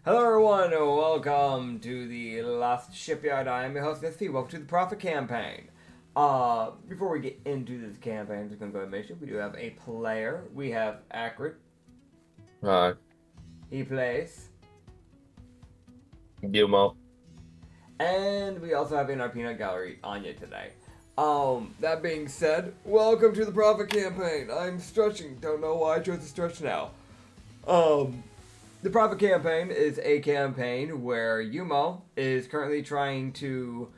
Hello everyone, and welcome to the last Shipyard. I am your host, Nitsify. Welcome to the Profit Campaign. Before we get into this campaign, I'm just going to go ahead and mention we do have a player. We have Acrid. Uh, He plays. Umo. And we also have in our peanut gallery, Anya, today. That being said, welcome to the Profit Campaign. I'm stretching. Don't know why I chose to stretch now. The Profit Campaign is a campaign where Umo is currently trying to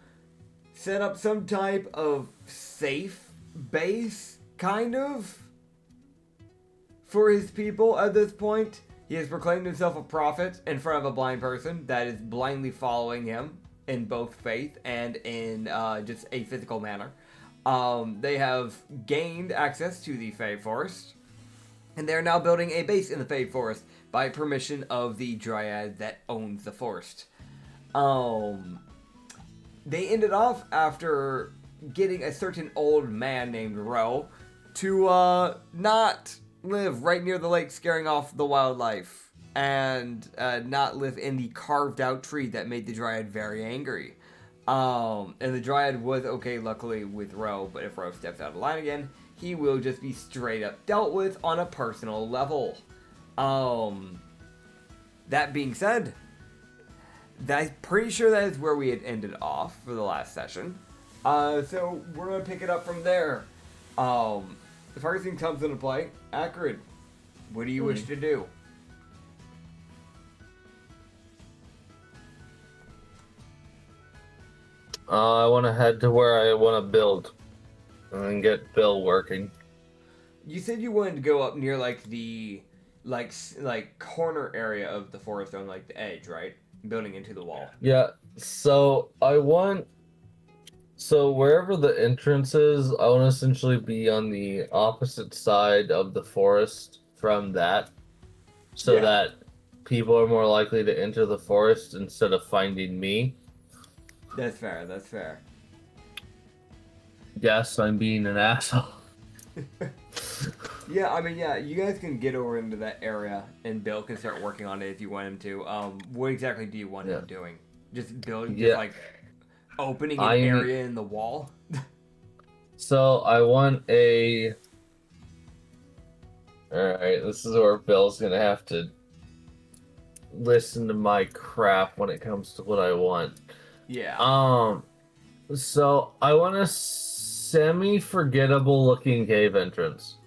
set up some type of safe base, kind of, for his people at this point. He has proclaimed himself a prophet in front of a blind person that is blindly following him in both faith and in just a physical manner. They have gained access to the Fey Forest, and they're now building a base in the Fey Forest by permission of the Dryad that owns the forest. They ended off after getting a certain old man named Ro to not live right near the lake, scaring off the wildlife, and not live in the carved out tree that made the Dryad very angry. And the Dryad was okay, luckily, with Ro, but if Ro steps out of line again, he will just be straight up dealt with on a personal level. That being said, I'm pretty sure that is where we had ended off for the last session. So we're gonna pick it up from there. The first thing comes into play, Acrid. What do you wish to do? I want to head to where I want to build and get Bill working. You said you wanted to go up near like the corner area of the forest on like the edge, right? Building into the wall. Yeah, so wherever the entrance is, I want to essentially be on the opposite side of the forest from that, so Yeah. that people are more likely to enter the forest instead of finding me. That's fair. That's fair. Yes, I'm being an asshole. Yeah, I mean, yeah, you guys can get over into that area, and Bill can start working on it if you want him to. What exactly do you want him doing? Just building, just Yeah. like opening an area in the wall? So I want a... Alright, this is where Bill's gonna have to listen to my crap when it comes to what I want. Yeah. So I want a semi-forgettable looking cave entrance.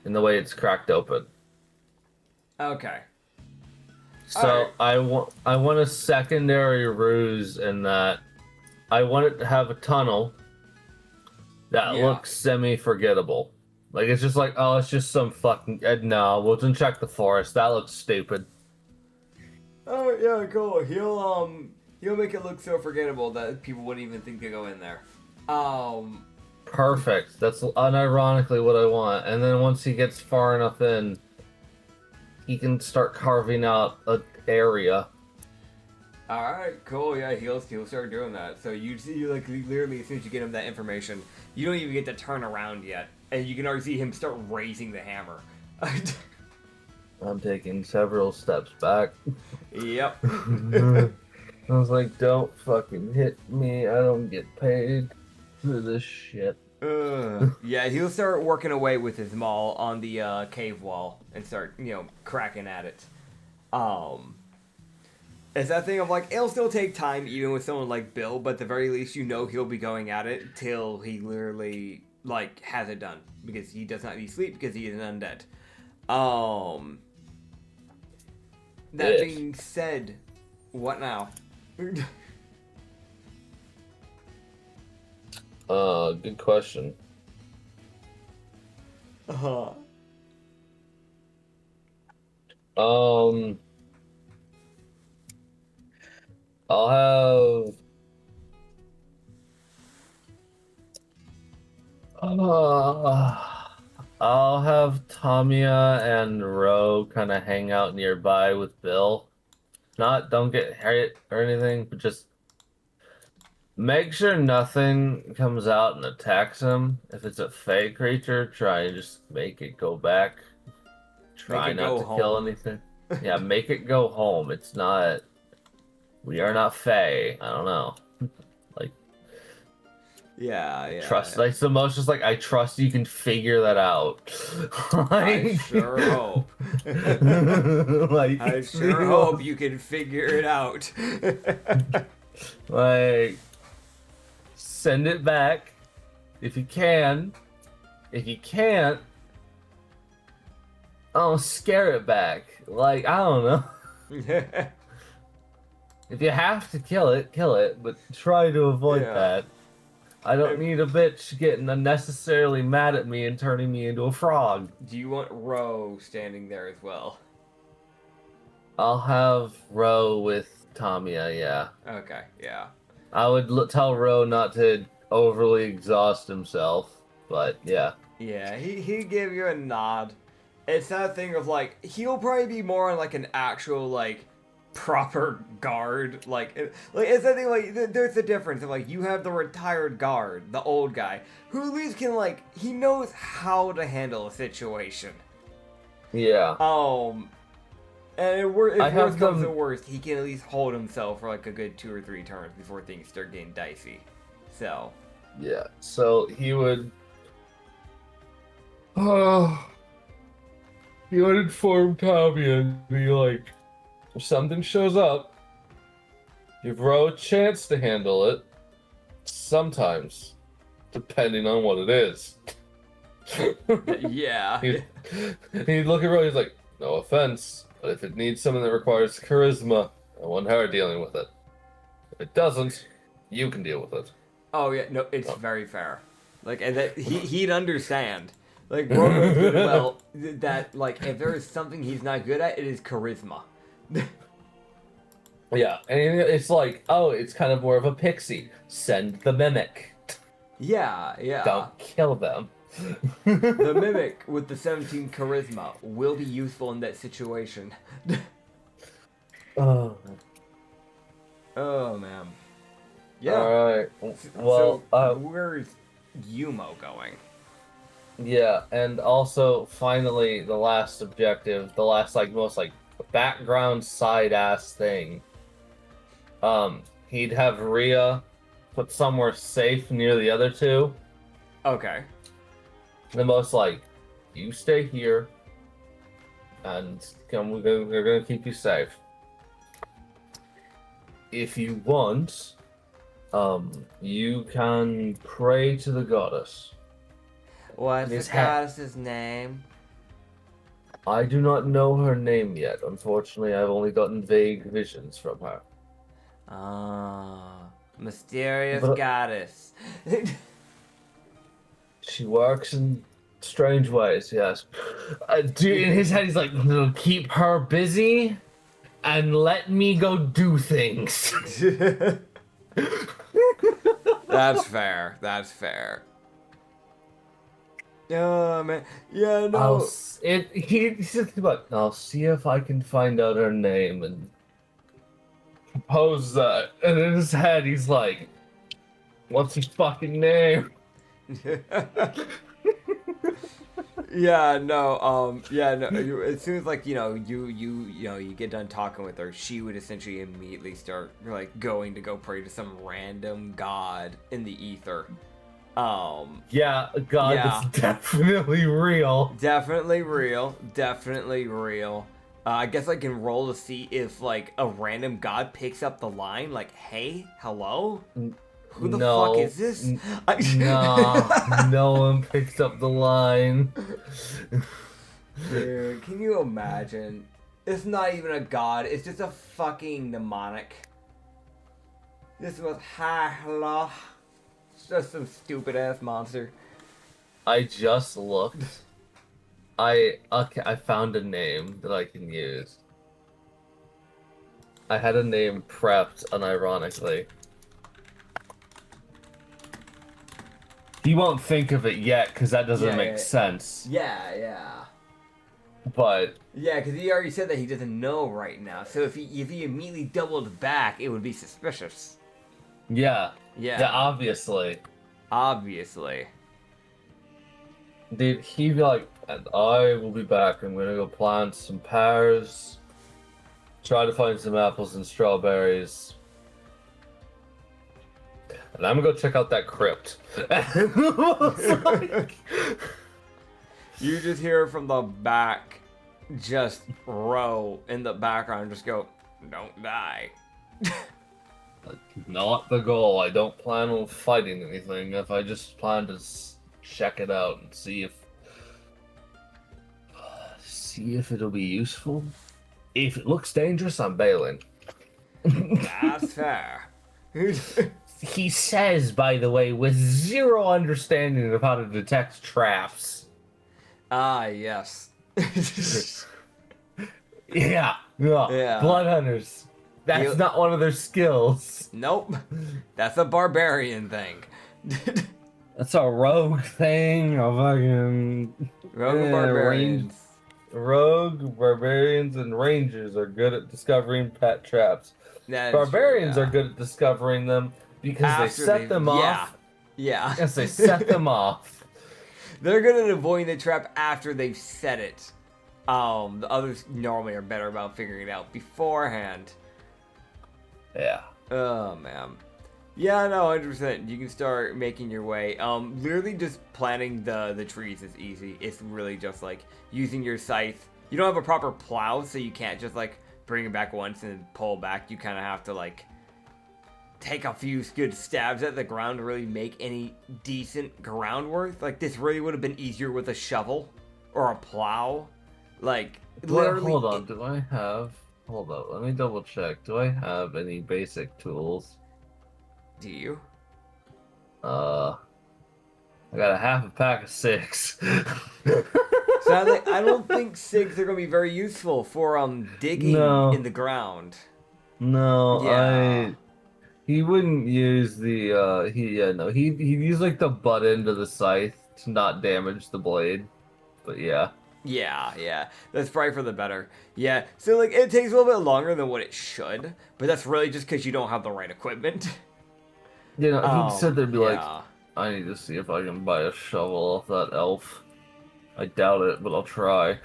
In the way it's cracked open. Okay. So I want a secondary ruse in that I want it to have a tunnel that looks semi-forgettable. Like, it's just like, oh, it's just some fucking... no, we'll just check the forest. That looks stupid. Oh, yeah, cool. He'll make it look so forgettable that people wouldn't even think to go in there. Perfect. That's unironically what I want. And then once he gets far enough in, he can start carving out an area. Alright, cool, yeah, he'll start doing that. So you see, like, literally, as soon as you get him that information, you don't even get to turn around yet. And you can already see him start raising the hammer. I'm taking several steps back. Yep. I was like, don't fucking hit me. I don't get paid for this shit. Yeah, he'll start working away with his maul on the cave wall and start, cracking at it. It's that thing of like, it'll still take time even with someone like Bill, but at the very least he'll be going at it till he literally, like, has it done. Because he does not need sleep because he is an undead. That being said, what now? Good question. Uh-huh. I'll have Tamiya and Ro kind of hang out nearby with Bill. Don't get hurt or anything, but just make sure nothing comes out and attacks him. If it's a fey creature, try and just make it go back. Try not to kill anything. Yeah, make it go home. It's not. We are not Fae. I don't know. Like, Yeah. trust. Like, the most just like, I trust you can figure that out. I sure hope. Like, I sure hope you can figure it out. like, send it back if you can. If you can't, oh, scare it back. Like, I don't know. If you have to kill it, but try to avoid that. I don't need a bitch getting unnecessarily mad at me and turning me into a frog. Do you want Ro standing there as well? I'll have Ro with Tamiya, yeah. Okay, yeah. I would tell Ro not to overly exhaust himself, but yeah. Yeah, he gave you a nod. It's that thing of like, he'll probably be more on like an actual like proper guard. Like it's that thing like there's a difference of like you have the retired guard, the old guy, who at least can like he knows how to handle a situation. Yeah. And if worst comes to worst, he can at least hold himself for like a good 2 or 3 turns before things start getting dicey. So. Yeah. So he would. He would inform Tommy and be like, if something shows up, give Ro a chance to handle it. Sometimes, depending on what it is. Yeah. He'd look at Ro, he's like, no offense, but if it needs something that requires charisma, I want her dealing with it. If it doesn't, you can deal with it. Oh yeah, no, it's very fair. Like, and that he'd understand. Like, Ro knows good and well that like if there is something he's not good at, it is charisma. Yeah, and it's like, oh, it's kind of more of a pixie. Send the mimic. Yeah. Don't kill them. The mimic with the 17 charisma will be useful in that situation. Oh man. Yeah. Alright. Well, so where's Umo going? Yeah, and also, finally, the last objective, the last, like, most, like, background side-ass thing. He'd have Rhea put somewhere safe near the other two. Okay. The most, like, you stay here, and we're gonna keep you safe. If you want, you can pray to the goddess. What's the goddess's name? I do not know her name yet. Unfortunately, I've only gotten vague visions from her. Mysterious goddess. She works in strange ways, yes. Dude, in his head, he's like, no, keep her busy and let me go do things. That's fair. Oh man, yeah, no. He's just like, I'll see if I can find out her name and propose that. And in his head, he's like, what's her fucking name? Yeah, no. As soon as like you get done talking with her, she would essentially immediately start like going to go pray to some random god in the ether. Yeah, God, yeah. That's definitely real. Definitely real. I guess I can roll to see if like a random god picks up the line, like, "Hey, hello, who the fuck is this?" No one picks up the line. Dude, can you imagine? It's not even a god; it's just a fucking mnemonic. This was hi, hello. Just some stupid ass monster. I just looked. I found a name that I can use. I had a name prepped, unironically. He won't think of it yet because that doesn't make sense. Yeah. But yeah, because he already said that he doesn't know right now. So if he immediately doubled back, it would be suspicious. Yeah, obviously. Dude, he'd be like, and I will be back. I'm gonna go plant some pears. try to find some apples and strawberries. And I'm gonna go check out that crypt. You just hear from the back, just Ro in the background just go, "Don't die." Not the goal. I don't plan on fighting anything. If I just plan to check it out and see if it'll be useful. If it looks dangerous, I'm bailing. That's fair. He says, by the way, with zero understanding of how to detect traps. Ah, yes. Yeah. Yeah. Blood hunters. That's not one of their skills. Nope. That's a barbarian thing. That's a rogue thing. A fucking Rogue barbarians. Rogue, barbarians, and rangers are good at discovering pet traps. Barbarians true, yeah. are good at discovering them because After they set them off. Yeah. Yes, they set them off. They're good at avoiding the trap after they've set it. The others normally are better about figuring it out beforehand. Yeah. Oh, man. Yeah, no, 100%. You can start making your way. Literally just planting the trees is easy. It's really just like using your scythe. You don't have a proper plow, so you can't just like bring it back once and pull back. You kind of have to like take a few good stabs at the ground to really make any decent groundwork. Like this really would have been easier with a shovel or a plow. Like literally. Hold on, do I have? Hold up, let me double check. Do I have any basic tools? Do you? I got a half a pack of 6. Sadly, I don't think SIGs are gonna be very useful for digging in the ground. No, Yeah. he wouldn't use the he'd use like the butt end of the scythe to not damage the blade. But yeah. Yeah, that's probably for the better. Yeah, so like it takes a little bit longer than what it should, but that's really just because you don't have the right equipment. You know, he'd sit there and be like, yeah. I need to see if I can buy a shovel off that elf. I doubt it, but I'll try. Yeah,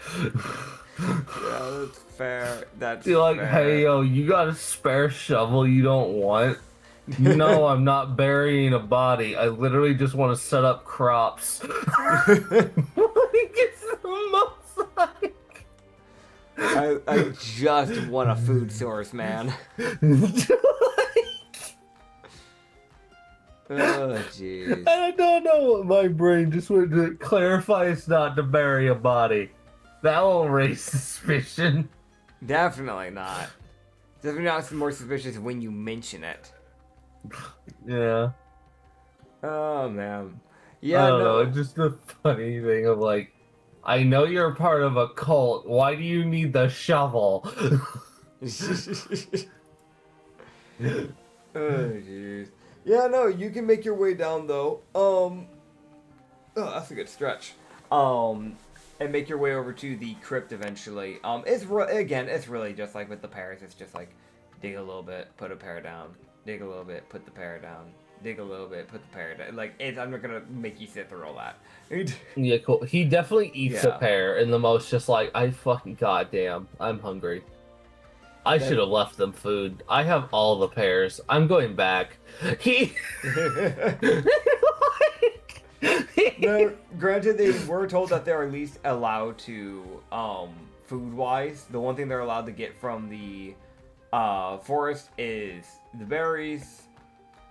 that's fair. That's be like, fair. hey, yo, you got a spare shovel you don't want? No, I'm not burying a body. I literally just want to set up crops. I just want a food source, man. Oh, jeez. I don't know what my brain just went to clarify. It's not to bury a body. That will raise suspicion. Definitely not. Definitely not more suspicious when you mention it. Yeah. Oh, man. Yeah, I don't know. It's just a funny thing of like, I know you're a part of a cult. Why do you need the shovel? Oh, jeez. Yeah, no, you can make your way down though. Oh, that's a good stretch. And make your way over to the crypt eventually. It's really just like with the pears. It's just like dig a little bit, put a pear down, dig a little bit, put the pear down, dig a little bit, put the pear down. Like I'm not gonna make you sit through all that. Yeah, cool. He definitely eats Yeah. a pear in the most just like, I fucking goddamn, I'm hungry. I should have left them food. I have all the pears. I'm going back. No, granted, they were told that they're at least allowed to, food-wise, the one thing they're allowed to get from the forest is the berries.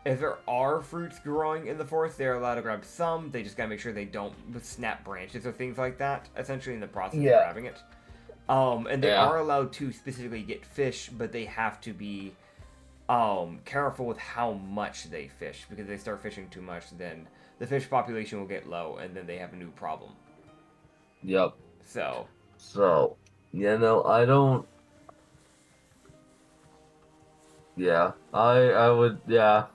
If there are fruits growing in the forest, they're allowed to grab some. They just gotta make sure they don't snap branches or things like that, essentially, in the process of grabbing it. And they are allowed to specifically get fish, but they have to be careful with how much they fish, because if they start fishing too much, then the fish population will get low, and then they have a new problem. Yep. So, yeah, no, I don't. Yeah, I would, yeah.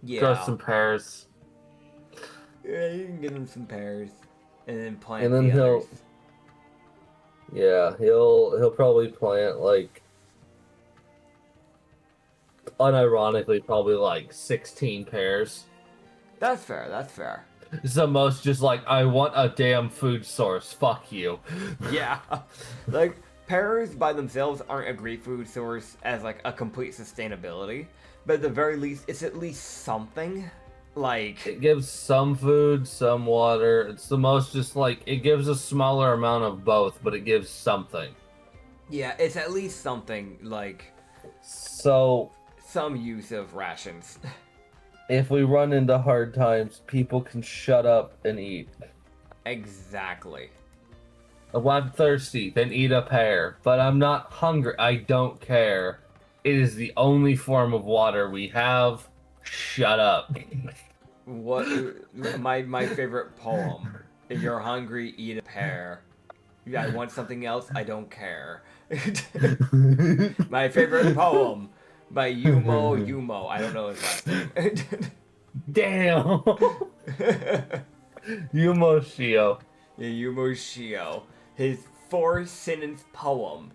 Grow some pears. Yeah, you can give him some pears, and then plant And then the others. Yeah, he'll probably plant like, unironically, probably like 16 pears. That's fair, that's fair. It's the most just like, I want a damn food source, fuck you. Yeah. Like, pears by themselves aren't a great food source as like a complete sustainability, but at the very least, it's at least something. Like it gives some food, some water. It's the most just like it gives a smaller amount of both, but it gives something. Yeah, it's at least something like so some use of rations. If we run into hard times, people can shut up and eat. Exactly. If I'm thirsty, then eat a pear. But I'm not hungry. I don't care. It is the only form of water we have. Shut up. What my favorite poem. If you're hungry, eat a pear. I want something else, I don't care. My favorite poem by Umo. I don't know his last name. Damn. Umo Shio. Yeah, Umo Shio. His 4-sentence poem.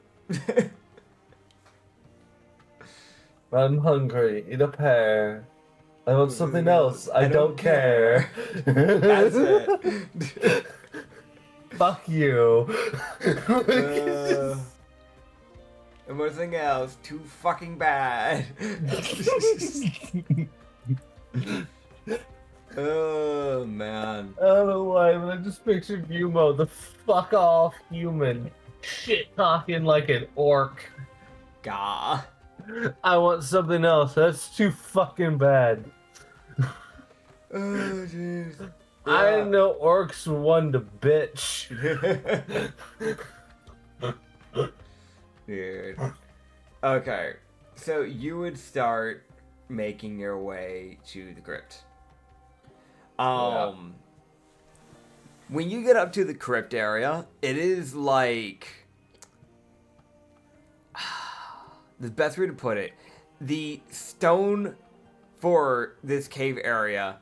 I'm hungry. Eat a pear. I want something else. I don't care. That's it. Fuck you. Everything else, too fucking bad. Oh, man. I don't know why, but I just pictured Umo, the fuck off human, shit talking like an orc. Gah. I want something else. That's too fucking bad. Oh, jeez. Yeah. I didn't know orcs were one to bitch. Dude. Okay, so you would start making your way to the crypt. When you get up to the crypt area, it is like the best way to put it, the stone for this cave area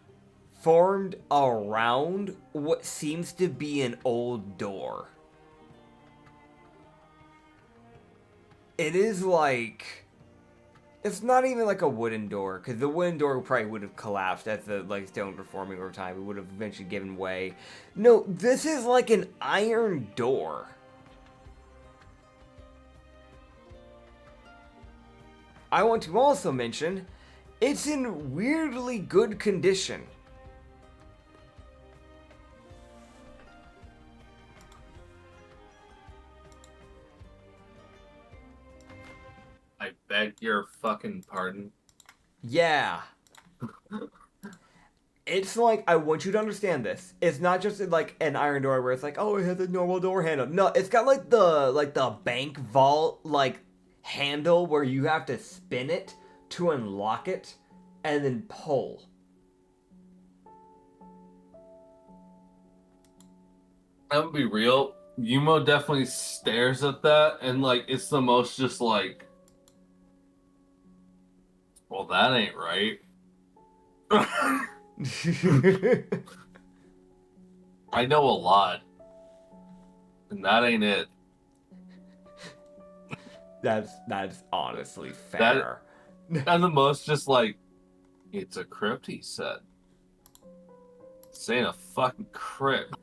formed around what seems to be an old door. It is like, it's not even like a wooden door, because the wooden door probably would have collapsed as the like stone were forming over time. It would have eventually given way. No, this is like an iron door. I want to also mention, it's in weirdly good condition. I beg your fucking pardon. Yeah. It's like, I want you to understand this. It's not just like an iron door where it's like, oh, it has a normal door handle. No, it's got like the bank vault like handle where you have to spin it to unlock it and then pull. I'm gonna be real. Umo definitely stares at that and like it's the most just like, well, that ain't right. I know a lot. And that ain't it. That's honestly fair. And the most just like, it's a crypt, he said. This ain't a fucking crypt.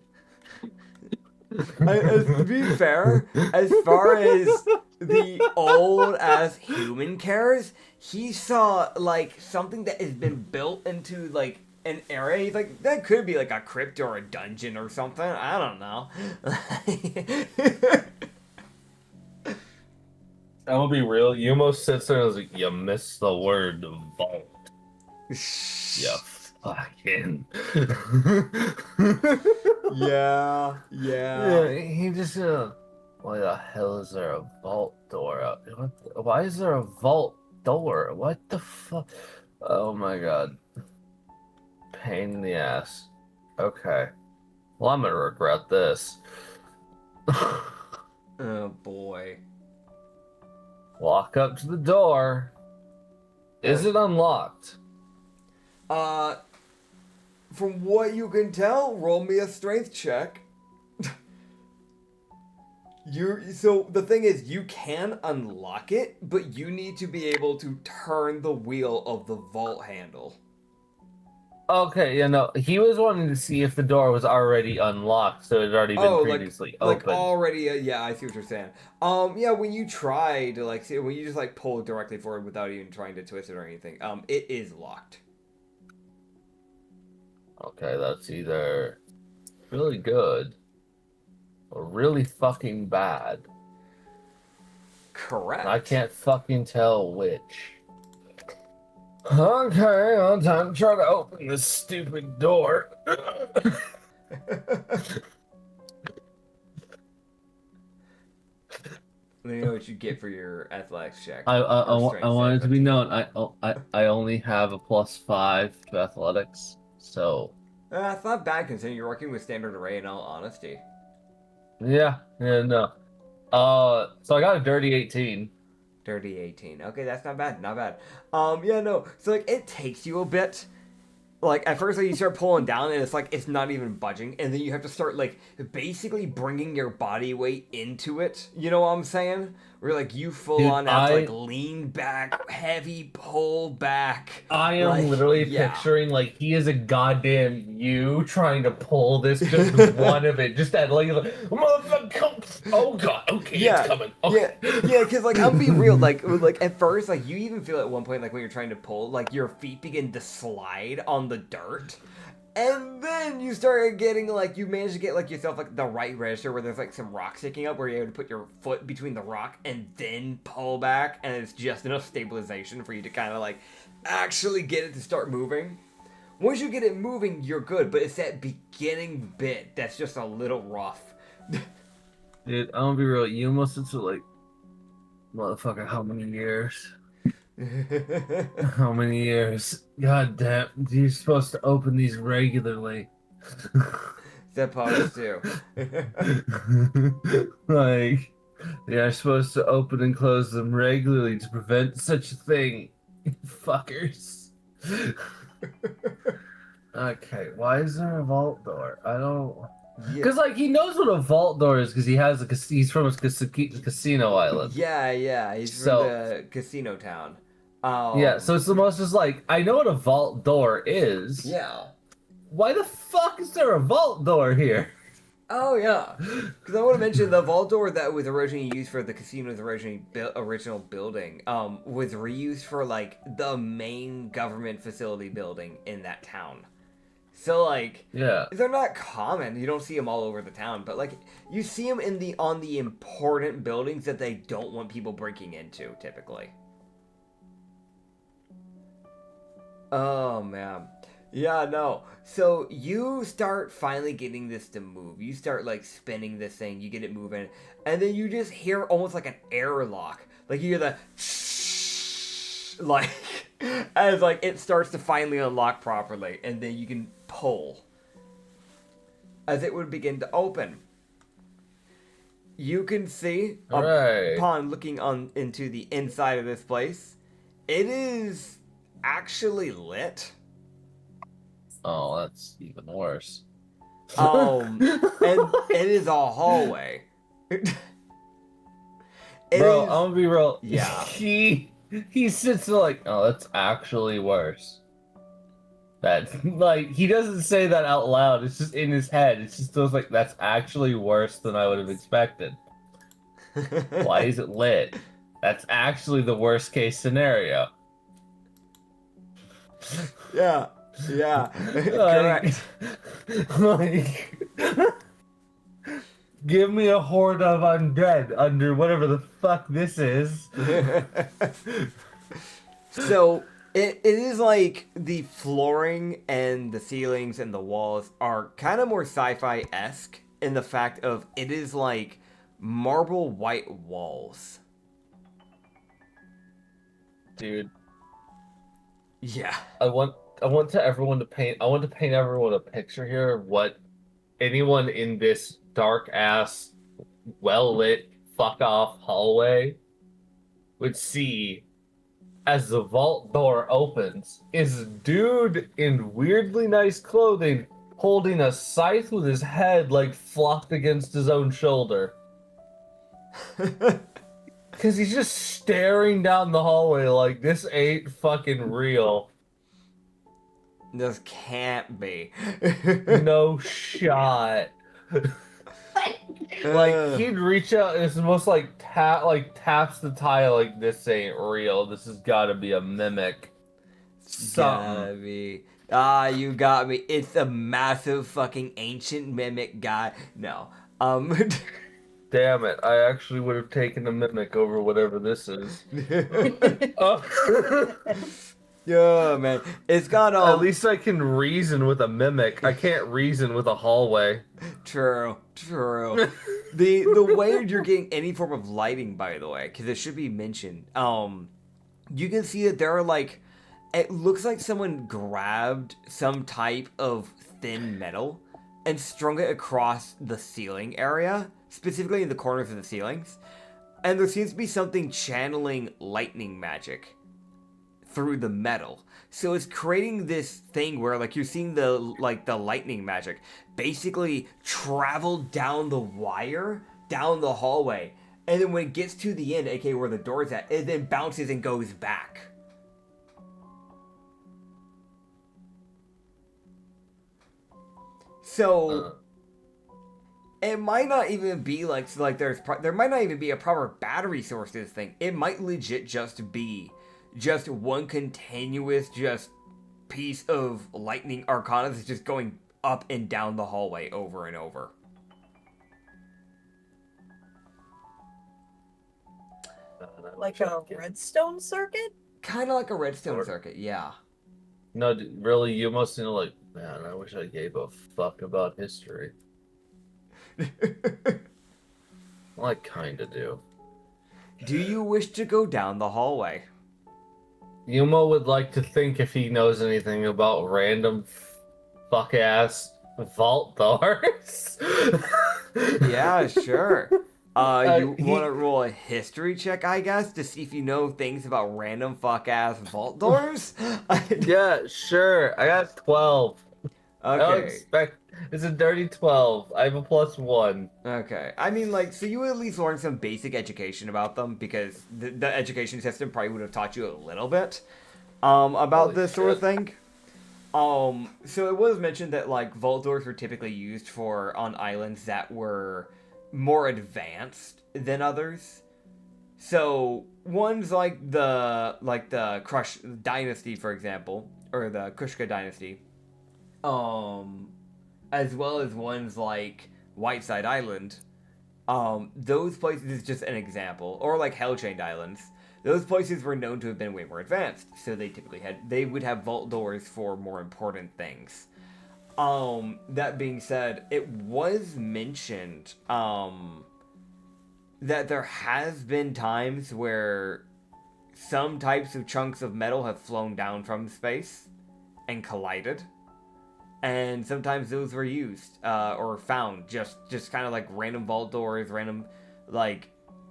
To be fair, as far as the old ass human cares, he saw like something that has been built into like an area. He's like, that could be like a crypt or a dungeon or something. I don't know. I'm gonna be real. Umo sits there and is like, you missed the word vault. Yeah. Fucking. Yeah. He just why the hell is there a vault door up? Why is there a vault door? What the fuck? Oh my god. Pain in the ass. Okay. Well, I'm gonna regret this. Oh boy. Walk up to the door. Is it unlocked? From what you can tell, roll me a strength check. So the thing is, you can unlock it, but you need to be able to turn the wheel of the vault handle. Okay, yeah, no, he was wanting to see if the door was already unlocked, so it had already been Oh, previously like opened. already. Yeah, I see what you're saying. Yeah, when you try to like see, when you just like pull it directly forward without even trying to twist it or anything, it is locked. Okay, that's either really good or really fucking bad. I Correct. can't fucking tell which. Okay, well, time to try to open this stupid door. Let me know what you get for your athletics check I or I strength want save. it to Up be to you. known, I only have a +5 to athletics, so It's not bad considering you're working with standard array. In all honesty, yeah, no. So I got a dirty 18. dirty 18. Okay, that's not bad. Not bad. Yeah, no. So like, it takes you a bit. Like at first, like, you start pulling down, and it's like it's not even budging, and then you have to start like basically bringing your body weight into it. You know what I'm saying? Where like you full Dude, on have to like lean back, heavy pull back. I am Like literally yeah, picturing like he is a goddamn you trying to pull this just one of it, just that like motherfucker. Oh god, okay, it's yeah, coming. yeah, Okay. yeah. Because like I'm being real, like at first, like you even feel at one point, like when you're trying to pull, like your feet begin to slide on the dirt. And then you start getting like you manage to get like yourself like the right register where there's like some rock sticking up where you have to put your foot between the rock and then pull back, and it's just enough stabilization for you to kind of like actually get it to start moving. Once you get it moving, you're good, but it's that beginning bit that's just a little rough. Dude, I'm gonna be real. You almost into like motherfucker. How many years? How many years? God damn! You're supposed to open these regularly. Supposed to. Like, you're supposed to open and close them regularly to prevent such a thing. Fuckers. Okay, why is there a vault door? I don't. Yeah. Because, like, he knows what a vault door is because he has he's from a casino island. Yeah, he's from So, the casino town. yeah, so it's the most just like, I know what a vault door is. Yeah. Why the fuck is there a vault door here? Oh yeah, because I want to mention the vault door that was originally used for the casino's original building, was reused for like the main government facility building in that town. So like, Yeah. they're not common. You don't see them all over the town, but like you see them in the on the important buildings that they don't want people breaking into typically. Oh man. Yeah, no. So you start finally getting this to move. You start like spinning this thing, you get it moving, and then you just hear almost like an airlock. Like you hear the like as like it starts to finally unlock properly, and then you can pull. As it would begin to open. You can see Right. upon looking on into the inside of this place, it is actually lit. Oh, that's even worse. And it is a hallway. Bro, I'm gonna be real. Yeah. He sits there like, oh, that's actually worse. That like he doesn't say that out loud. It's just in his head. It's just feels like that's actually worse than I would have expected. Why is it lit? That's actually the worst case scenario. Yeah. Correct. Like, give me a horde of undead under whatever the fuck this is. So it is like the flooring and the ceilings and the walls are kind of more sci-fi-esque in the fact of it is like marble white walls. Dude, Yeah. I want everyone to paint. I want to paint everyone a picture here of what anyone in this dark ass, well lit, fuck off hallway would see as the vault door opens is a dude in weirdly nice clothing holding a scythe with his head like flopped against his own shoulder. Because he's just staring down the hallway like this ain't fucking real. This can't be. No shot. Like he'd reach out and it's almost like taps the tile like this ain't real. This has gotta be a mimic. Gotta be. Ah, you got me. It's a massive fucking ancient mimic guy. No. Damn it, I actually would have taken a mimic over whatever this is. Yeah, man. It's got At least I can reason with a mimic. I can't reason with a hallway. True. The way you're getting any form of lighting, by the way, because it should be mentioned. You can see that there are like, it looks like someone grabbed some type of thin metal and strung it across the ceiling area, specifically in the corners of the ceilings. And there seems to be something channeling lightning magic through the metal. So it's creating this thing where like you're seeing the lightning magic basically travel down the wire, down the hallway. And then when it gets to the end, aka where the door's at, it then bounces and goes back. So it might not even be like there might not even be a proper battery source to this thing. It might legit just be just one continuous piece of lightning arcana that's just going up and down the hallway over and over. Like a redstone circuit? Kind of like a redstone circuit, yeah. No, really, you must know, like, man, I wish I gave a fuck about history. Well, I kinda do. Do you wish to go down the hallway? Umo would like to think if he knows anything about random fuck-ass vault doors. Yeah, sure. You want to roll a history check, I guess, to see if you know things about random fuck-ass vault doors? Yeah, sure. I got 12. Okay. It's a dirty 12. I have a +1. Okay. I mean, like, so you at least learn some basic education about them, because the education system probably would have taught you a little bit about this sort of thing. So it was mentioned that, like, vault doors were typically used on islands that were more advanced than others. So ones like the Crush Dynasty, for example, or the Kushka Dynasty, as well as ones like Whiteside Island, those places is just an example, or like Hellchained Islands. Those places were known to have been way more advanced, so they would have vault doors for more important things. That being said, it was mentioned, that there has been times where some types of chunks of metal have flown down from space and collided. And sometimes those were used, or found, just kind of like random vault doors,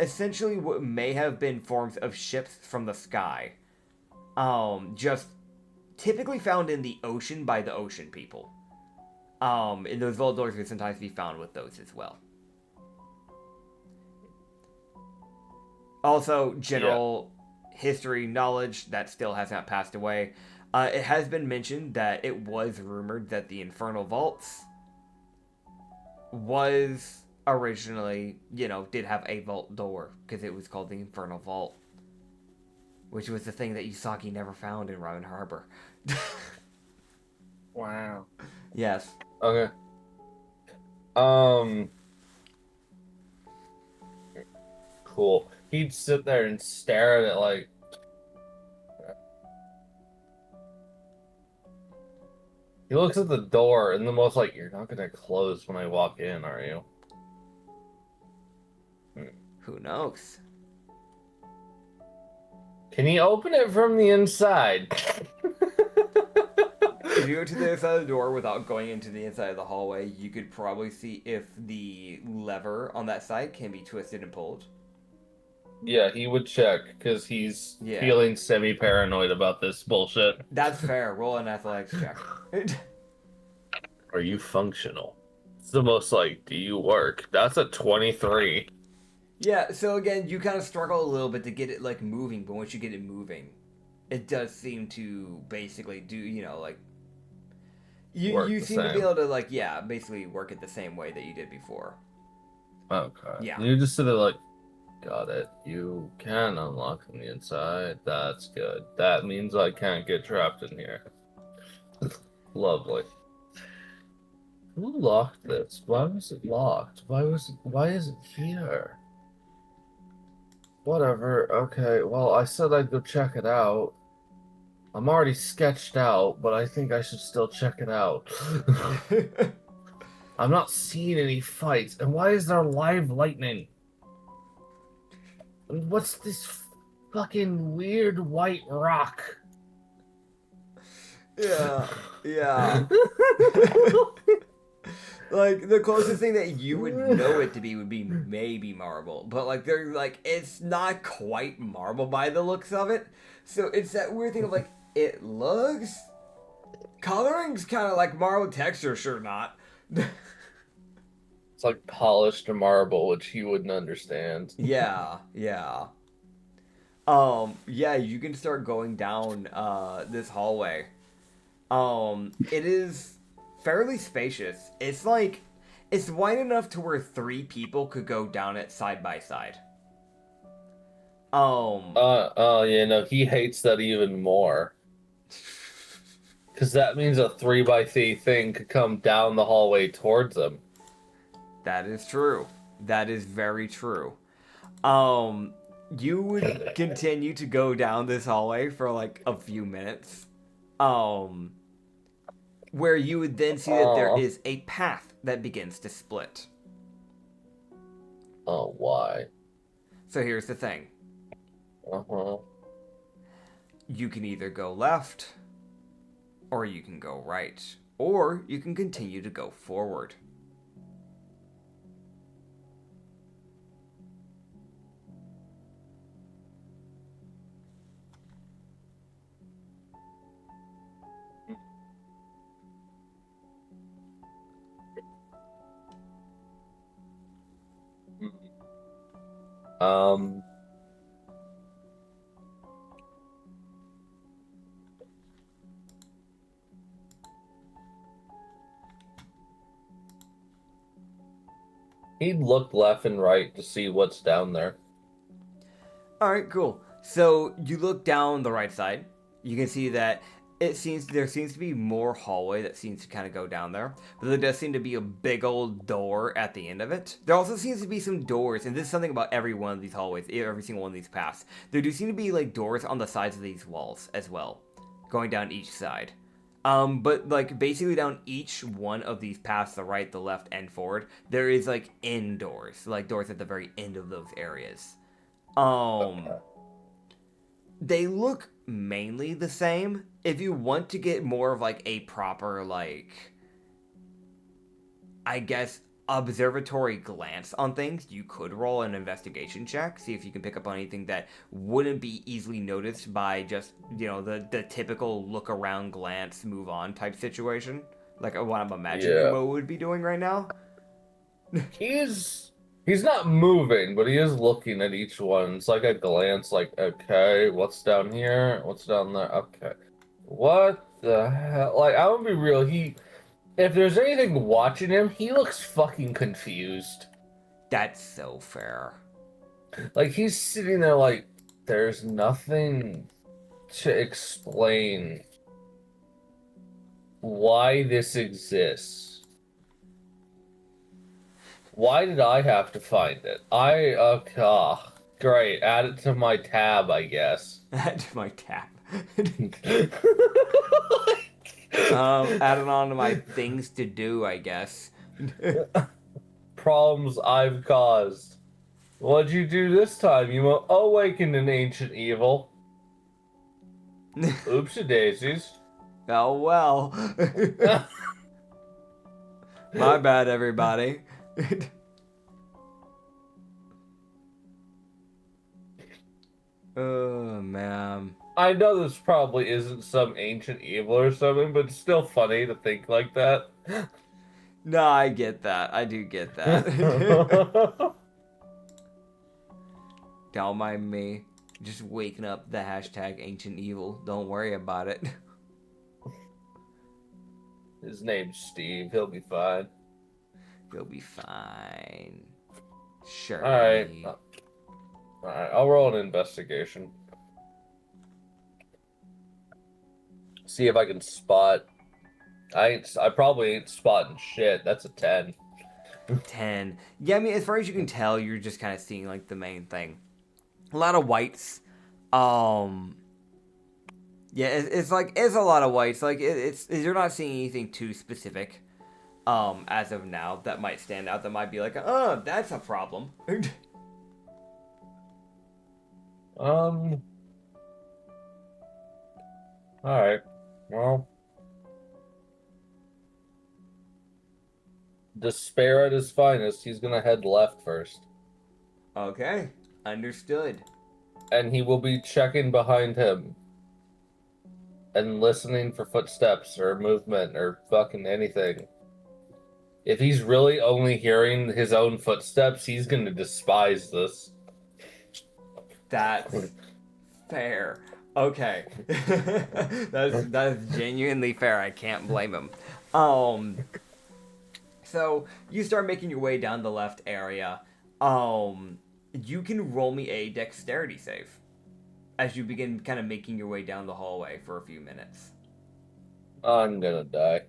essentially what may have been forms of ships from the sky. Just typically found in the ocean by the ocean people. And those vault doors can sometimes be found with those as well. Also, general history knowledge that still has not passed away. It has been mentioned that it was rumored that the Infernal Vaults was originally, did have a vault door, because it was called the Infernal Vault, which was the thing that Usagi never found in Rum and Harbor. Wow. Yes. Okay. Cool. He'd sit there and stare at it like... He looks at the door and the most like, you're not gonna close when I walk in, are you? Who knows? Can you open it from the inside? If you go to the inside of the door without going into the inside of the hallway, you could probably see if the lever on that side can be twisted and pulled. Yeah, he would check, because he's feeling semi-paranoid about this bullshit. That's fair. Roll an athletics check. Are you functional? It's the most like, do you work? That's a 23. Yeah, so again, you kind of struggle a little bit to get it, like, moving, but once you get it moving, it does seem to basically do, You the seem to be same. able to like basically work it the same way that you did before. Okay. Yeah. You just sit there like, got it. You can unlock from the inside. That's good. That means I can't get trapped in here. Lovely. Who locked this? Why was it locked? Why is it here? Whatever. Okay, well, I said I'd go check it out. I'm already sketched out, but I think I should still check it out. I'm not seeing any fights. And why is there live lightning? And what's this fucking weird white rock? Yeah. Like the closest thing that you would know it to be would be maybe marble, but like they're like it's not quite marble by the looks of it. So it's that weird thing of like it looks coloring's kind of like marble, texture sure not. It's like polished marble, which he wouldn't understand. Yeah. Yeah, you can start going down this hallway. It is fairly spacious. It's like it's wide enough to where 3 people could go down it side by side. Yeah, no, he hates that even more. Because that means a 3x3 thing could come down the hallway towards him. That is true. That is very true. You would continue to go down this hallway for like a few minutes. Where you would then see that there is a path that begins to split. Oh, why? So here's the thing. Uh-huh. You can either go left, or you can go right, or you can continue to go forward. Um, he'd look left and right to see what's down there. Alright, cool. So you look down the right side. You can see that there seems to be more hallway that seems to kind of go down there. But there does seem to be a big old door at the end of it. There also seems to be some doors, and this is something about every one of these hallways, every single one of these paths. There do seem to be like doors on the sides of these walls as well, going down each side. But like basically down each one of these paths, the right, the left, and forward, there is like indoors, like doors at the very end of those areas. They look mainly the same. If you want to get more of like a proper like I guess observatory glance on things, you could roll an investigation check, see if you can pick up on anything that wouldn't be easily noticed by just, the typical look around, glance, move on type situation. Like what I'm imagining Umo would be doing right now. He's not moving, but he is looking at each one. It's like a glance, like, okay, what's down here? What's down there? Okay. What the hell? Like, I'm gonna be real, if there's anything watching him, he looks fucking confused. That's so fair. Like, he's sitting there like, there's nothing to explain why this exists. Why did I have to find it? Great. Add it to my tab, I guess. Add to my tab. Add it on to my things to do, I guess. Problems I've caused. What'd you do this time? You awakened an ancient evil. Oopsie daisies. Oh well. My bad, everybody. Oh, man. I know this probably isn't some ancient evil or something, but it's still funny to think like that. No, I get that. I do get that. Don't mind me. Just waking up the hashtag ancient evil. Don't worry about it. His name's Steve. He'll be fine. You'll be fine. Sure. Alright. Alright, I'll roll an investigation. See if I can spot. I probably ain't spotting shit. That's a 10. 10. Yeah, I mean, as far as you can tell, you're just kind of seeing, like, the main thing. A lot of whites. Yeah, it's a lot of whites. Like, you're not seeing anything too specific, as of now, that might stand out, that might be like, oh, that's a problem. Alright. Well. Despair at his finest, he's gonna head left first. Okay, understood. And he will be checking behind him. And listening for footsteps or movement or fucking anything. If he's really only hearing his own footsteps, he's gonna despise this. That's fair. Okay. That's genuinely fair. I can't blame him. So you start making your way down the left area. You can roll me a dexterity save as you begin kind of making your way down the hallway for a few minutes. I'm gonna die.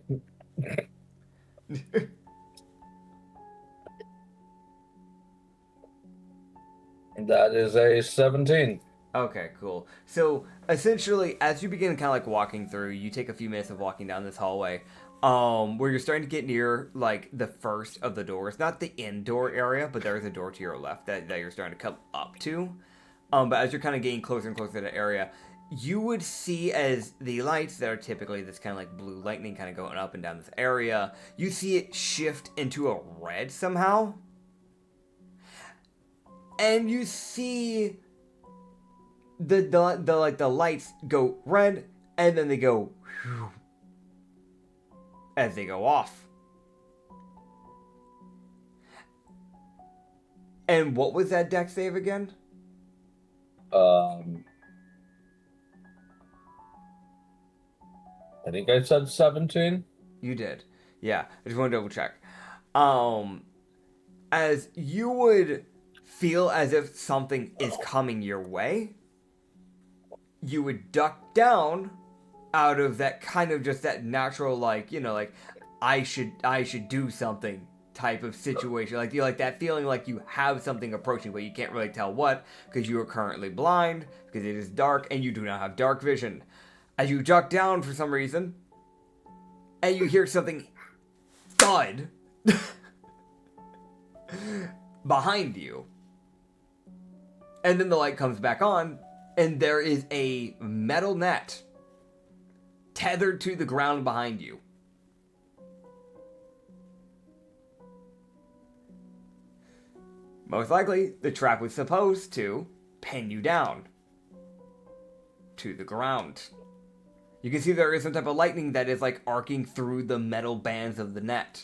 That is a 17. Okay, cool. So essentially, as you begin kind of like walking through, you take a few minutes of walking down this hallway, where you're starting to get near like the first of the doors, not the indoor area, but there is a door to your left that you're starting to come up to. But as you're kind of getting closer and closer to the area, you would see as the lights that are typically this kind of like blue lightning kind of going up and down this area, you see it shift into a red somehow. And you see the lights go red, and then they go whew, as they go off. And what was that dex save again? I think I said 17. You did. Yeah, I just want to double check. As you would feel as if something is coming your way, you would duck down out of that kind of just that natural, like, you know, like, I should do something type of situation. Like, you like that feeling like you have something approaching, but you can't really tell what, because you are currently blind, because it is dark, and you do not have dark vision. As you duck down for some reason, and you hear something thud behind you. And then the light comes back on, and there is a metal net tethered to the ground behind you. Most likely, the trap was supposed to pin you down to the ground. You can see there is some type of lightning that is like arcing through the metal bands of the net.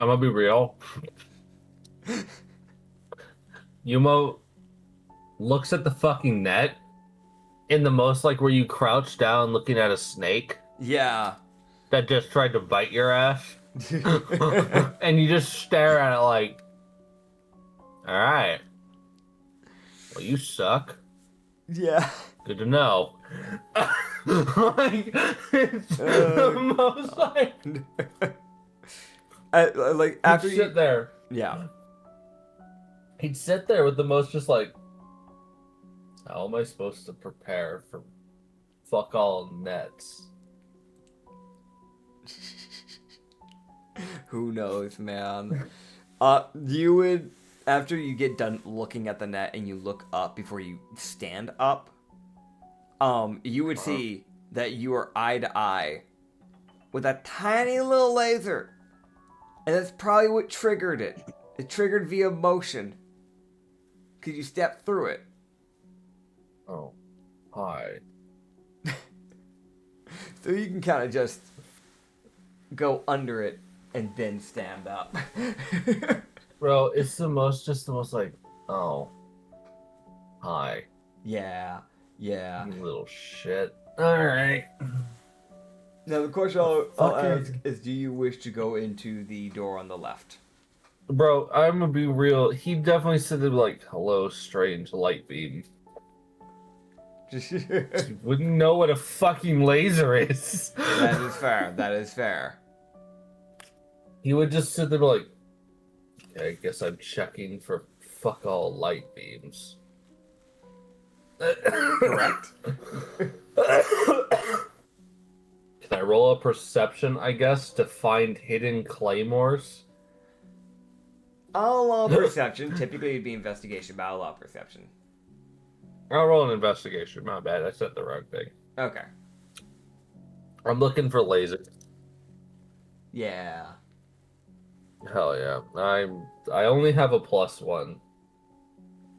I'm gonna be real. Umo looks at the fucking net in the most like where you crouch down looking at a snake Yeah. that just tried to bite your ass. And you just stare at it like, alright. Well, you suck. Yeah. Good to know. Like, it's the most like... Like after He'd you sit there. Yeah. He'd sit there with the most just like, how am I supposed to prepare for fuck all nets? Who knows, man? You would, after you get done looking at the net and you look up before you stand up, you would see that you are eye to eye with a tiny little laser. And that's probably what triggered it. It triggered via motion. Because you stepped through it. Oh, hi. So you can kind of just go under it and then stand up. Bro, it's the most like, oh, hi. Yeah. Yeah. You little shit. Alright. Now the question I'll Fucking- ask is, do you wish to go into the door on the left? Bro, I'm gonna be real. He definitely said it like, hello, strange light beam. That You wouldn't know what a fucking laser is. is fair. That is fair. He would just sit there like, okay, I guess I'm checking for fuck all light beams. Correct. Can I roll a perception, I guess, to find hidden claymores? I'll allow perception. Typically it'd be investigation, but I'll allow perception. I'll roll an investigation. My bad, I said the wrong thing. Okay. I'm looking for lasers. Yeah. Hell yeah. I only have a +1.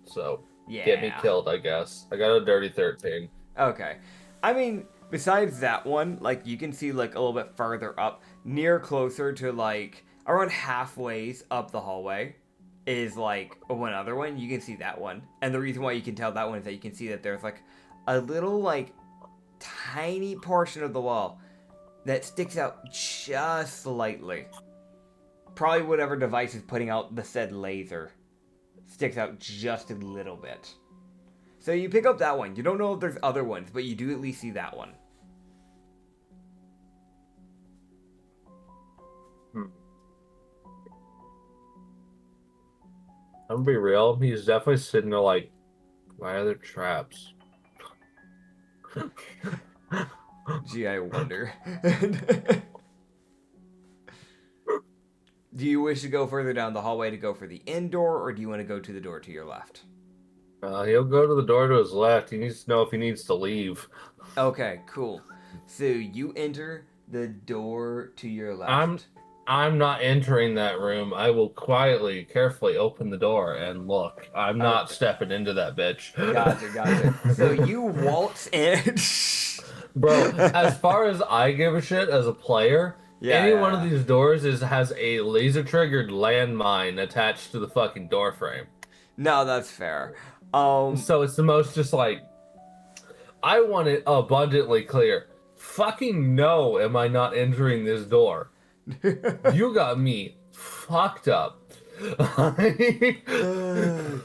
So Yeah. get me killed, I guess. I got a dirty 13. Okay. I mean, besides that one, like, you can see, like, a little bit further up, near closer to, like, around halfway up the hallway is, like, one other one. You can see that one. And the reason why you can tell that one is that you can see that there's, like, a little, like, tiny portion of the wall that sticks out just slightly. Probably whatever device is putting out the said laser sticks out just a little bit. So you pick up that one. You don't know if there's other ones, but you do at least see that one. I'm gonna be real. He's definitely sitting there like, why are there traps? Gee, I wonder. Do you wish to go further down the hallway to go for the indoor, or do you want to go to the door to your left? He'll go to the door to his left. He needs to know if he needs to leave. Okay, cool. So you enter the door to your left. I'm not entering that room. I will quietly, carefully open the door and look. I'm not stepping into that bitch. Gotcha. So you waltz in. Bro, as far as I give a shit as a player, one of these doors has a laser triggered landmine attached to the fucking door frame. No, that's fair. So it's the most just like, I want it abundantly clear. Fucking no, am I not entering this door? You got me fucked up. Oh,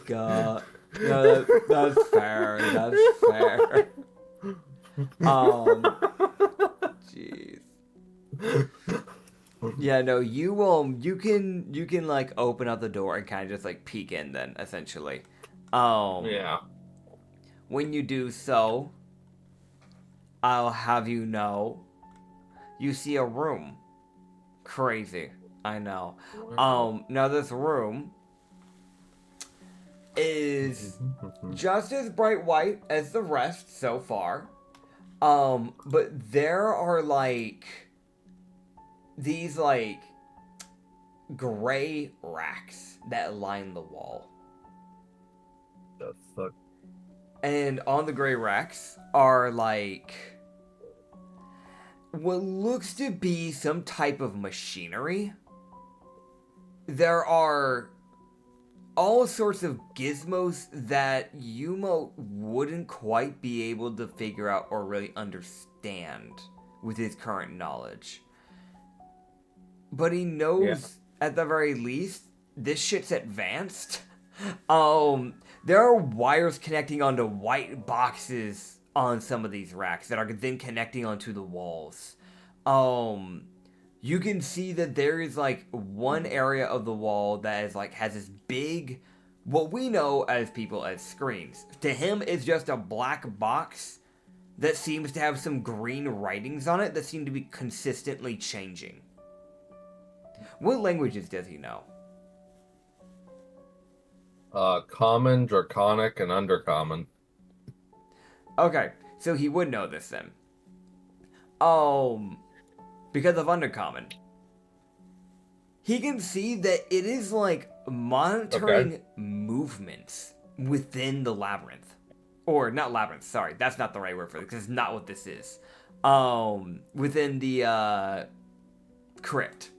God. No, that's fair. That's fair. Jeez. Yeah, no, you can like open up the door and kind of just like peek in then, essentially. Yeah. When you do so, I'll have you know, you see a room. Crazy, I know. Now this room is just as bright white as the rest so far. But there are like these like gray racks that line the wall. The fuck? And on the gray racks are like what looks to be some type of machinery. There are all sorts of gizmos that Umo wouldn't quite be able to figure out or really understand with his current knowledge. But he knows, at the very least, this shit's advanced. There are wires connecting onto white boxes on some of these racks that are then connecting onto the walls. You can see that there is like one area of the wall that is like has this big, what we know as people as screens. To him, it's just a black box that seems to have some green writings on it that seem to be consistently changing. What languages does he know? Common, Draconic, and Undercommon. Okay, so he would know this then. Because of Undercommon. He can see that it is like monitoring movements within the labyrinth. Or not labyrinth, sorry, that's not the right word for it, because it's not what this is. Within the crypt.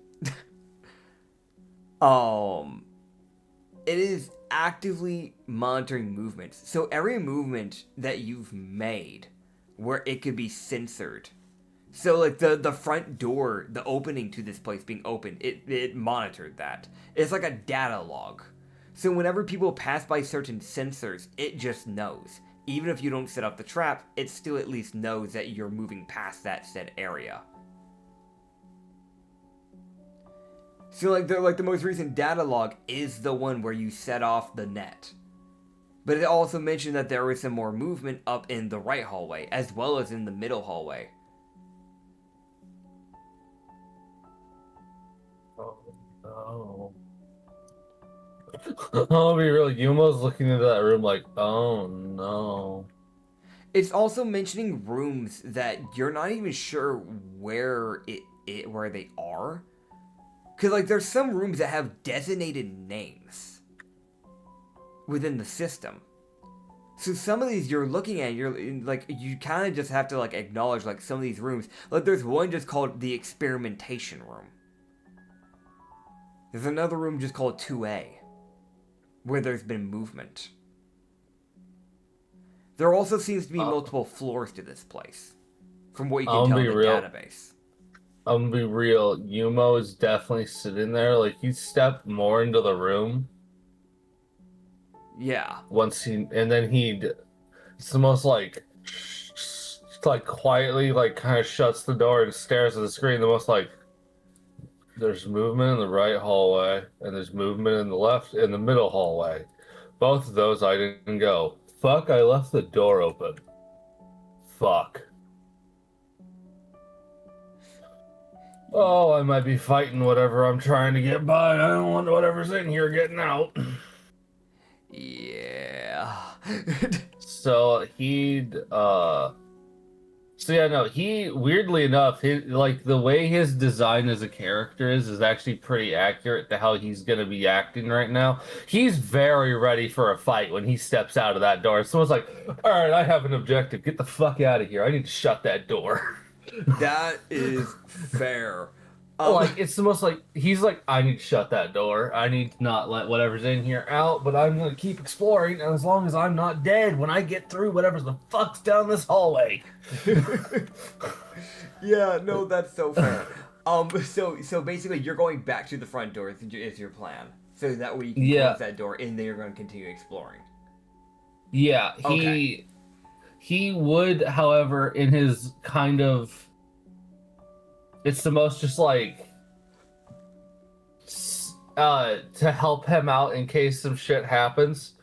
it is actively monitoring movements. So every movement that you've made where it could be censored. So like the front door, the opening to this place being open, it monitored that. It's like a data log. So whenever people pass by certain sensors, it just knows. Even if you don't set up the trap, it still at least knows that you're moving past that said area. So like the most recent data log is the one where you set off the net. But it also mentioned that there was some more movement up in the right hallway, as well as in the middle hallway. Oh no. I'll be real, Yumo's looking into that room like, oh no. It's also mentioning rooms that you're not even sure where where they are. Cause like there's some rooms that have designated names within the system. So some of these you're looking at, you're like, you kind of just have to like acknowledge like some of these rooms. Like there's one just called the experimentation room. There's another room just called 2A, where there's been movement. There also seems to be multiple floors to this place, from what you can tell in the database. I'm gonna be real, Umo is definitely sitting there, like he stepped more into the room. Yeah. And then it's the most like quietly like kind of shuts the door and stares at the screen, the most like, there's movement in the right hallway, and there's movement in the left, in the middle hallway. Both of those I didn't go. Fuck, I left the door open. Fuck. Oh, I might be fighting whatever I'm trying to get by. I don't want whatever's in here getting out. Yeah. So he, weirdly enough, like the way his design as a character is actually pretty accurate to how he's gonna be acting right now. He's very ready for a fight when he steps out of that door. Someone's like, all right, I have an objective. Get the fuck out of here. I need to shut that door. That is fair. Like, it's the most like, he's like, I need to shut that door. I need to not let whatever's in here out, but I'm going to keep exploring, and as long as I'm not dead when I get through whatever's the fuck's down this hallway. Yeah, no, that's so fair. So basically you're going back to the front door is your plan. So that way you can close that door, and then you're going to continue exploring. Yeah, he would, however, in his kind of... It's the most just like... to help him out in case some shit happens,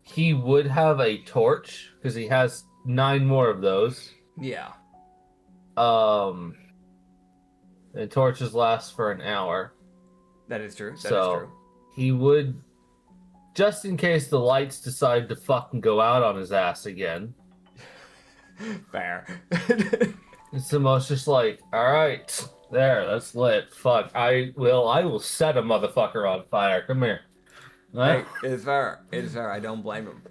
he would have a torch, because he has 9 more of those. Yeah. And torches last for an hour. That is true. That is true. He would, just in case the lights decide to fucking go out on his ass again. Fair. It's the most just like, alright, there, that's lit. Fuck, I will set a motherfucker on fire. Come here. Right? It's fair. It's fair. I don't blame him.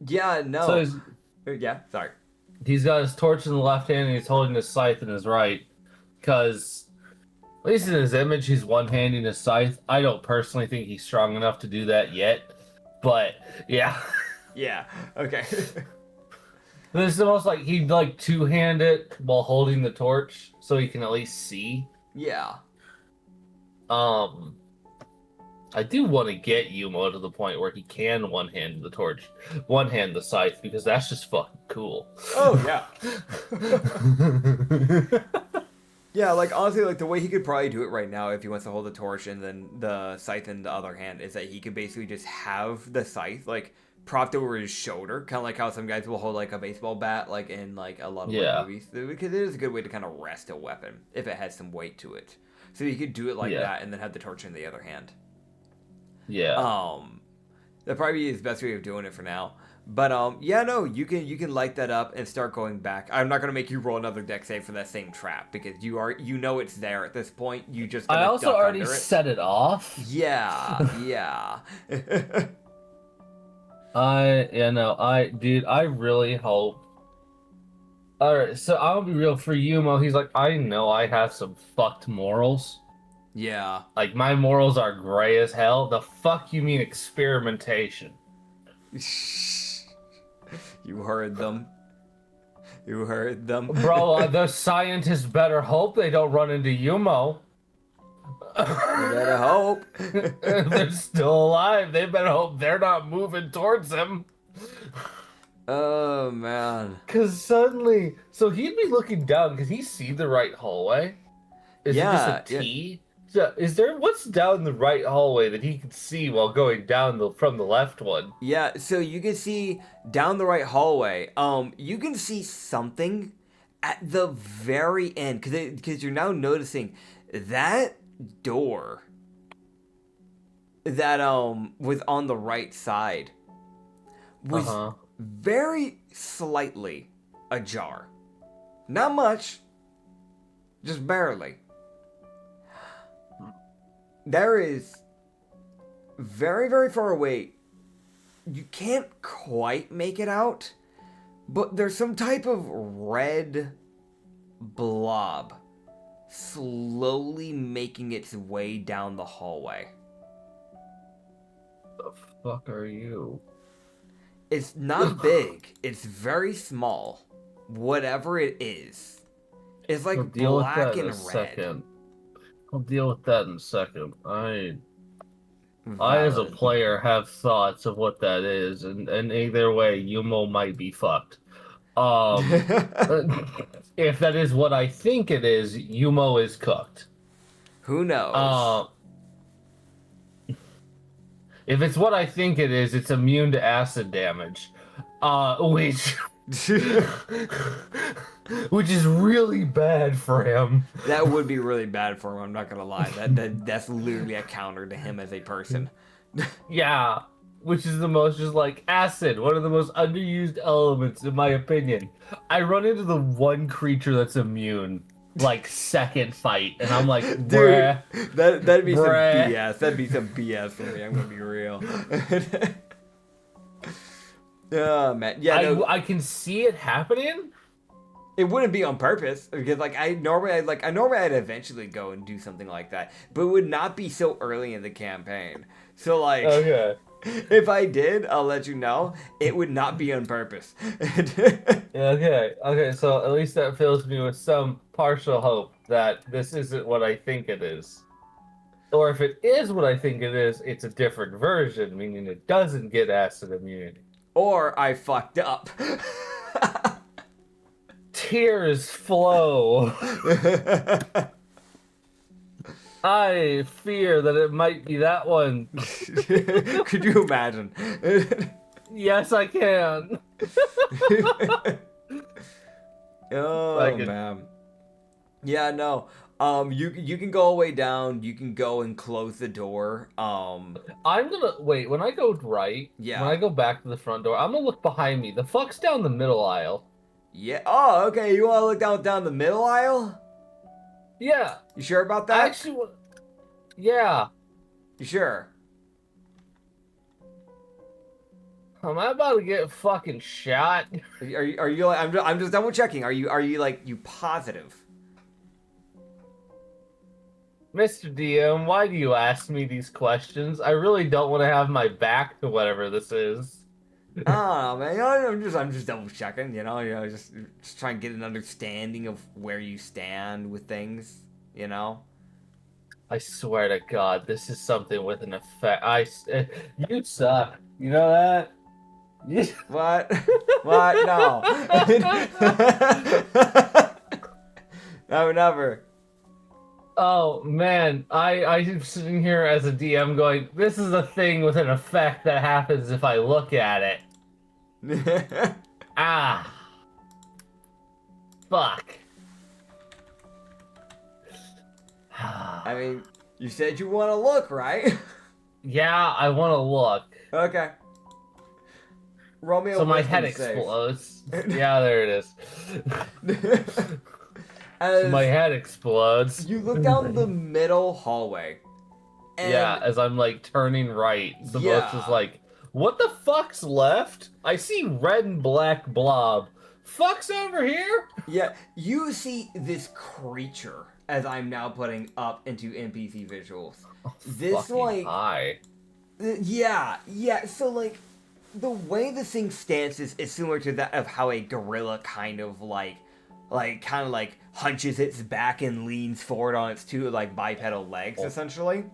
Yeah, no. So yeah, sorry. He's got his torch in the left hand and he's holding his scythe in his right. Because, at least in his image, he's one-handing his scythe. I don't personally think he's strong enough to do that yet. But, yeah. Yeah, okay. This is the most like, he'd like two-hand it while holding the torch so he can at least see. Yeah. I do want to get Umo to the point where he can one-hand the torch, one-hand the scythe, because that's just fucking cool. Oh, yeah. Yeah, like, honestly, like, the way he could probably do it right now if he wants to hold the torch and then the scythe in the other hand is that he could basically just have the scythe, like, propped over his shoulder, kind of like how some guys will hold, like, a baseball bat, like, in, like, a lot of like, movies. Because it is a good way to kind of rest a weapon if it has some weight to it. So you could do it like that and then have the torch in the other hand. Yeah. That'd probably be his best way of doing it for now. But yeah, no, you can light that up and start going back. I'm not gonna make you roll another deck save for that same trap because you know it's there at this point. You just I also already set it off. Yeah, yeah. Dude, I really hope. Alright, so I'll be real for Umo. He's like, I know I have some fucked morals. Yeah. Like, my morals are gray as hell. The fuck you mean experimentation? You heard them. You heard them. Bro, the scientists better hope they don't run into Umo. You better hope. If they're still alive, they better hope they're not moving towards him. Oh, man. Because suddenly... So he'd be looking down. Could he see the right hallway? Is it just a T? So is there... What's down the right hallway that he can see while going down from the left one? Yeah, so you can see down the right hallway. You can see something at the very end. Because you're now noticing that door that was on the right side was very slightly ajar. Not much, just barely. There is very, very far away. You can't quite make it out, but there's some type of red blob slowly making its way down the hallway. The fuck are you? It's not big. It's very small. Whatever it is. It's like black and red. Second. I'll deal with that in a second. I as a player have thoughts of what that is, and either way, Umo might be fucked. If that is what I think it is, Umo is cooked. Who knows? If it's what I think it is, it's immune to acid damage. Which is really bad for him. That would be really bad for him, I'm not gonna lie. That's literally a counter to him as a person. Yeah, which is the most just like acid, one of the most underused elements in my opinion. I run into the one creature that's immune, like second fight, and I'm like, bruh. Dude, that'd be some BS. That'd be some BS for me, I'm gonna be real. Oh man, yeah. I can see it happening. It wouldn't be on purpose because, like, I normally I'd eventually go and do something like that, but it would not be so early in the campaign. So, like, okay, if I did, I'll let you know. It would not be on purpose. Okay. So at least that fills me with some partial hope that this isn't what I think it is, or if it is what I think it is, it's a different version, meaning it doesn't get acid immunity. Or I fucked up. Tears flow. I fear that it might be that one. Could you imagine? Yes, I can. Oh, man. Yeah, no. You can go all the way down. You can go and close the door. I'm gonna wait. When I go right, yeah. When I go back to the front door, I'm gonna look behind me. The fuck's down the middle aisle. Yeah. Oh, okay. You want to look down the middle aisle? Yeah. You sure about that? Actually, yeah. You sure? Am I about to get fucking shot? Are you like, I'm just double checking. Are you like, you positive? Mr. DM, why do you ask me these questions? I really don't want to have my back to whatever this is. Oh man, you know, I'm just double checking. Just trying to get an understanding of where you stand with things. I swear to God, this is something with an effect. You suck. You know that? What? What? No. No, never. Oh man, I'm sitting here as a DM going, this is a thing with an effect that happens if I look at it. Ah. Fuck. I mean, you said you want to look, right? Yeah, I want to look. Okay. Roll me a so my head save. explodes. Yeah, there it is. As my head explodes. You look down the middle hallway. And yeah, as I'm like turning right, the most is like, what the fuck's left? I see red and black blob. Fuck's over here? Yeah, you see this creature as I'm now putting up into NPC visuals. Oh, This, fucking like... high. Yeah, so, like, the way the thing stances is similar to that of how a gorilla kind of, hunches its back and leans forward on its two, like, bipedal legs, essentially.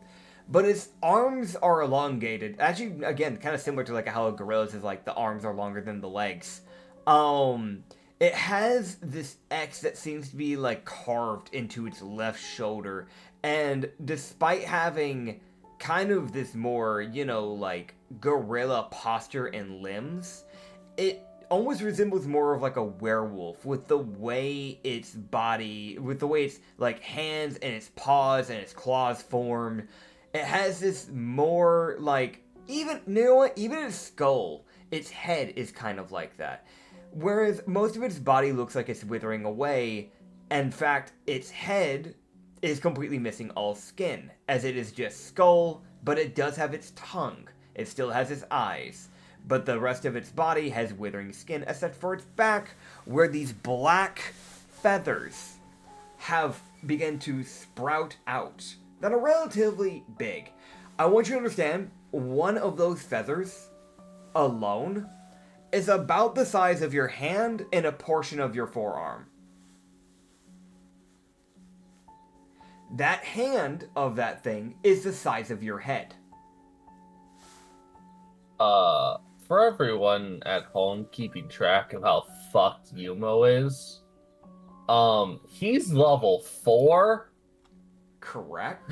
But its arms are elongated. Actually, again, kind of similar to, like, how a gorilla's is, like, the arms are longer than the legs. It has this X that seems to be, like, carved into its left shoulder. And despite having kind of this more, like, gorilla posture and limbs, it almost resembles more of, like, a werewolf with the way its body, with the way its, like, hands and its paws and its claws formed. It has this more, like, even its skull, its head is kind of like that. Whereas most of its body looks like it's withering away. In fact, its head is completely missing all skin, as it is just skull, but it does have its tongue. It still has its eyes. But the rest of its body has withering skin, except for its back, where these black feathers have begun to sprout out that are relatively big. I want you to understand, one of those feathers alone is about the size of your hand and a portion of your forearm. That hand of that thing is the size of your head. For everyone at home keeping track of how fucked Umo is, he's level 4. Correct?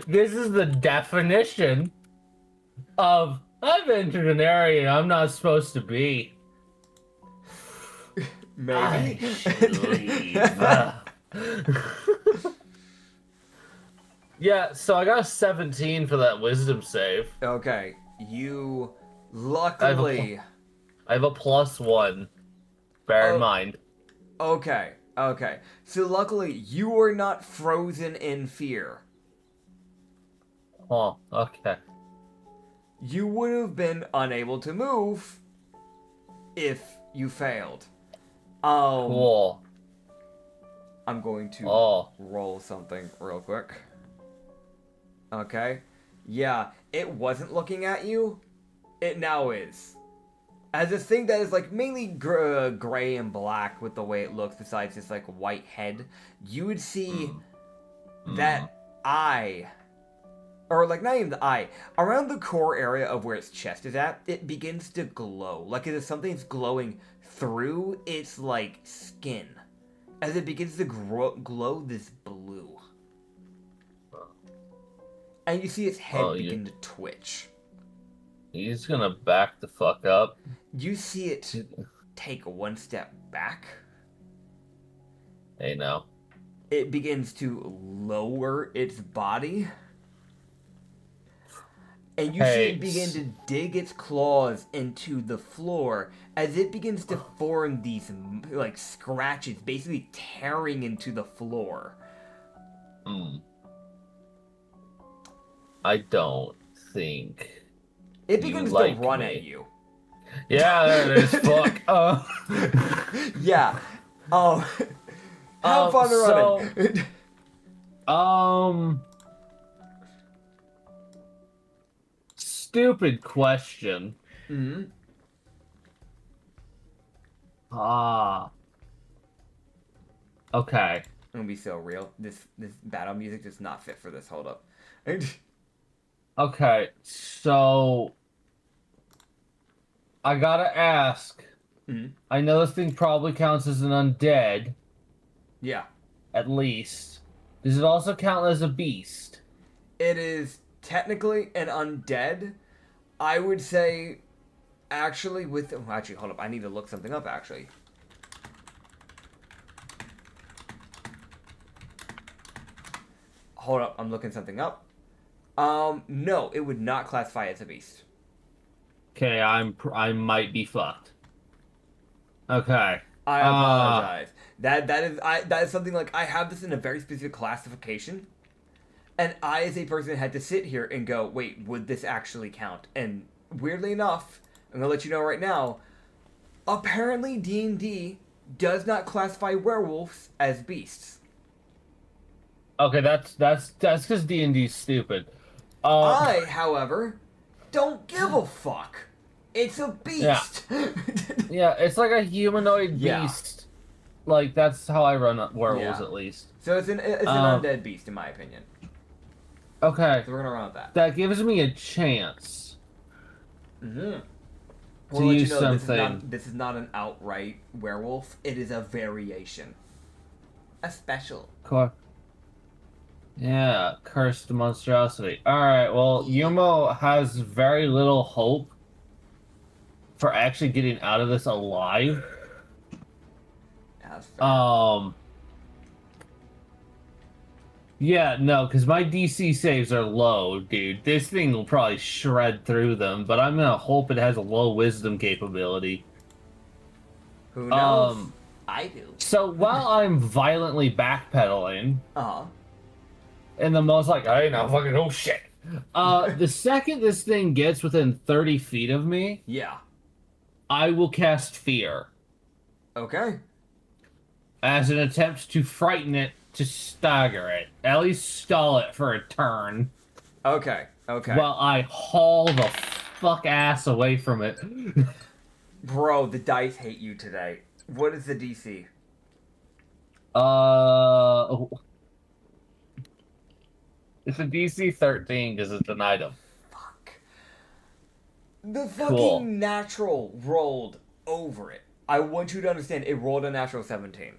This is the definition of I've entered an area I'm not supposed to be. Maybe. I should leave. Yeah, so I got a 17 for that wisdom save. Okay, you luckily... I have a +1. Bear in mind. Okay. So luckily, you are not frozen in fear. Oh, okay. You would have been unable to move if you failed. Cool. I'm going to roll something real quick. Okay. Yeah, it wasn't looking at you. It now is. As a thing that is, like, mainly gray and black with the way it looks, besides this, like, white head, you would see that eye, or, like, not even the eye, around the core area of where its chest is at, it begins to glow. Like, as if something's glowing through its, like, skin. As it begins to glow this blue. And you see its head begin to twitch. He's gonna back the fuck up. You see it take one step back. Hey, now. It begins to lower its body. And you see it begin to dig its claws into the floor as it begins to form these, like, scratches, basically tearing into the floor. I don't think it begins to run at you. Yeah, there it is. Fuck. Yeah. Have fun running. Stupid question. Okay. I'm gonna be so real. This battle music does not fit for this. Hold up. Okay, so I gotta ask. I know this thing probably counts as an undead. Yeah. At least. Does it also count as a beast? It is technically an undead. I would say, actually, actually, hold up. I need to look something up, actually. Hold up. I'm looking something up. No, it would not classify as a beast. Okay, I might be fucked. Okay. I apologize. That is something, like, I have this in a very specific classification, and I, as a person, had to sit here and go, wait, would this actually count? And weirdly enough, I'm gonna let you know right now, apparently D&D does not classify werewolves as beasts. Okay, that's because D&D's stupid. I, however, don't give a fuck. It's a beast. Yeah, it's like a humanoid Yeah. beast. Like, that's how I run werewolves, Yeah. at least. So it's an undead beast, in my opinion. Okay. So we're gonna run with that. That gives me a chance. Mm-hmm. To use something. This is not an outright werewolf. It is a variation. A special. Cool. Yeah, cursed monstrosity. Alright, well, Umo has very little hope for actually getting out of this alive. That's fair. Yeah, no, because my DC saves are low, dude. This thing will probably shred through them, but I'm gonna hope it has a low wisdom capability. Who knows? I do. So while I'm violently backpedaling, Uh-huh. and the most like, I ain't no fucking oh shit. The second this thing gets within 30 feet of me, Yeah. I will cast Fear Okay. as an attempt to frighten it, to stagger it, at least stall it for a turn, Okay. Okay. while I haul the fuck ass away from it. Bro, the dice hate you today. What is the DC? It's a DC 13 because it's an item. Fuck. The fucking Cool. natural rolled over it. I want you to understand, it rolled a natural 17.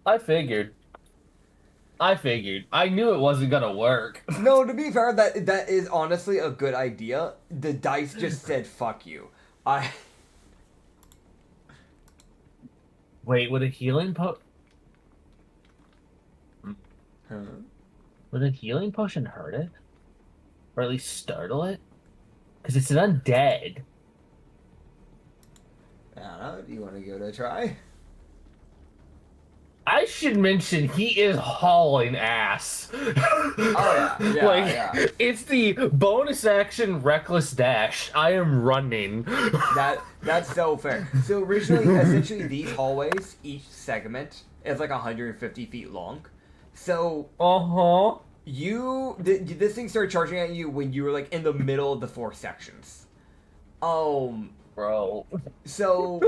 I figured. I knew it wasn't gonna work. No, to be fair, that is honestly a good idea. The dice just said fuck you. Wait, would a healing Huh? would a healing potion hurt it? Or at least startle it? Because it's an undead. I don't know, do you want to give it a try? I should mention he is hauling ass. Oh yeah, like, yeah. it's the bonus action reckless dash. I am running. That's so fair. So originally, essentially, these hallways, each segment is like 150 feet long. So this thing started charging at you when you were like in the middle of the 4 sections. Bro. So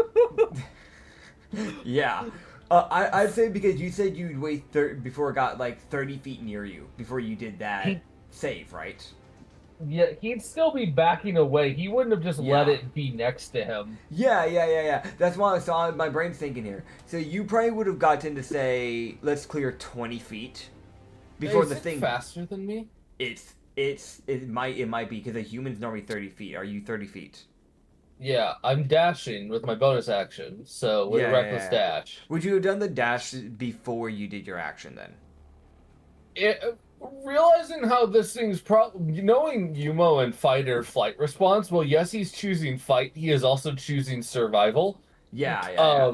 yeah. I'd say because you said you'd wait before it got like 30 feet near you before you did that save, right? Yeah, he'd still be backing away. He wouldn't have just let Yeah. it be next to him. Yeah. That's why I saw my brain's thinking here. So you probably would have gotten to say, let's clear 20 feet before Is the it thing. faster than me? It might be because a human's normally 30 feet. Are you 30 feet? Yeah, I'm dashing with my bonus action, so with a reckless dash. Would you have done the dash before you did your action then? Realizing how this thing's knowing Umo and fight or flight response, well, yes, he's choosing fight, he is also choosing survival. Yeah.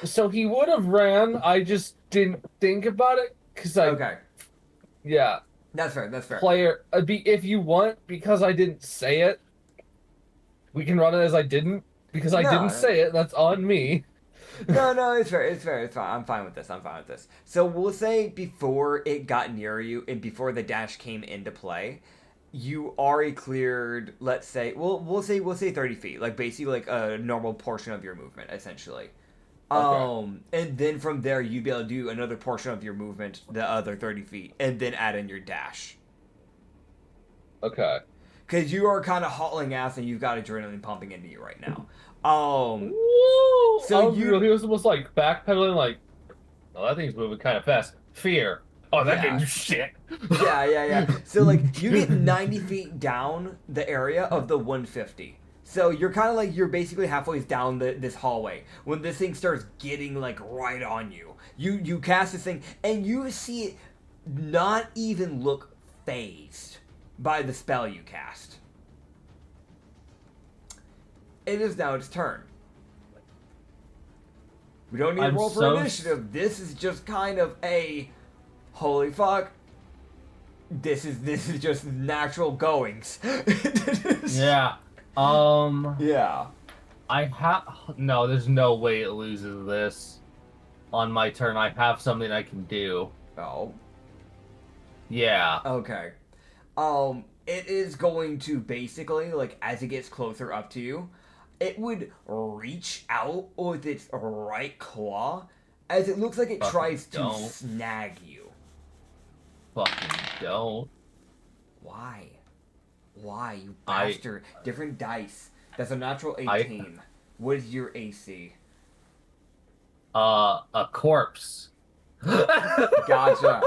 So he would have ran, I just didn't think about it, because Okay. Yeah. That's fair. Player, if you want, because I didn't say it, we can run it as I didn't, because I didn't say it, that's on me. No, it's fair. It's fine. I'm fine with this. So we'll say before it got near you and before the dash came into play, you already cleared, let's say, we'll say 30 feet, like basically like a normal portion of your movement, essentially. Okay. And then from there you'd be able to do another portion of your movement, the other 30 feet, and then add in your dash. Okay. Because you are kind of hauling ass and you've got adrenaline pumping into you right now. Woo! So he was almost like backpedaling, like, oh, that thing's moving kind of fast. Fear. Oh, that didn't do shit. Yeah. So, like, you get 90 feet down the area of the 150. So you're kind of like, you're basically halfway down this hallway when this thing starts getting, like, right on you. You cast this thing, and you see it not even look phased by the spell you cast. It is now its turn. We don't need to roll for initiative. This is just kind of a holy fuck. This is just natural goings. Yeah. Yeah. No, there's no way it loses this on my turn. I have something I can do. Oh. Yeah. Okay. It is going to basically, like, as it gets closer up to you, it would reach out with its right claw as it looks like it tries to snag you. Fucking don't. Why? Why, you bastard? Different dice. That's a natural 18. What is your AC? A corpse. Gotcha.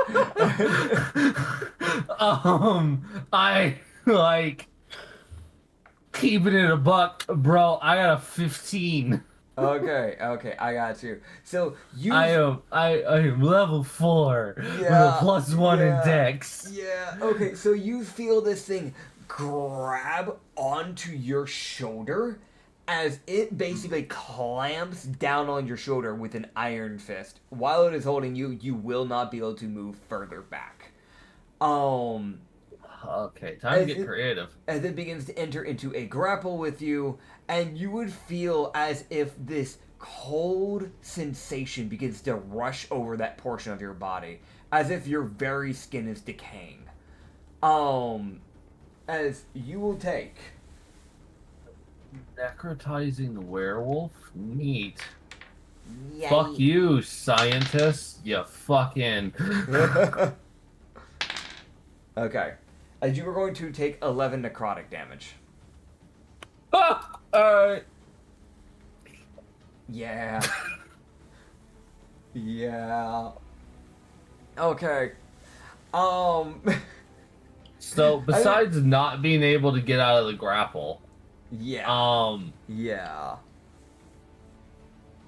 I like keeping it a buck, bro. I got a 15. Okay, I got you. So you I am level 4 with a +1 in Dex. Yeah. Okay, so you feel this thing grab onto your shoulder as it basically clamps down on your shoulder with an iron fist. While it is holding you, you will not be able to move further back. Okay, time to get creative. As it begins to enter into a grapple with you, and you would feel as if this cold sensation begins to rush over that portion of your body, as if your very skin is decaying. As you will take... Necrotizing the werewolf? Neat. Yay. Fuck you, scientist. You fucking... Okay. As you are going to take 11 necrotic damage. Alright. Yeah. Yeah. Okay. So, besides not being able to get out of the grapple... Yeah. Yeah.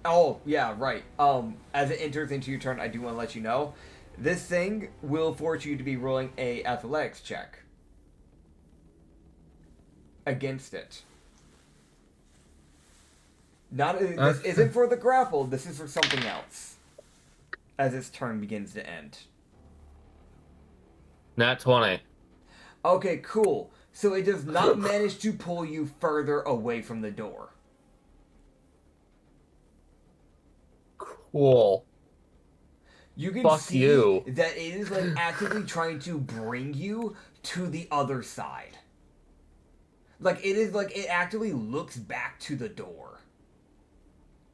Oh, yeah, right. As it enters into your turn, I do want to let you know, this thing will force you to be rolling a athletics check against it. This isn't for the grapple, this is for something else. As its turn begins to end. Nat 20. Okay, cool. So it does not manage to pull you further away from the door. Cool. You can Fuck see you. that it is like actively trying to bring you to the other side. Like it actively looks back to the door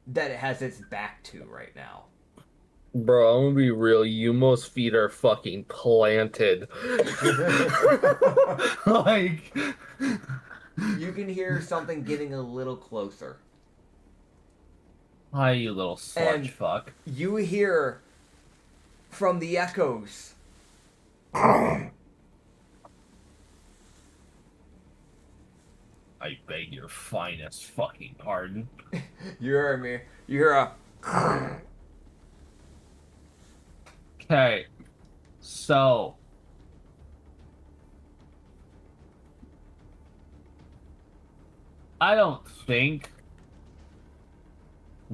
that it has its back to right now. Bro, I'm gonna be real. Umo's feet are fucking planted. Like... You can hear something getting a little closer. Hi, you little sludge fuck. You hear from the echoes. I beg your finest fucking pardon. You heard me. You hear a... Okay, so... I don't think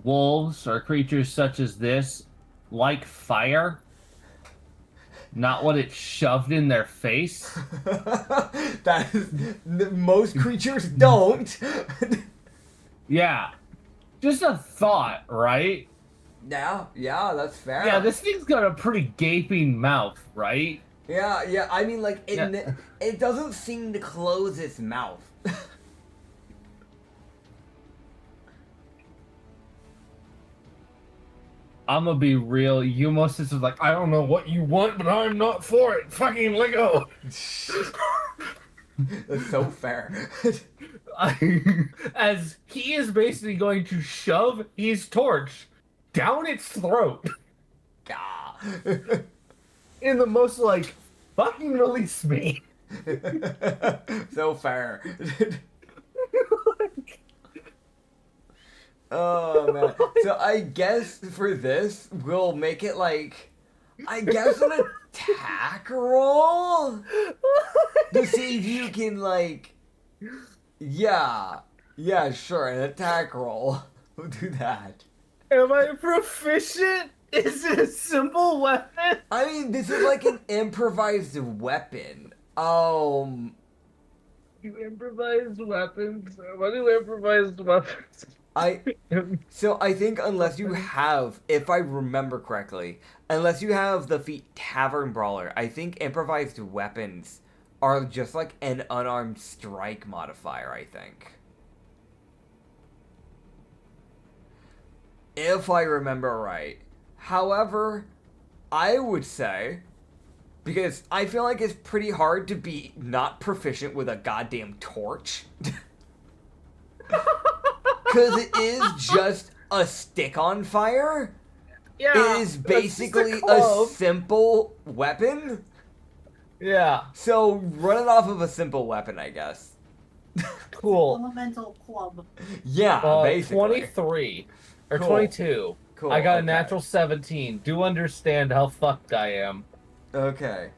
wolves or creatures such as this like fire. Not what it shoved in their face. That is... Most creatures don't. Yeah. Just a thought, right? Yeah, that's fair. Yeah, this thing's got a pretty gaping mouth, right? Yeah, I mean, like, it doesn't seem to close its mouth. I'm gonna be real. Umo is like, I don't know what you want, but I'm not for it. Fucking let go. That's so fair. As he is basically going to shove his torch down its throat. Gah. In the most, like, fucking release me. So fair. Oh, man. So I guess for this, we'll make it like, I guess an attack roll? To see if you can, like, yeah, sure, an attack roll. We'll do that. Am I proficient? Is it a simple weapon? I mean, this is like an improvised weapon. You improvised weapons. What do improvised weapons? So I think unless you have, if I remember correctly, unless you have the feat Tavern Brawler, I think improvised weapons are just like an unarmed strike modifier, I think. If I remember right. However, I would say, because I feel like it's pretty hard to be not proficient with a goddamn torch. Because it is just a stick on fire. Yeah. It is basically a simple weapon. Yeah. So run it off of a simple weapon, I guess. Cool. Elemental club. Yeah, basically. 23 or Cool. 22. Cool. I got a okay. natural 17. Do understand how fucked I am. Okay.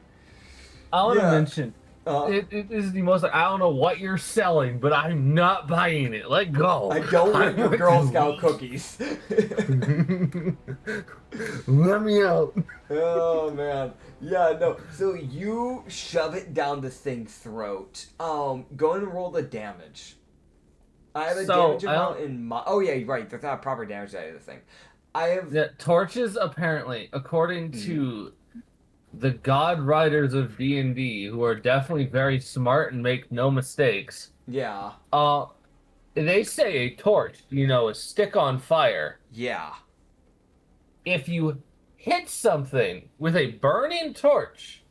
I want to mention, Uh, it is the most. I don't know what you're selling, but I'm not buying it. Let go. I don't want your Girl Scout cookies. Let me out. Oh man. Yeah, no. So you shove it down this thing's throat. Go and roll the damage. I have a damage amount in my. Oh yeah, right. There's not a proper damage side of this thing. I have. Yeah, torches apparently, according to the God Riders of D&D, who are definitely very smart and make no mistakes. Yeah. They say a torch, a stick on fire. Yeah. If you hit something with a burning torch,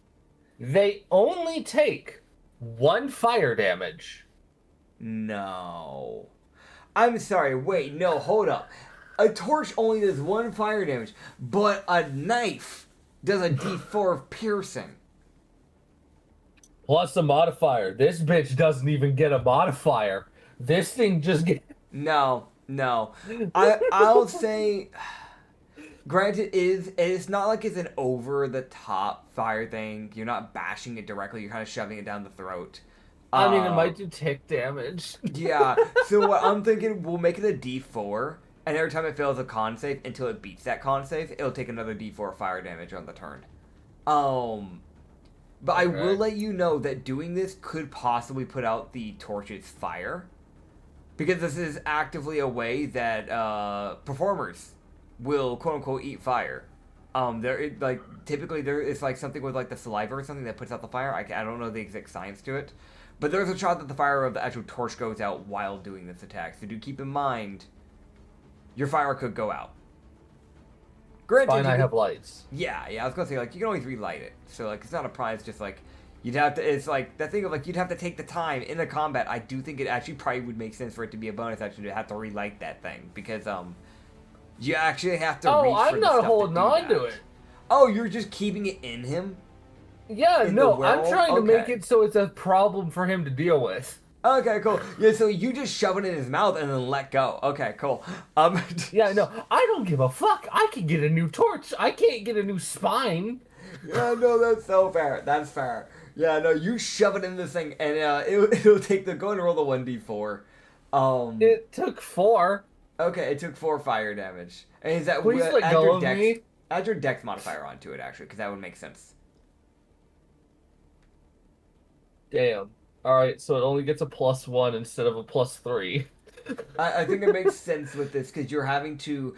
they only take 1 fire damage. No. I'm sorry. Wait. No. Hold up. A torch only does 1 fire damage, but a knife does a D4 of piercing. Plus a modifier. This bitch doesn't even get a modifier. This thing just gets... No. I'll say, granted, it's not like it's an over-the-top fire thing. You're not bashing it directly. You're kind of shoving it down the throat. I mean, it might do tick damage. Yeah. So what I'm thinking, we'll make it a D4. And every time it fails a con save, until it beats that con save, it'll take another D4 fire damage on the turn. But I will let you know that doing this could possibly put out the torch's fire. Because this is actively a way that performers will quote-unquote eat fire. Typically it's like something with like the saliva or something that puts out the fire. I don't know the exact science to it. But there's a shot that the fire of the actual torch goes out while doing this attack. So do keep in mind, your fire could go out. Granted, fine, I have lights. Yeah, I was gonna say, like, you can always relight it. So, like, it's not a prize, just, like, you'd have to, it's, like, that thing of, like, you'd have to take the time in a combat. I do think it actually probably would make sense for it to be a bonus action to have to relight that thing. Because, you actually have to reach for I'm the not stuff holding on to it. Oh, you're just keeping it in him? Yeah, no, I'm trying to make Okay. it so it's a problem for him to deal with. Okay, cool. Yeah, so you just shove it in his mouth and then let go. Okay, cool. Yeah, no, I don't give a fuck. I can get a new torch. I can't get a new spine. Yeah, no, that's so fair. That's fair. Yeah, no, you shove it in this thing and it'll take the, go and roll the 1d4. It took 4. Okay, it took 4 fire damage. And is that Please let add go your of dex, me. add your dex modifier onto it, actually, because that would make sense. Damn. Alright, so it only gets a +1 instead of a +3. I think it makes sense with this because you're having to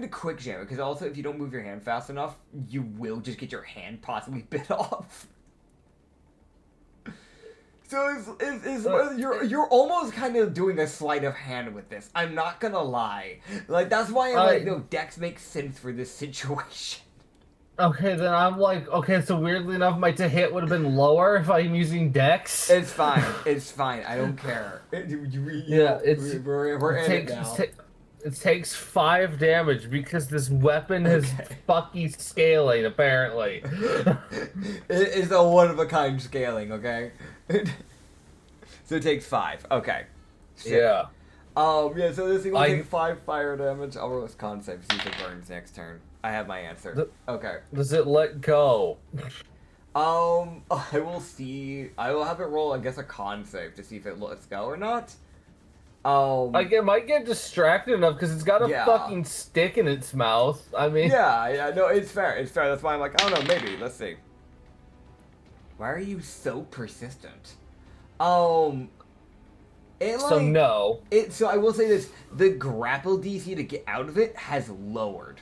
quick jam it, because also if you don't move your hand fast enough, you will just get your hand possibly bit off. So you're almost kind of doing a sleight of hand with this. I'm not gonna lie. Like, that's why I'm like, no, dex makes sense for this situation. Okay, then I'm like, okay, so weirdly enough, my to hit would have been lower if I'm using dex. It's fine. It's fine. I don't care. We're in it now. It takes 5 damage because this weapon is fucking scaling, apparently. It is a one-of-a-kind scaling, okay? So it takes 5. Okay. Sick. Yeah. Yeah, so this thing will take 5 fire damage. I'll roll this con save, see if it burns next turn. I have my answer. Okay. Does it let go? I will see. I will have it roll, I guess, a con save to see if it lets go or not. Like, it might get distracted enough because it's got a fucking stick in its mouth. I mean... Yeah, no, it's fair. It's fair. That's why I'm like, I don't know, maybe. Let's see. Why are you so persistent? It So like no. so I will say this: the grapple DC to get out of it has lowered,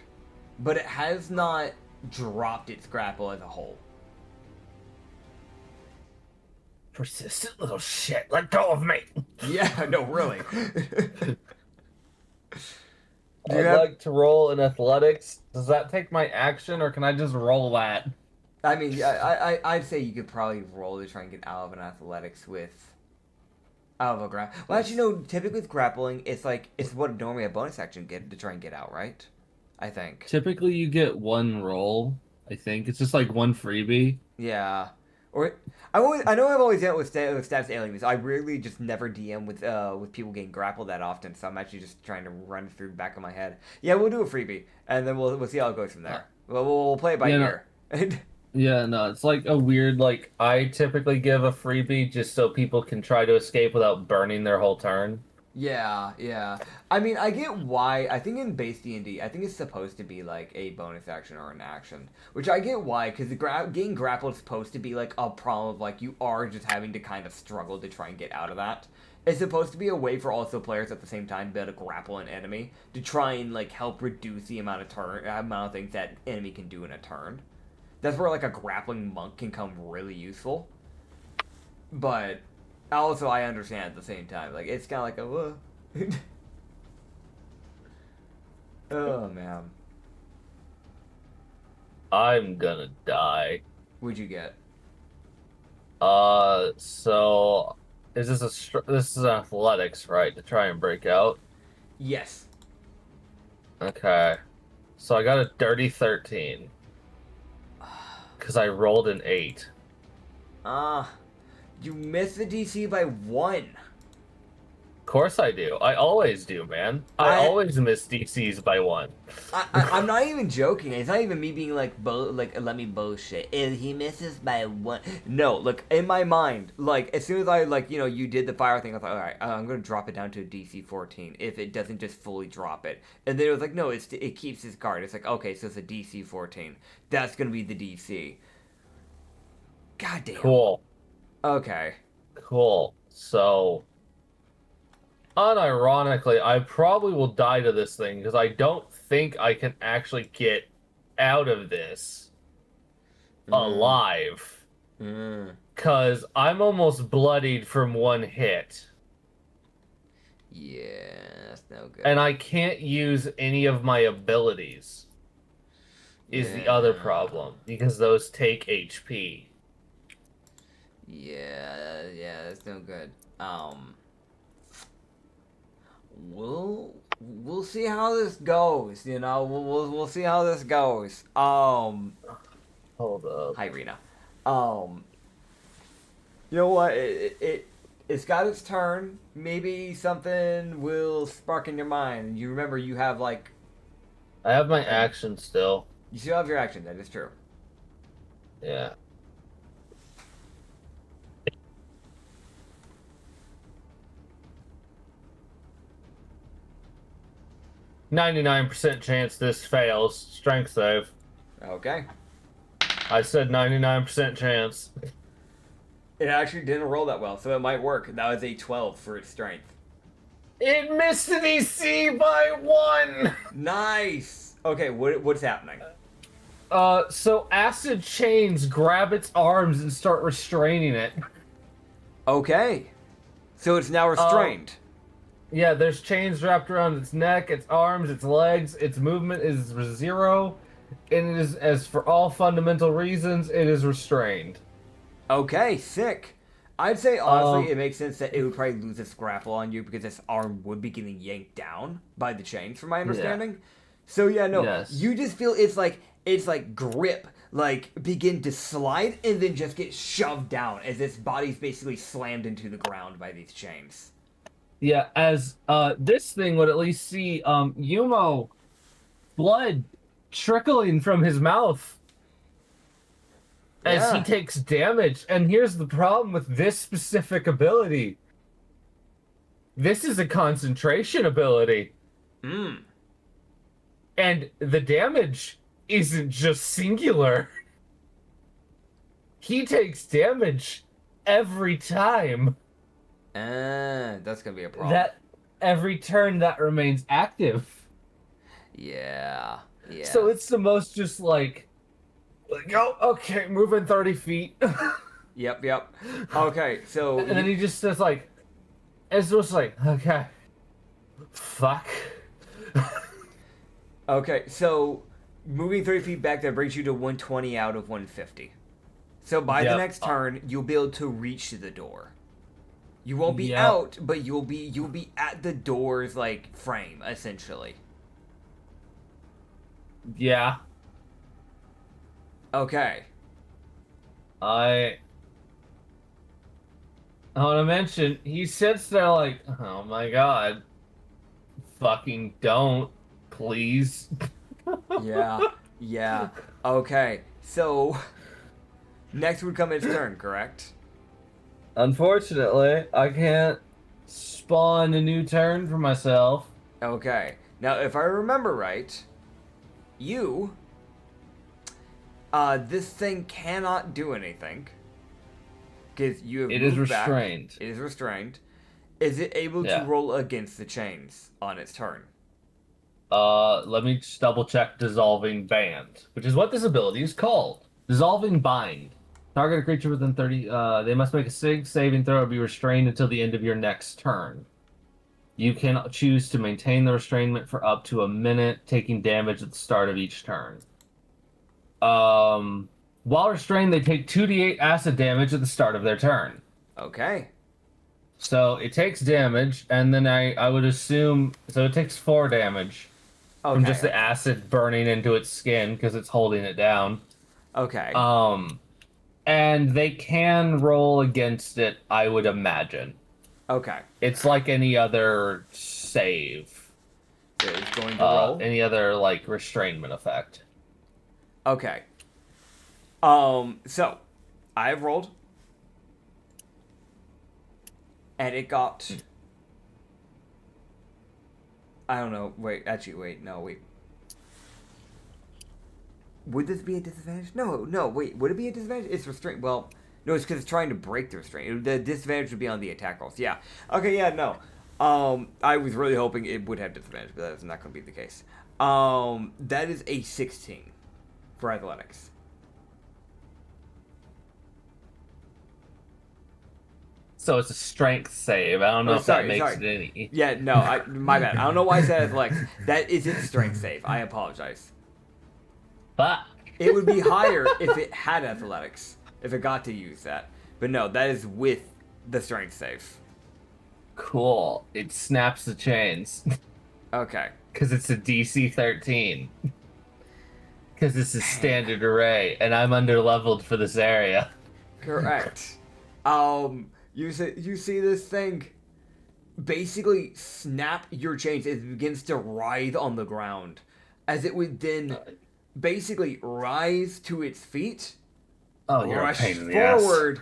but it has not dropped its grapple as a whole. Persistent little shit. Let go of me. Yeah, no, really. Do you I'd have? like to roll in athletics. Does that take my action, or can I just roll that? I mean, I'd say you could probably roll to try and get out of an athletics with out of a grapple. Well, actually, no. Typically with grappling, it's like it's what normally a bonus action get to try and get out, right? I think. Typically, you get one roll. I think it's just like one freebie. Yeah. Or I know I've always done it with, with status aliens. I really just never DM with people getting grappled that often. So I'm actually just trying to run through the back of my head. Yeah, we'll do a freebie, and then we'll see how it goes from there. We'll play it by ear. Yeah, no, it's like a weird, like, I typically give a freebie just so people can try to escape without burning their whole turn. Yeah, yeah. I mean, I get why. I think in base D&D, I think it's supposed to be like a bonus action or an action, which I get why, because getting grappled is supposed to be like a problem of like you are just having to kind of struggle to try and get out of that. It's supposed to be a way for also players at the same time to be able to grapple an enemy to try and like help reduce the amount of things that enemy can do in a turn. That's where like a grappling monk can come really useful. But also I understand at the same time. Like it's kinda like a oh man. I'm gonna die. What'd you get? So is this is athletics, right? To try and break out. Yes. Okay. So I got a dirty 13 because I rolled an 8. You missed the DC by 1. Of course I do. I always do, man. I always miss DCs by 1. I'm not even joking. It's not even me being like let me bullshit. If he misses by 1, no. Look, in my mind, like as soon as I you did the fire thing, I thought, all right, I'm gonna drop it down to a DC 14 if it doesn't just fully drop it. And then it was like, no, it keeps his guard. It's like, okay, so it's a DC 14. That's gonna be the DC. God damn. Cool. Okay. Cool. So, unironically, I probably will die to this thing because I don't think I can actually get out of this alive. Because I'm almost bloodied from one hit. Yeah, that's no good. And I can't use any of my abilities. Is the other problem. Because those take HP. Yeah, that's no good. We'll see how this goes. You know, we'll see how this goes. Hold up. Hi, Rena. You know what? It's got its turn. Maybe something will spark in your mind. You remember you have like. I have my action still. You still have your action. That is true. Yeah. %99 chance this fails. Strength save. Okay. I said 99% chance. It actually didn't roll that well, so it might work. That was a 12 for its strength. It missed the DC by 1! Nice! Okay, what's happening? So acid chains grab its arms and start restraining it. Okay. So it's now restrained. Yeah, there's chains wrapped around its neck, its arms, its legs. Its movement is 0, and it is, as for all fundamental reasons, it is restrained. Okay, sick. I'd say honestly, it makes sense that it would probably lose its grapple on you because its arm would be getting yanked down by the chains, from my understanding. Yeah. So yeah, no, yes. You just feel it's like grip, like begin to slide and then just get shoved down as its body's basically slammed into the ground by these chains. Yeah, as this thing would at least see Umo blood trickling from his mouth as he takes damage. And here's the problem with this specific ability. This is a concentration ability. And the damage isn't just singular. He takes damage every time. That's gonna be a problem. That every turn that remains active. Yeah. Yeah. So it's the most just like oh, okay, moving 30 feet. Yep. Okay, so And then he just says like, it's just like, okay, fuck. Okay, so moving 30 feet back, that brings you to 120 out of 150. So by the next turn, you'll be able to reach the door. You won't be out, but you'll be at the door's like frame essentially. Yeah. Okay. I want to mention, he sits there like, oh my god, fucking don't, please. Yeah. Okay, so next would come its turn, correct? Unfortunately, I can't spawn a new turn for myself. Okay. Now, if I remember right, this thing cannot do anything. Because you have It is moved back. restrained. It is restrained. Is it able to roll against the chains on its turn? Let me just double check Dissolving Band, which is what this ability is called. Dissolving Bind. Target a creature within 30, they must make a saving throw or be restrained until the end of your next turn. You can choose to maintain the restrainment for up to a minute, taking damage at the start of each turn. While restrained, they take 2d8 acid damage at the start of their turn. Okay. So it takes damage, and then I would assume, so it takes 4 damage from just the acid burning into its skin because it's holding it down. Okay. And they can roll against it, I would imagine. Okay. It's like any other save. It's going to roll? Any other, like, restrainment effect. Okay. So, I've rolled. And it got... I don't know. Wait. Would this be a disadvantage? No, wait. Would it be a disadvantage? It's restraint. Well, no, it's because it's trying to break the restraint. The disadvantage would be on the attack rolls. Yeah. Okay, yeah, no. I was really hoping it would have disadvantage, but that's not going to be the case. That is a 16 for athletics. So it's a strength save. I don't know if that makes it any. Yeah, no, my bad. I don't know why I said athletics. That isn't strength save. I apologize. Fuck. It would be higher if it had athletics, if it got to use that. But no, that is with the strength save. Cool. It snaps the chains. Okay. Because it's a DC 13. Because this is standard array, and I'm under-leveled for this area. Correct. You see this thing basically snap your chains as it begins to writhe on the ground, as it would then basically rise to its feet. Oh, you're a pain in the forward.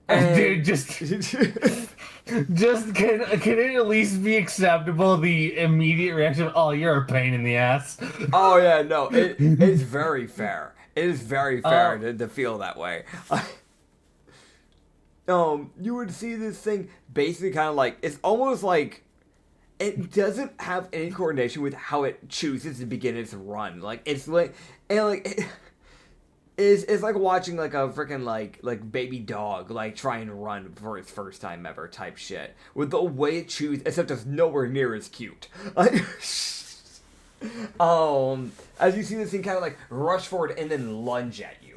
Ass. Dude, just can it at least be acceptable? The immediate reaction, oh, you're a pain in the ass. Oh yeah, no, it's very fair. It is very fair to feel that way. You would see this thing basically kind of like, it's almost like it doesn't have any coordination with how it chooses to begin its run. Like, it's like, and like, it's like watching like a freaking like baby dog like try and run for its first time ever type shit. With the way it chooses, except it's nowhere near as cute. As you see this thing kind of like rush forward and then lunge at you.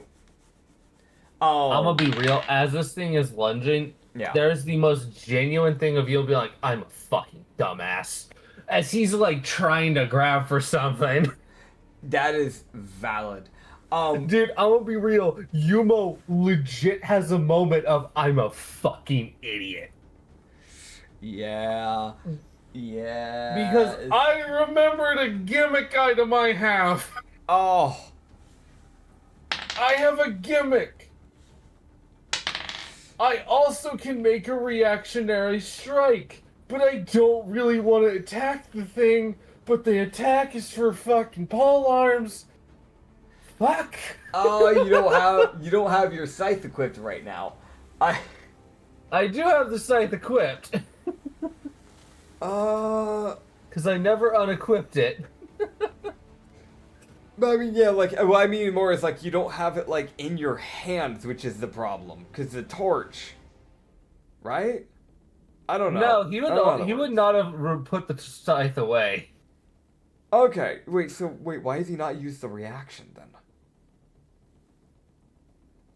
I'm gonna be real. As this thing is lunging, there's the most genuine thing of you'll be like, I'm a fucking dumbass. As he's like trying to grab for something. That is valid. Dude, I'm gonna be real. Umo legit has a moment of, I'm a fucking idiot. Yeah. Because I remembered a gimmick item I have. Oh. I have a gimmick. I also can make a reactionary strike, but I don't really want to attack the thing, but the attack is for fucking pole arms. Fuck. Oh, you don't have your scythe equipped right now. I do have the scythe equipped. Because I never unequipped it. But I mean, yeah, like, well, I mean more is like you don't have it like in your hands, which is the problem. Because the torch, right? I don't know. No, he I don't know how that would works. not have put the scythe away. Okay, wait, why has he not used the reaction then?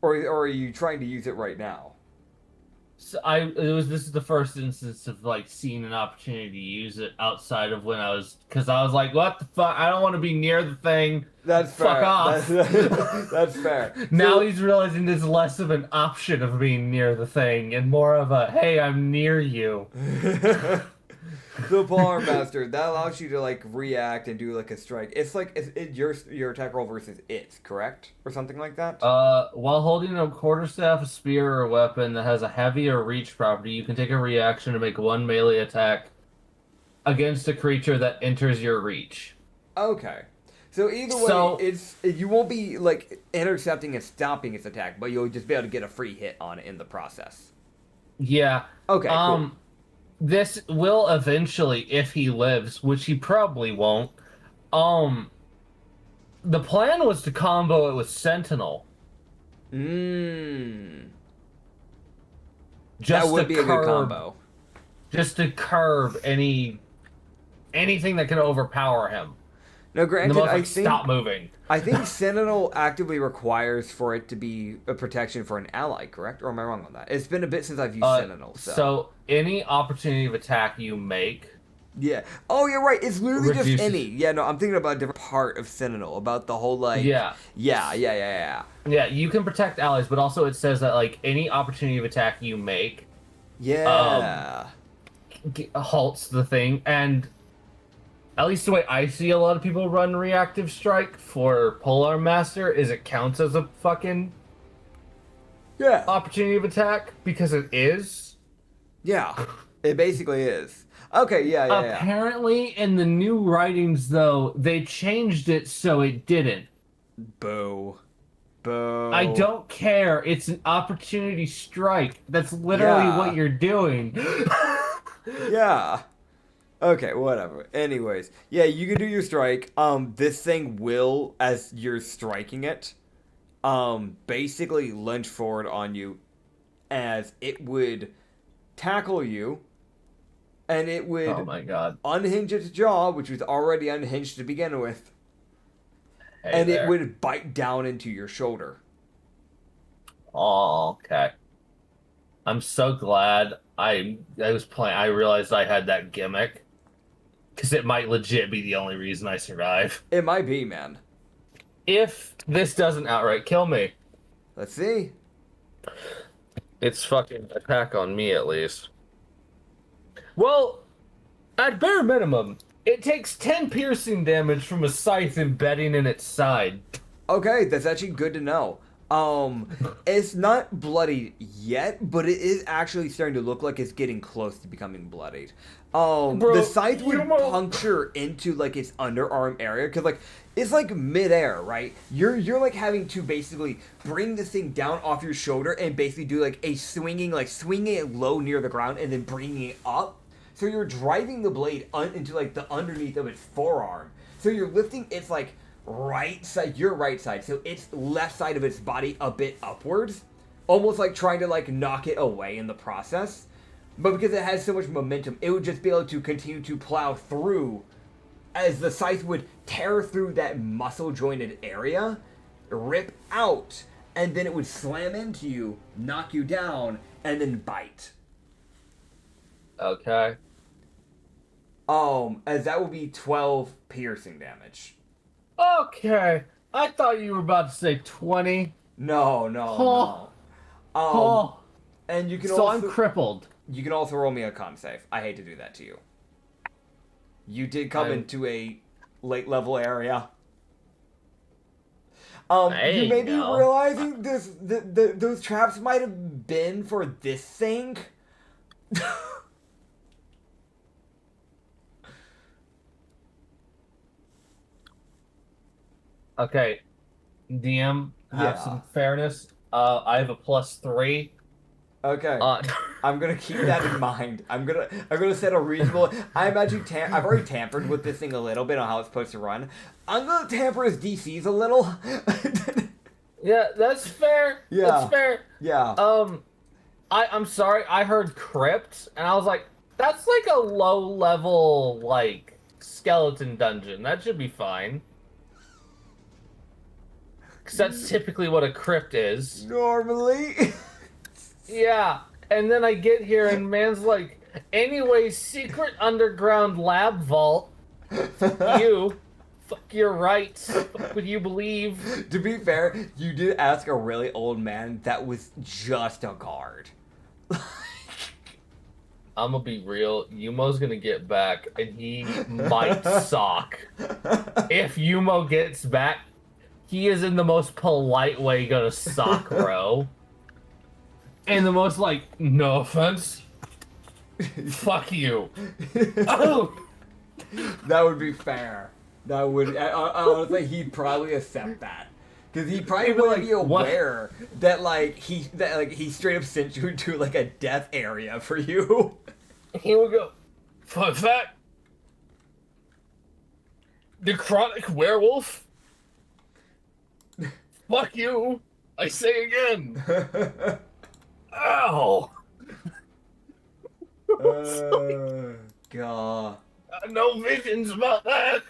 Or are you trying to use it right now? So this is the first instance of like seeing an opportunity to use it outside of when because I was like, what the fuck? I don't want to be near the thing. That's Fuck fair. off. That's fair. Now So- he's realizing there's less of an option of being near the thing and more of a, hey, I'm near you. The Polearm Master, that allows you to like react and do like a strike. It's like your attack roll versus its, correct? Or something like that? While holding a quarterstaff, a spear, or a weapon that has a heavy or reach property, you can take a reaction to make one melee attack against a creature that enters your reach. Okay. So either way, you won't be like intercepting and stopping its attack, but you'll just be able to get a free hit on it in the process. Yeah. Okay, cool. This will eventually, if he lives, which he probably won't. The plan was to combo it with Sentinel. That Just would to be a good combo. Just to curb anything that can overpower him. Now, granted, stop moving. I think Sentinel actively requires for it to be a protection for an ally, correct? Or am I wrong on that? It's been a bit since I've used Sentinel. So any opportunity of attack you make. Yeah. Oh, you're right. It's literally just Reduces- any. Yeah, no, I'm thinking about a different part of Sentinel, about the whole like. Yeah. Yeah. Yeah, you can protect allies, but also it says that like any opportunity of attack you make. Yeah. Halts the thing, and at least the way I see a lot of people run reactive strike for Polearm Master is it counts as a fucking opportunity of attack because it is. Yeah. It basically is. Okay, yeah. Apparently, in the new writings, though, they changed it so it didn't. Boo. I don't care. It's an opportunity strike. That's literally what you're doing. Yeah. Okay, whatever. Anyways, yeah, you can do your strike. This thing will, as you're striking it, basically lunge forward on you, as it would tackle you, and it would Oh my god. unhinge its jaw, which was already unhinged to begin with, and it would bite down into your shoulder. Oh, okay. I'm so glad I was playing. I realized I had that gimmick because it might legit be the only reason I survive. It might be, man. If this doesn't outright kill me, Let's see. it's fucking attack on me at least. Well, at bare minimum, it takes 10 piercing damage from a scythe embedding in its side. Okay, that's actually good to know. It's not bloodied yet, but it is actually starting to look like it's getting close to becoming bloodied. Bro, The scythe would puncture into like its underarm area because like it's like midair, right? You're like having to basically bring this thing down off your shoulder and basically do like a swinging it low near the ground and then bringing it up. So you're driving the blade into like the underneath of its forearm. So you're lifting its like your right side, so its left side of its body a bit upwards, almost like trying to like knock it away in the process. But because it has so much momentum, it would just be able to continue to plow through as the scythe would tear through that muscle jointed area, rip out, and then it would slam into you, knock you down, and then bite. Okay. As that would be 12 piercing damage. Okay. I thought you were about to say 20. No. And you can So also... I'm crippled. You can also roll me a con save. I hate to do that to you. You did come into a late level area. You may be realizing those traps might have been for this thing. Okay. DM, have some fairness. I have a +3. Okay. I'm gonna keep that in mind. I'm gonna set a reasonable. I imagine I've already tampered with this thing a little bit on how it's supposed to run. I'm gonna tamper his DCs a little. Yeah, that's fair. Yeah. That's fair. Yeah. I'm sorry. I heard Crypt, and I was like, that's like a low level like skeleton dungeon. That should be fine. Because that's typically what a crypt is. Normally. Yeah, and then I get here and man's like, anyway, secret underground lab vault. Fuck you. Fuck your rights. Fuck what you believe. To be fair, you did ask a really old man that was just a guard. I'm gonna be real. Umo's gonna get back, and he might sock. If Umo gets back, he is in the most polite way gonna sock bro. And the most like, no offense. Fuck you. Oh. That would be fair. That would honestly, he'd probably accept that. Because he probably wouldn't be aware that he straight up sent you into like a death area for you. He would go, fun fact, the chronic werewolf. Fuck you. I say again. Ow. God. No visions about that.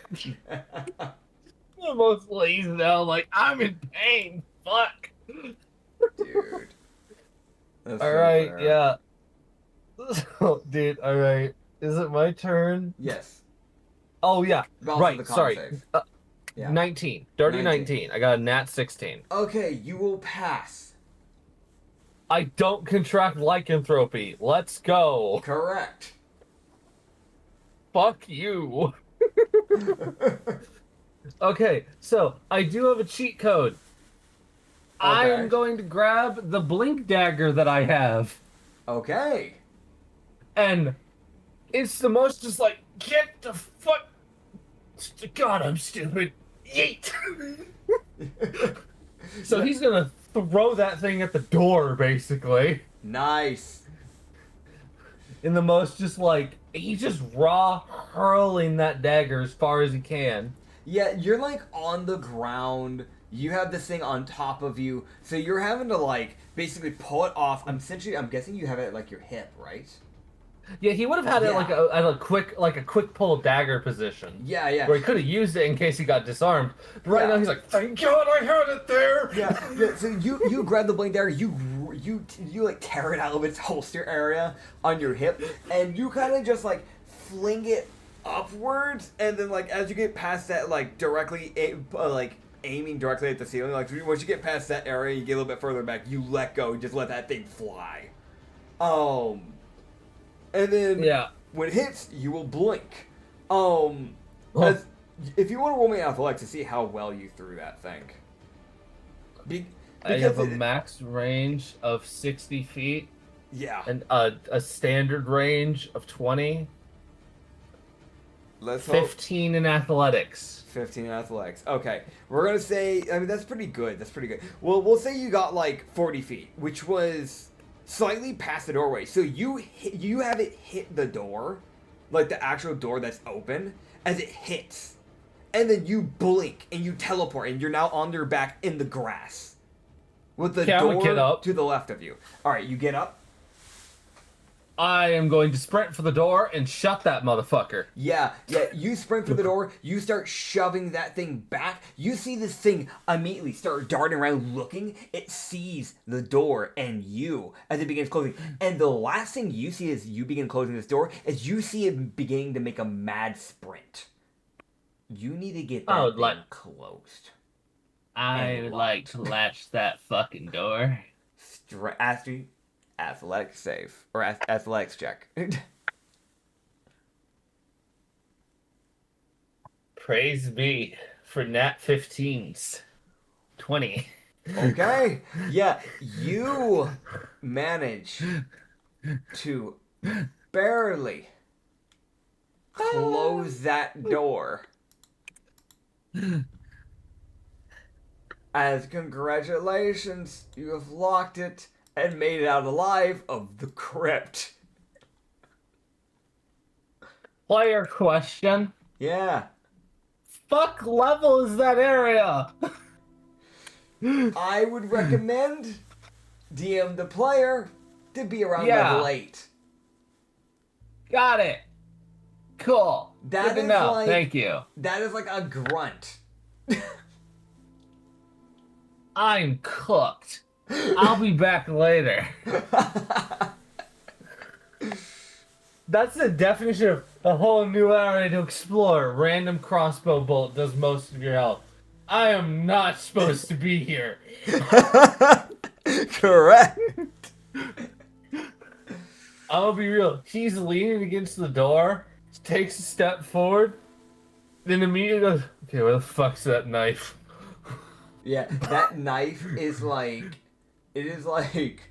I'm most lazy now, like, I'm in pain. Fuck. Dude. Alright, yeah. Dude, alright. Is it my turn? Yes. Oh, yeah. Right, the con sorry. save. 19. Dirty 19. I got a nat 16. Okay, you will pass. I don't contract lycanthropy. Let's go. Correct. Fuck you. Okay, so I do have a cheat code. I am going to grab the blink dagger that I have. Okay. And it's the most just like, get the fuck. God, I'm stupid. Yeet. So he's gonna throw that thing at the door, basically. Nice. In the most just like, he's just raw hurling that dagger as far as he can. Yeah, you're like on the ground. You have this thing on top of you, so you're having to like basically pull it off. I'm guessing you have it at like your hip, right? Yeah, he would have had it like a quick pull dagger position. Yeah, yeah. Where he could have used it in case he got disarmed. But right now he's like, thank God I had it there. Yeah. So you grab the blade dagger, you like tear it out of its holster area on your hip, and you kind of just like fling it upwards, and then like as you get past that, like directly aiming directly at the ceiling, like once you get past that area, you get a little bit further back, you let go, just let that thing fly. And then when it hits, you will blink. If you want to roll me athletics to see how well you threw that thing. I have a max range of 60 feet. Yeah. And a standard range of 20. Let's 15 in athletics. 15 in athletics. Okay. We're going to say, I mean, that's pretty good. That's pretty good. Well, we'll say you got like 40 feet, which was slightly past the doorway. So you have it hit the door, like the actual door that's open, as it hits. And then you blink and you teleport and you're now on your back in the grass. With the door get up. to the left of you. Alright, you get up. I am going to sprint for the door and shut that motherfucker. Yeah, you sprint for the door, you start shoving that thing back, you see this thing immediately start darting around looking, it sees the door and you as it begins closing, and the last thing you see as you begin closing this door is you see it beginning to make a mad sprint. You need to get that thing closed. I would like to latch that fucking door. Athletics save. Or athletics check. Praise be for nat 15s. 20. Okay. Yeah, you manage to barely close that door. As congratulations, you have locked it and made it out alive of the crypt. Player question. Yeah. Fuck level is that area? I would recommend DM the player to be around Yeah. level 8. Got it. Cool. That Good to is know. like- Thank you. That is like a grunt. I'm cooked. I'll be back later. That's the definition of a whole new area to explore. Random crossbow bolt does most of your health. I am not supposed to be here. Correct. I'll be real. He's leaning against the door, takes a step forward, then immediately goes, okay, where the fuck's that knife? Yeah, that knife is like, it is like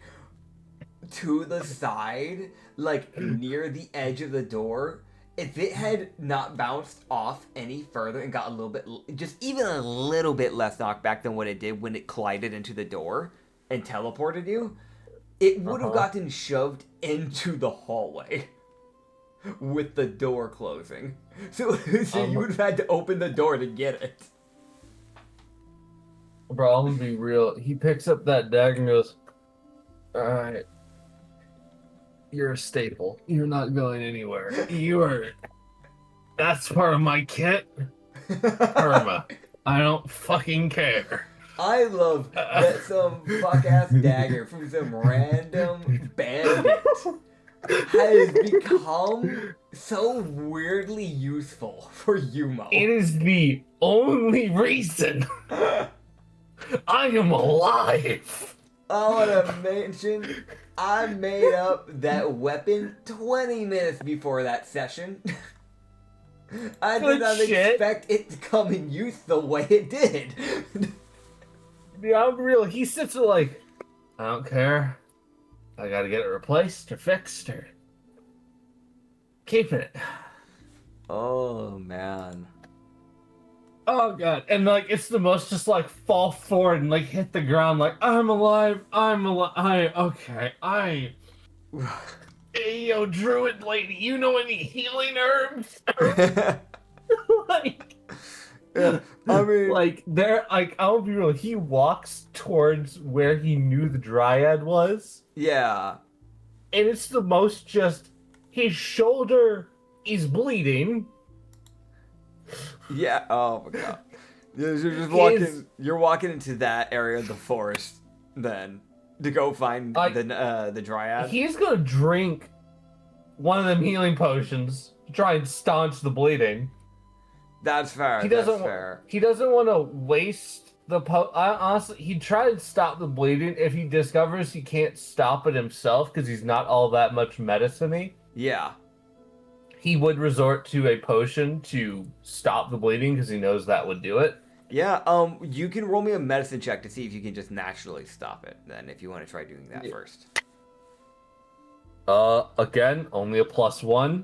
to the side, like near the edge of the door. If it had not bounced off any further and got a little bit, just even a little bit less knockback than what it did when it collided into the door and teleported you, it would have gotten shoved into the hallway with the door closing. So you would have had to open the door to get it. Bro, I'm gonna be real. He picks up that dagger and goes, alright. You're a staple. You're not going anywhere. You are... That's part of my kit. Karma. I don't fucking care. I love that some fuck-ass dagger from some random bandit has become so weirdly useful for Umo. It is the only reason I am alive. I want to mention, I made up that weapon 20 minutes before that session. I did Good not shit. expect it to come in use the way it did. Yeah, I'm real. He sits there like, I don't care. I gotta get it replaced or fixed or keeping it. Oh, man. Oh god. And like it's the most just like fall forward and like hit the ground like I'm alive. Hey yo, druid lady, you know any healing herbs? Like Yeah, I mean... like there like I'll be real, he walks towards where he knew the dryad was. Yeah. And it's the most just his shoulder is bleeding. Yeah. Oh my god. You're just walking. You're walking into that area of the forest then to go find the dryad. He's gonna drink one of them healing potions to try and staunch the bleeding. That's fair. He That's doesn't. fair. He doesn't want to waste the honestly, he'd try to stop the bleeding if he discovers he can't stop it himself because he's not all that much medicine-y. Yeah. He would resort to a potion to stop the bleeding because he knows that would do it. Yeah. You can roll me a medicine check to see if you can just naturally stop it. Then, if you want to try doing that first. Again, only a +1.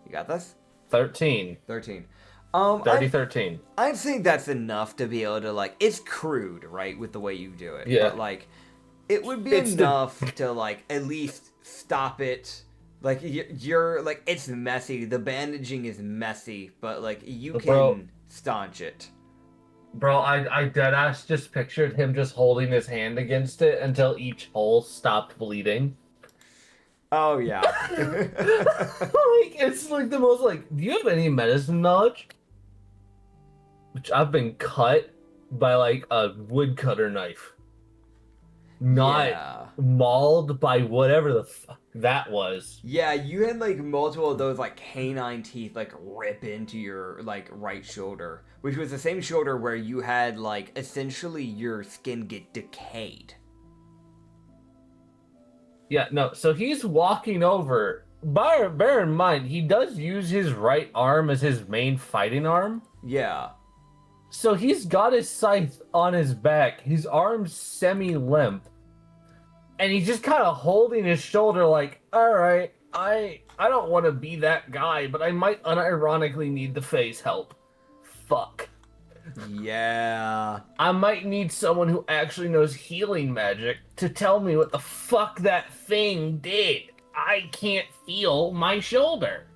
You got this. 13. 13. 13. I think that's enough to be able to like. It's crude, right, with the way you do it. Yeah. But like, it would be enough to like at least stop it. Like you're like it's messy. The bandaging is messy, but like you can staunch it. Bro, I deadass just pictured him just holding his hand against it until each hole stopped bleeding. Oh yeah. Like it's like the most like. Do you have any medicine knowledge? Which I've been cut by like a woodcutter knife, not mauled by whatever the fuck that was. Yeah, you had like multiple of those like canine teeth like rip into your like right shoulder, which was the same shoulder where you had like essentially your skin get decayed. Yeah, no. So he's walking over. Bear in mind, he does use his right arm as his main fighting arm. Yeah. So he's got his scythe on his back. His arm's semi-limp. And he's just kind of holding his shoulder like, alright, I don't want to be that guy, but I might unironically need the phase help. Fuck. Yeah. I might need someone who actually knows healing magic to tell me what the fuck that thing did. I can't feel my shoulder.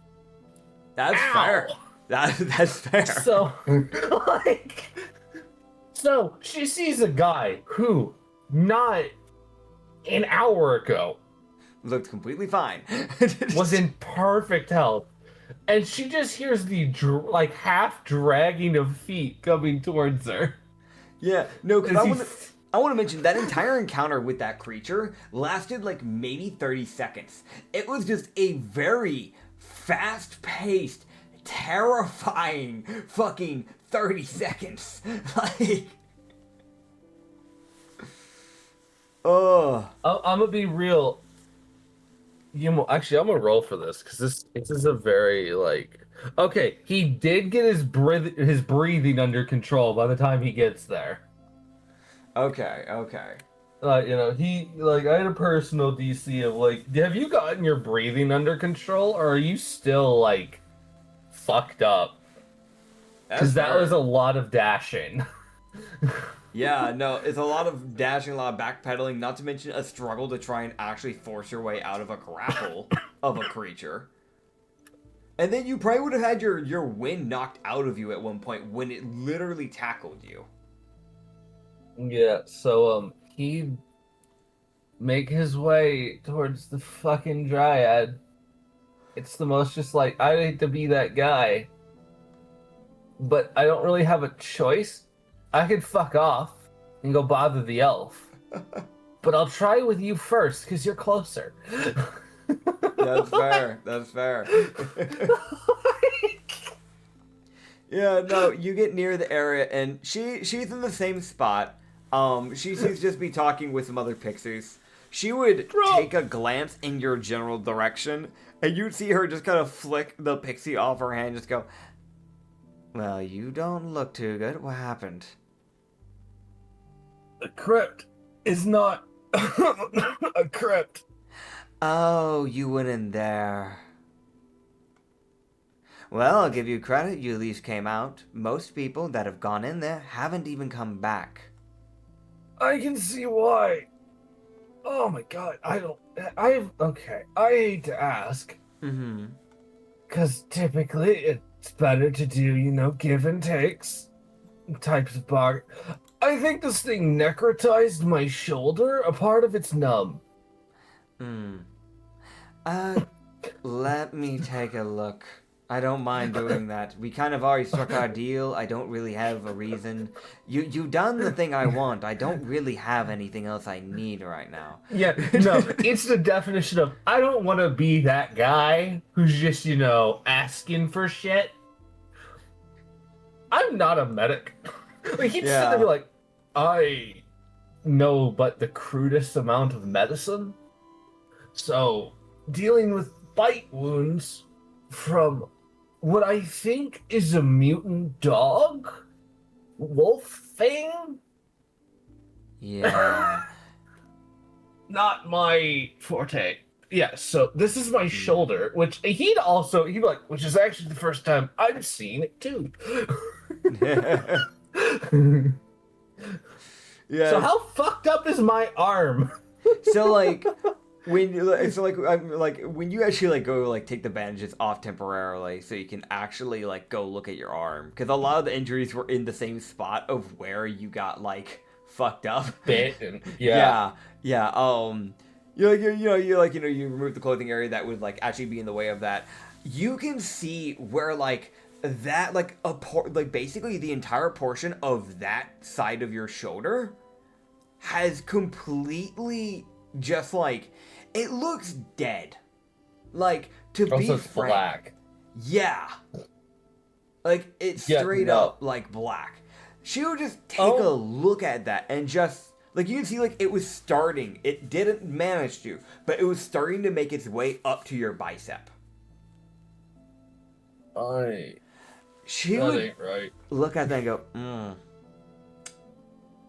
That's Ow. fair. That's fair. So, like, so she sees a guy who, not an hour ago, Looked completely fine. was in perfect health, and she just hears the like half dragging of feet coming towards her. Yeah, no, because As I want to mention that entire encounter with that creature lasted like maybe 30 seconds. It was just a very fast-paced, terrifying fucking 30 seconds. Like, oh, I'm gonna be real. Actually, I'm gonna roll for this because this is a very like. Okay, he did get his breathing under control by the time he gets there. okay, okay. He like I had a personal DC of like, have you gotten your breathing under control, or are you still like fucked up? Because that was a lot of dashing. Yeah, no, it's a lot of dashing, a lot of backpedaling, not to mention a struggle to try and actually force your way out of a grapple of a creature. And then you probably would have had your wind knocked out of you at one point when it literally tackled you. Yeah, so he'd make his way towards the fucking dryad. It's the most just like, I hate to be that guy, but I don't really have a choice. I could fuck off and go bother the elf. But I'll try with you first, because you're closer. That's fair. That's fair. Yeah, no, you get near the area, and she's in the same spot. She seems to just be talking with some other pixies. She would take a glance in your general direction, and you'd see her just kind of flick the pixie off her hand, just go, "Well, you don't look too good. What happened?" The crypt is not a crypt. Oh, you went in there. Well, I'll give you credit. You at least came out. Most people that have gone in there haven't even come back. I can see why. Oh my god, okay, I hate to ask. Mm-hmm. Because typically it's better to do, give and takes. Types of bargain. I think this thing necrotized my shoulder. A part of it's numb. Let me take a look. I don't mind doing that. We kind of already struck our deal. I don't really have a reason. You've done the thing I want. I don't really have anything else I need right now. Yeah, no, it's the definition of I don't want to be that guy who's just, asking for shit. I'm not a medic. Like, he'd sit there and be like, I know but the crudest amount of medicine. So, dealing with bite wounds from what I think is a mutant dog? Wolf thing? Yeah. Not my forte. Yeah, so this is my shoulder, which he'd be like, which is actually the first time I've seen it too. Yeah. So how fucked up is my arm? So like when you actually go take the bandages off temporarily so you can actually go look at your arm, because a lot of the injuries were in the same spot of where you got fucked up. Bit and yeah. You remove the clothing area that would actually be in the way of that. You can see where that basically the entire portion of that side of your shoulder has completely just it looks dead. To be it's frank, black. yeah, it's straight up black. She would just take a look at that and just you can see it was starting. It didn't manage to, but it was starting to make its way up to your bicep. She would ain't right. look at that and go,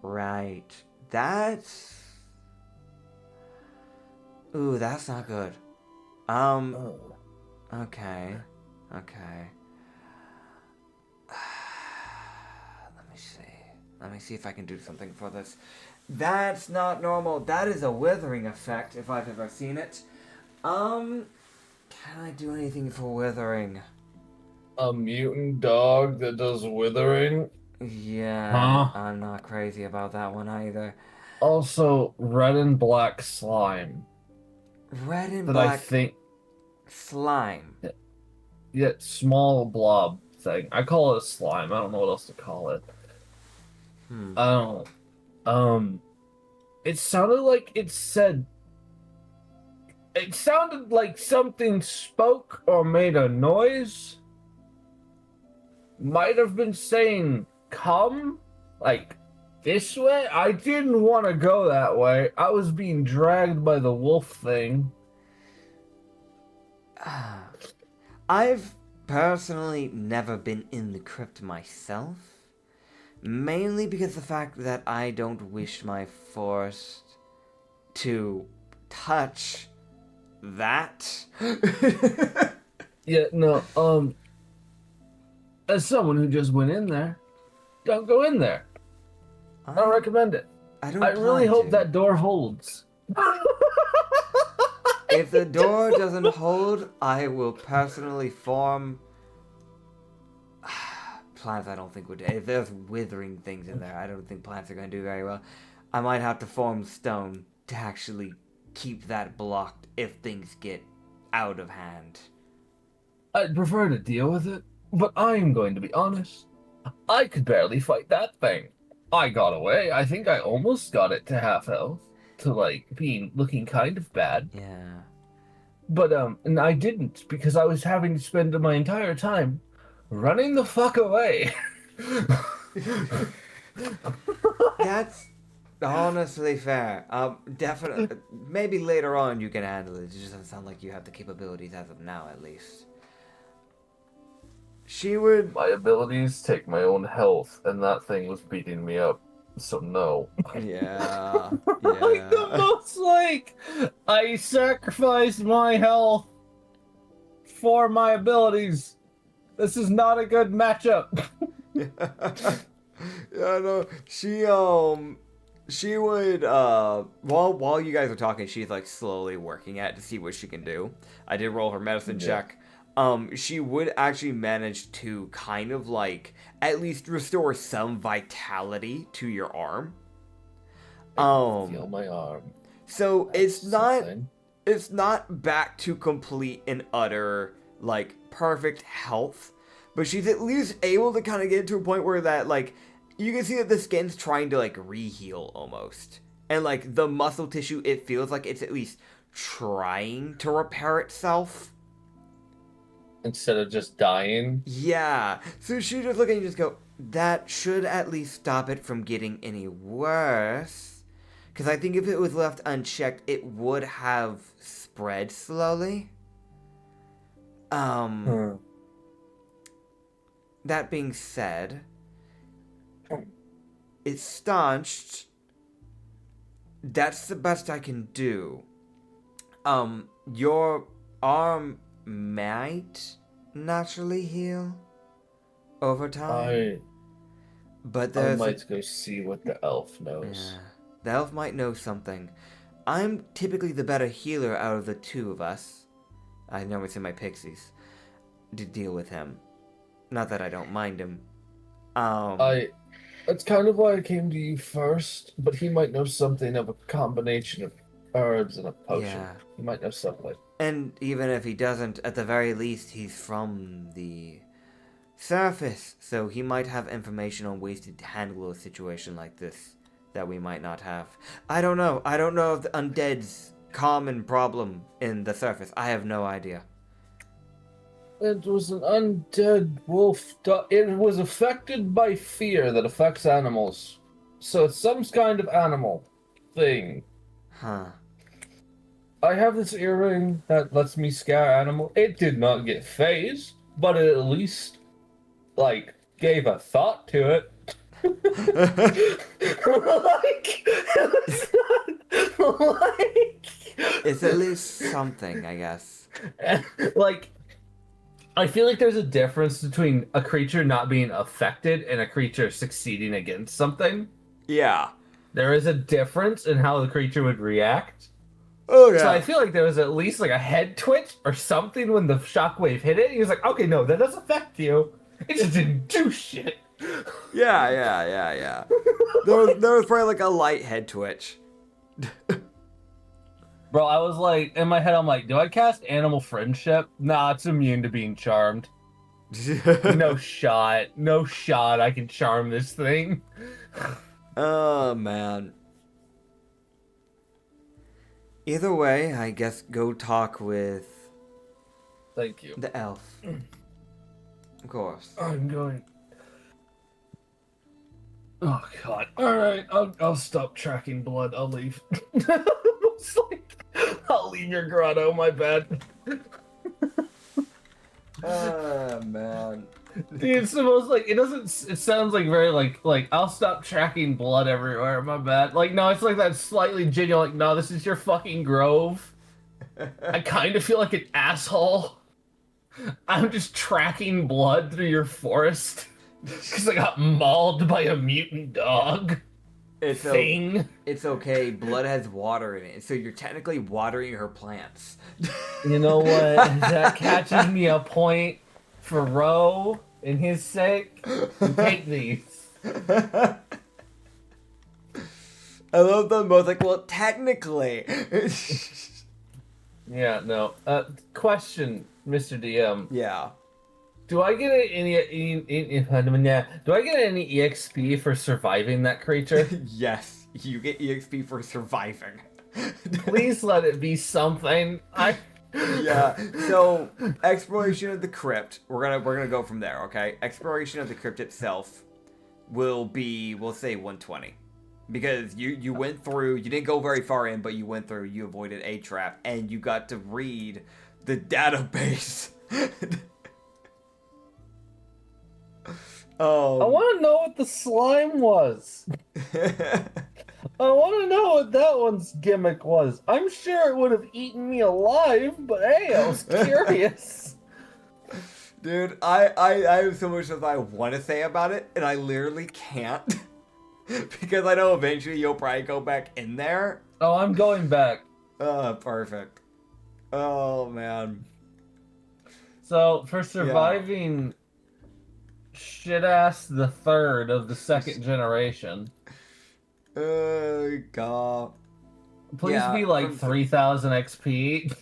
right. That's... Ooh, that's not good. Okay. Let me Let me see if I can do something for this. That's not normal. That is a withering effect, if I've ever seen it. Can I do anything for withering? A mutant dog that does withering? Yeah, Huh? I'm not crazy about that one either. Also, red and black slime. Red and That I black think... slime. Yeah, small blob thing. I call it a slime. I don't know what else to call it. I don't... It sounded like it said... It sounded like something spoke or made a noise. Might have been saying, come? Like, this way? I didn't want to go that way. I was being dragged by the wolf thing. I've personally never been in the crypt myself. Mainly because the fact that I don't wish my force to touch that. Yeah, no, as someone who just went in there, don't go in there. I don't recommend it. I really hope that door holds. If the door doesn't hold, I will personally form... Plants I don't think would... If there's withering things in there, I don't think plants are going to do very well. I might have to form stone to actually keep that blocked if things get out of hand. I'd prefer to deal with it, but I'm going to be honest. I could barely fight that thing. I got away. I think I almost got it to half health, to like looking kind of bad. Yeah. But and I didn't because I was having to spend my entire time running the fuck away. That's honestly fair. Definitely. Maybe later on you can handle it. It just doesn't sound like you have the capabilities as of now, at least. She would... My abilities take my own health, and that thing was beating me up. So no. Yeah. Like the most like I sacrificed my health for my abilities. This is not a good matchup. Yeah, no. She would while you guys are talking, she's like slowly working at it to see what she can do. I did roll her medicine check. She would actually manage to kind of like at least restore some vitality to your arm. Feel my arm. So That's it's not back to complete and utter like perfect health, but she's at least able to kind of get to a point where that like you can see that the skin's trying to like reheal almost, and like the muscle tissue, it feels like it's at least trying to repair itself. Instead of just dying. Yeah. So she just look at you and just go, that should at least stop it from getting any worse. Because I think if it was left unchecked, it would have spread slowly. That being said, it's staunched. That's the best I can do. Your arm might naturally heal over time. But I might go see what the elf knows. Yeah, the elf might know something. I'm typically the better healer out of the two of us. I normally send my pixies to deal with him. Not that I don't mind him. That's kind of why I came to you first, but he might know something of a combination of herbs and a potion. Yeah. He might know something. And even if he doesn't, at the very least, he's from the surface, so he might have information on ways to handle a situation like this that we might not have. I don't know. I don't know if the undead's common problem in the surface. I have no idea. It was an undead wolf. It was affected by fear that affects animals. So it's some kind of animal thing. Huh. I have this earring that lets me scare animal. It did not get phased, but it at least, like, gave a thought to it. It's at least something, I guess. Like, I feel like there's a difference between a creature not being affected and a creature succeeding against something. Yeah. There is a difference in how the creature would react. Oh yeah. So I feel like there was at least like a head twitch or something when the shockwave hit it. He was like, okay, no, that does affect you. It just didn't do shit. Yeah. There was probably like a light head twitch. Bro, I was like, in my head, I'm like, do I cast Animal Friendship? Nah, it's immune to being charmed. No shot. No shot I can charm this thing. Oh, man. Either way, I guess go talk with... Thank you. the elf. Of course. I'm going... Oh, God. Alright, I'll stop tracking blood. I'll leave. It's like, I'll leave your grotto, my bad. Oh, man. Dude, it's the most, like, it sounds like very, like, I'll stop tracking blood everywhere, my bad. Like, no, it's like that slightly genuine, like, no, this is your fucking grove. I kind of feel like an asshole. I'm just tracking blood through your forest. Because I got mauled by a mutant dog. It's okay. Blood has water in it, so you're technically watering her plants. You know what? That catches me a point for Ro in his sake. Take these. I love them both. Like, well, technically. Yeah, no. Question, Mr. DM. Yeah. Do I get any EXP for surviving that creature? Yes, you get EXP for surviving. Please let it be something. Yeah. So exploration of the crypt. We're gonna go from there. Okay. Exploration of the crypt itself will be, we'll say 120, because you went through. You didn't go very far in, but you went through. You avoided a trap, and you got to read the database. I want to know what the slime was. I want to know what that one's gimmick was. I'm sure it would have eaten me alive, but hey, I was curious. Dude, I have so much stuff I want to say about it, and I literally can't. Because I know eventually you'll probably go back in there. Oh, I'm going back. Perfect. Oh, man. So, for surviving... Shit-ass the third of the second generation. God. Please be like 3,000 XP.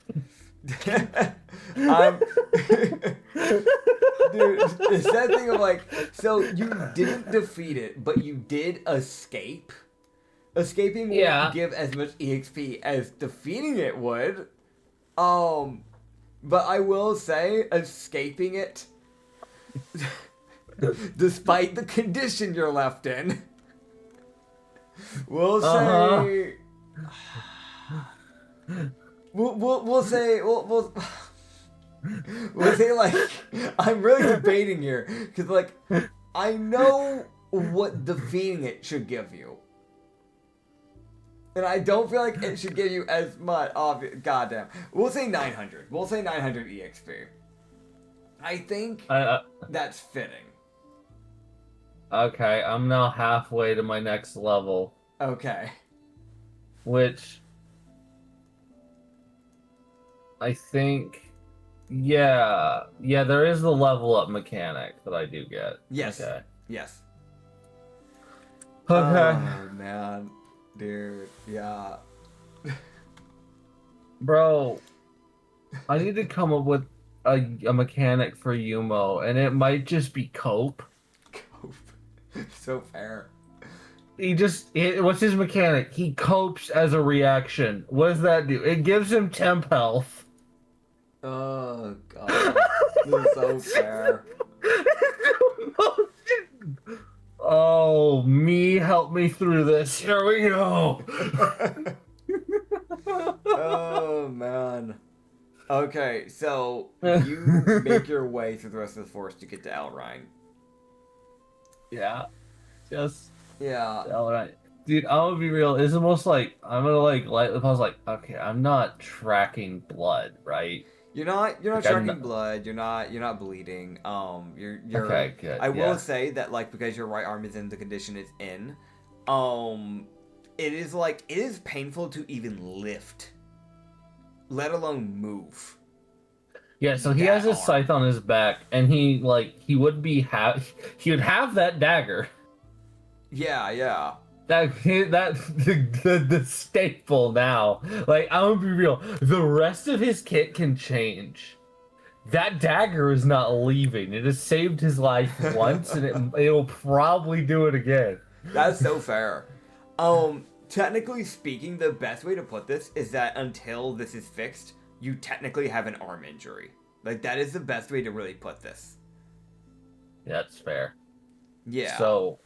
Dude, the sad thing of like, so you didn't defeat it, but you did escape. Escaping won't give as much EXP as defeating it would. But I will say, escaping it... despite the condition you're left in, we'll say, we'll say like, I'm really debating here because like I know what defeating it should give you, and I don't feel like it should give you as much. Goddamn, we'll say 900. We'll say 900 EXP. I think that's fitting. Okay, I'm now halfway to my next level. Okay. Which... I think... Yeah, there is the level up mechanic that I do get. Yes. Okay. Yes. Okay. Oh, man. Dude, yeah. Bro, I need to come up with a mechanic for Umo, and it might just be cope. So fair. What's his mechanic? He copes as a reaction. What does that do? It gives him temp health. Oh, God. This is so fair. Oh, me, help me through this. Here we go. Oh, man. Okay, so you make your way through the rest of the forest to get to Alrine. Yeah. Yeah. Alright. Dude, I'm gonna be real. It's almost like, I'm gonna like, I was like, okay, I'm not tracking blood, right? You're not Like, I'm drinking not- blood. You're not bleeding. You're Okay, good. I will Yeah. say that like because your right arm is in the condition it's in, it is painful to even lift, let alone move. Yeah, so he That has his arm. scythe on his back, and he would have that dagger. Yeah. That the staple now. Like, I'm gonna be real. The rest of his kit can change. That dagger is not leaving. It has saved his life once, and it'll probably do it again. That's so fair. Technically speaking, the best way to put this is that until this is fixed, you technically have an arm injury. Like, that is the best way to really put this. That's fair. Yeah. So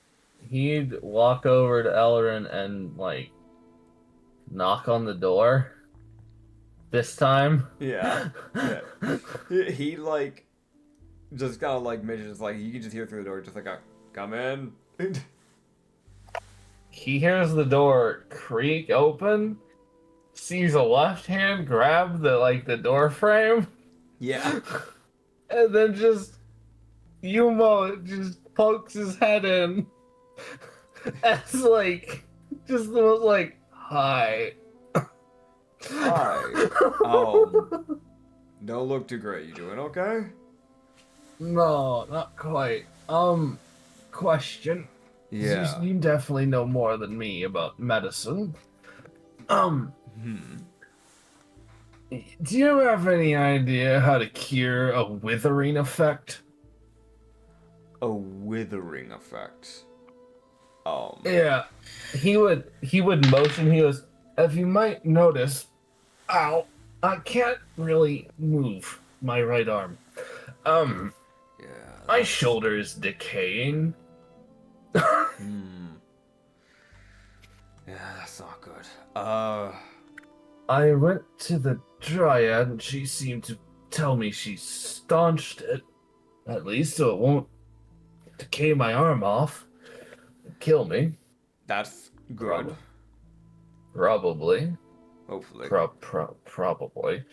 he'd walk over to Elrin and like knock on the door. This time. Yeah. He like just kind of like mentions like you can just hear through the door just like a come in. He hears the door creak open, sees a left hand grab the door frame, Yeah. and then just Umo just pokes his head in as like just the most like hi. Hi. Don't look too great. You doing okay? No, not quite. Question. Yeah. You definitely know more than me about medicine. Do you have any idea how to cure a withering effect? A withering effect. Yeah, he would motion. He goes, if you might notice, ow, I can't really move my right arm. Yeah. My shoulder is decaying. Yeah, that's not good. I went to the Dryad and she seemed to tell me she staunched it, at least, so it won't decay my arm off and kill me. That's good. Probably. Hopefully. Probably.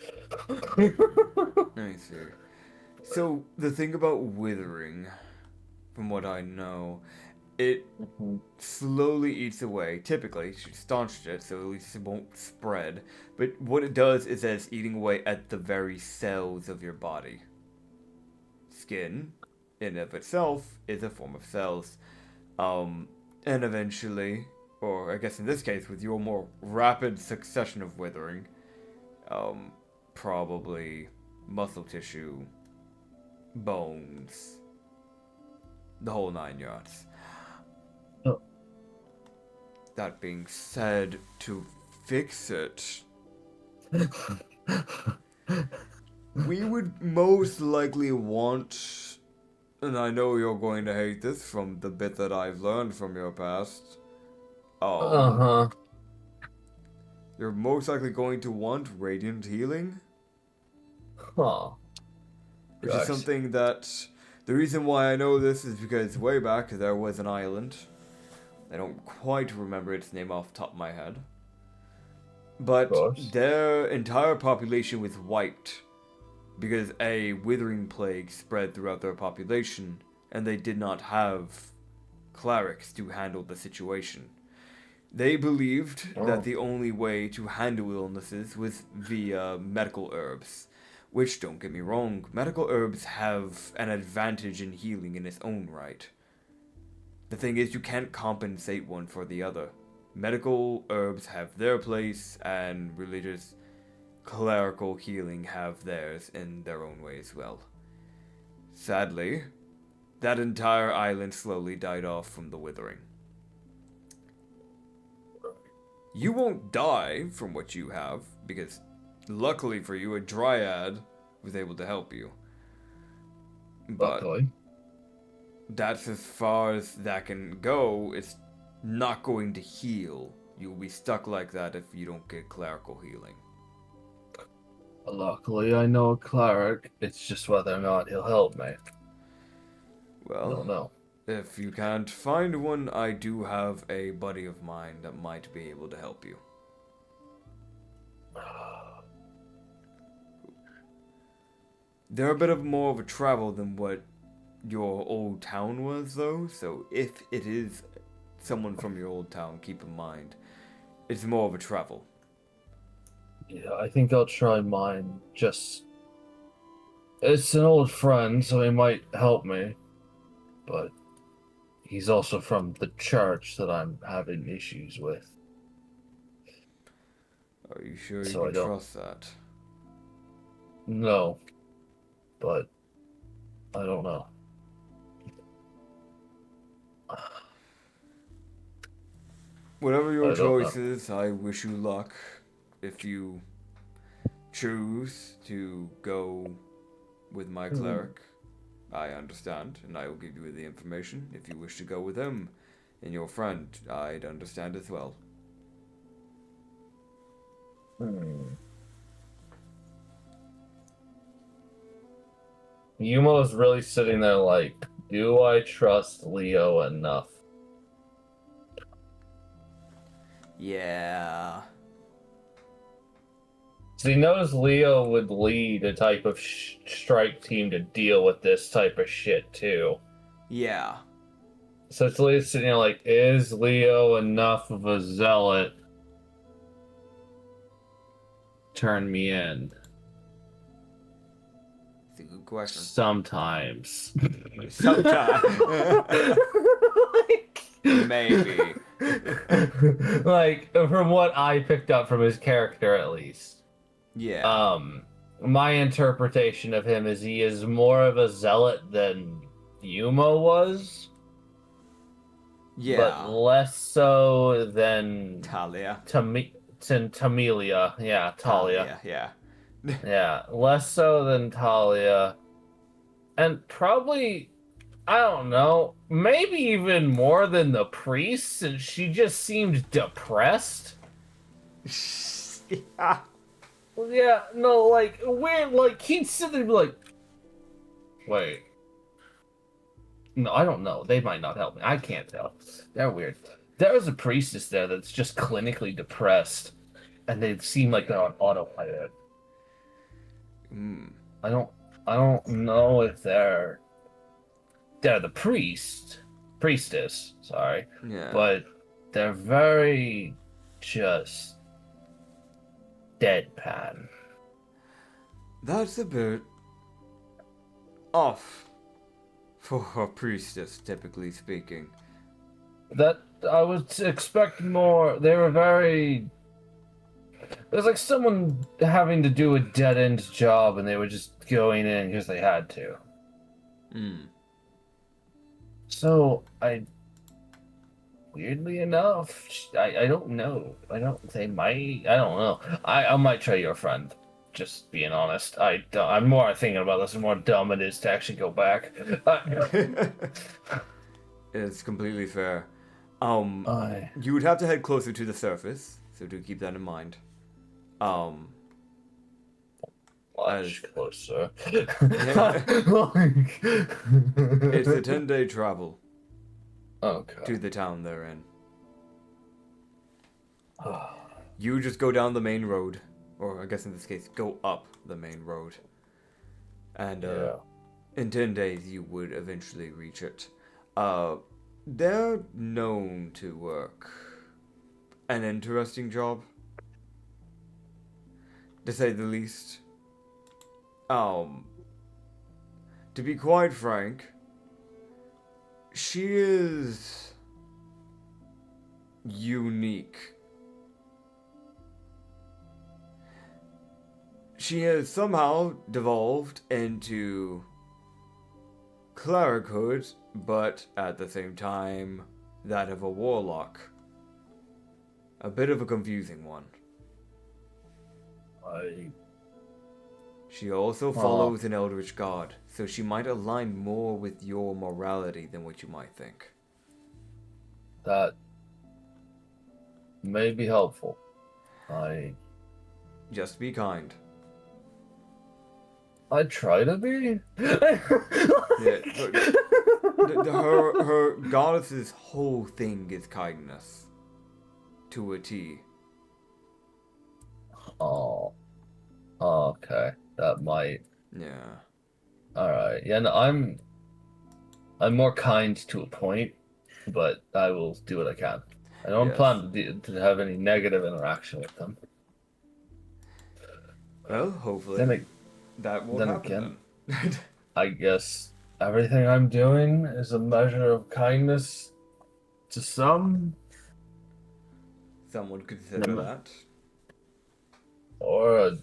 I see. So, the thing about withering, from what I know, it slowly eats away. Typically, she staunched it, so at least it won't spread. But what it does is that it's eating away at the very cells of your body. Skin, in of itself, is a form of cells. And eventually, or I guess in this case, with your more rapid succession of withering, probably muscle tissue, bones, the whole 9 yards. Oh. That being said, to fix it, we would most likely want, and I know you're going to hate this from the bit that I've learned from your past, you're most likely going to want radiant healing. Huh. Which is something that, the reason why I know this is because way back there was an island. I don't quite remember its name off the top of my head. But their entire population was wiped because a withering plague spread throughout their population, and they did not have clerics to handle the situation. They believed that the only way to handle illnesses was via medical herbs. Which, don't get me wrong, medical herbs have an advantage in healing in its own right. The thing is, you can't compensate one for the other. Medical herbs have their place, and religious, clerical healing have theirs in their own way as well. Sadly, that entire island slowly died off from the withering. You won't die from what you have, because luckily for you, a dryad was able to help you. But Luckily. that's as far as that can go. It's not going to heal. You'll be stuck like that if you don't get clerical healing. Luckily, I know a cleric. It's just whether or not he'll help me. Well, I don't know. If you can't find one, I do have a buddy of mine that might be able to help you. They're a bit of more of a travel than what your old town was, though. So if it is someone from your old town, keep in mind, it's more of a travel. Yeah, I think I'll try mine. Just, it's an old friend, so he might help me. But he's also from the church that I'm having issues with. Are you sure you So I can don't- trust that? No, but I don't know. Whatever I your don't know. choice is, I wish you luck. If you choose to go with my cleric, I understand, and I will give you the information. If you wish to go with him and your friend, I'd understand as well. Yumo is really sitting there like, do I trust Leo enough? Yeah. So he knows Leo would lead a type of strike team to deal with this type of shit too. Yeah. So it's Leo sitting there like, is Leo enough of a zealot? Turn me in. It's a good question. Sometimes. Sometimes. Maybe. Like, from what I picked up from his character, at least. Yeah. My interpretation of him is he is more of a zealot than Yumo was. Yeah. But less so than Talia. Tamelia. Yeah, Talia. Yeah. Yeah, less so than Talia. And probably, I don't know, maybe even more than the priest, since she just seemed depressed. Yeah. Yeah, no, like, weird, like, he'd sit there and be like, wait. No, I don't know. They might not help me. I can't tell. They're weird. There's a priestess there that's just clinically depressed, and they seem like they're on autopilot. I don't know if they're the priestess, sorry. Yeah. But they're very just deadpan. That's a bit off for a priestess, typically speaking. That I would expect more. They were very. It was like someone having to do a dead end job, and they were just going in because they had to. So weirdly enough, I don't know. They might. I don't know. I might try your friend. Just being honest, I'm more thinking about this, the more dumb it is to actually go back. It's completely fair. You would have to head closer to the surface, so do keep that in mind. Much closer. It's a 10-day travel. Okay. To the town they're in. You just go down the main road, or I guess in this case, go up the main road. And in 10 days you would eventually reach it. They're known to work an interesting job, to say the least. To be quite frank, she is unique. She has somehow devolved into clerichood, but at the same time, that of a warlock. A bit of a confusing one. She also follows an eldritch god, so she might align more with your morality than what you might think. That may be helpful. Just be kind. I try to be. Her goddess's whole thing is kindness. To a T. Oh. Okay. That might. Yeah. All right. Yeah, no, I'm more kind to a point, but I will do what I can. I don't Yes. plan to have any negative interaction with them. Well, hopefully that won't Then happen again, then. I guess everything I'm doing is a measure of kindness to some, Someone consider that. or an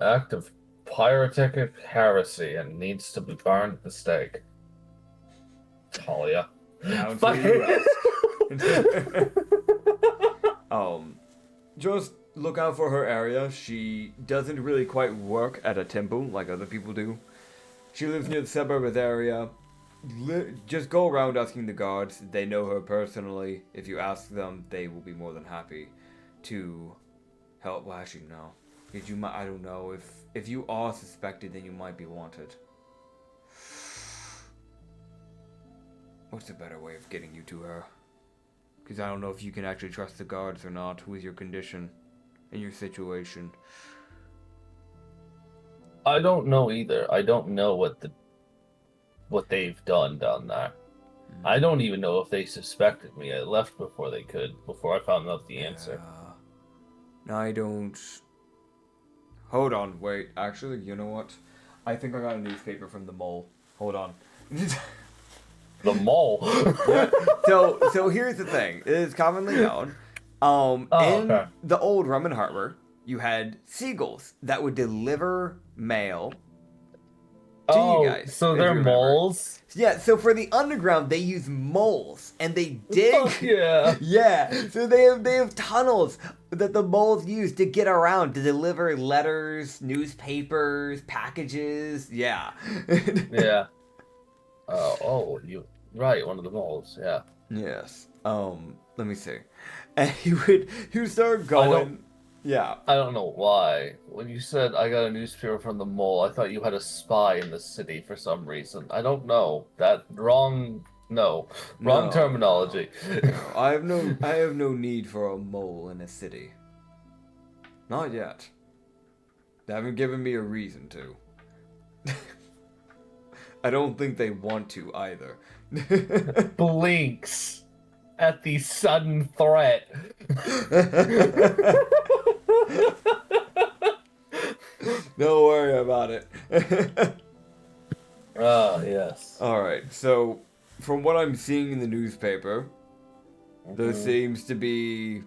act of pyrotechnic heresy and needs to be burned at the stake. Talia. Counsel you ask. Just look out for her area. She doesn't really quite work at a temple like other people do. She lives near the suburb area. Just go around asking the guards. They know her personally. If you ask them, they will be more than happy to help. Well, actually, no. Because you might, I don't know. If you are suspected, then you might be wanted. What's a better way of getting you to her? Because I don't know if you can actually trust the guards or not with your condition and your situation. I don't know either. I don't know what they've done down there. I don't even know if they suspected me. I left before they could, before I found out the answer. No, I don't. Hold on, wait. Actually, you know what? I think I got a newspaper from the mole. Hold on. The mole. Yeah. So here's the thing. It is commonly known. In the old Rum and Harbor, you had seagulls that would deliver mail to you guys. So they're moles? Yeah, so for the underground, they use moles, and they dig. Fuck yeah. Yeah, so they have tunnels that the moles use to get around, to deliver letters, newspapers, packages, yeah. Yeah. You right, one of the moles, yeah. Yes. Let me see. And he would start going. Yeah. I don't know why. When you said I got a newspaper from the mole, I thought you had a spy in the city for some reason. I don't know. Wrong terminology. No. I have no need for a mole in a city. Not yet. They haven't given me a reason to. I don't think they want to either. Blinks at the sudden threat. Don't worry about it. Yes. Alright, so from what I'm seeing in the newspaper, there seems to be...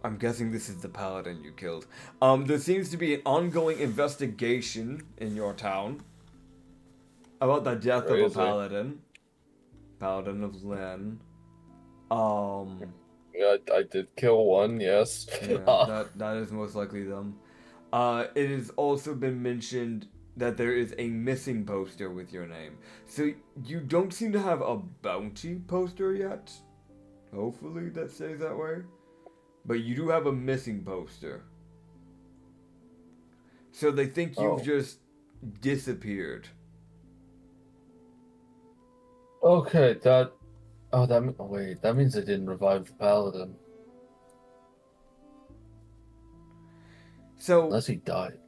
I'm guessing this is the paladin you killed. There seems to be an ongoing investigation in your town about the death of a paladin. Paladin of Lynn. Yeah, I did kill one, yes. Yeah, that is most likely them. It has also been mentioned that there is a missing poster with your name. So you don't seem to have a bounty poster yet. Hopefully that stays that way. But you do have a missing poster. So they think you've just disappeared. Okay, that means I didn't revive the paladin. So unless he died.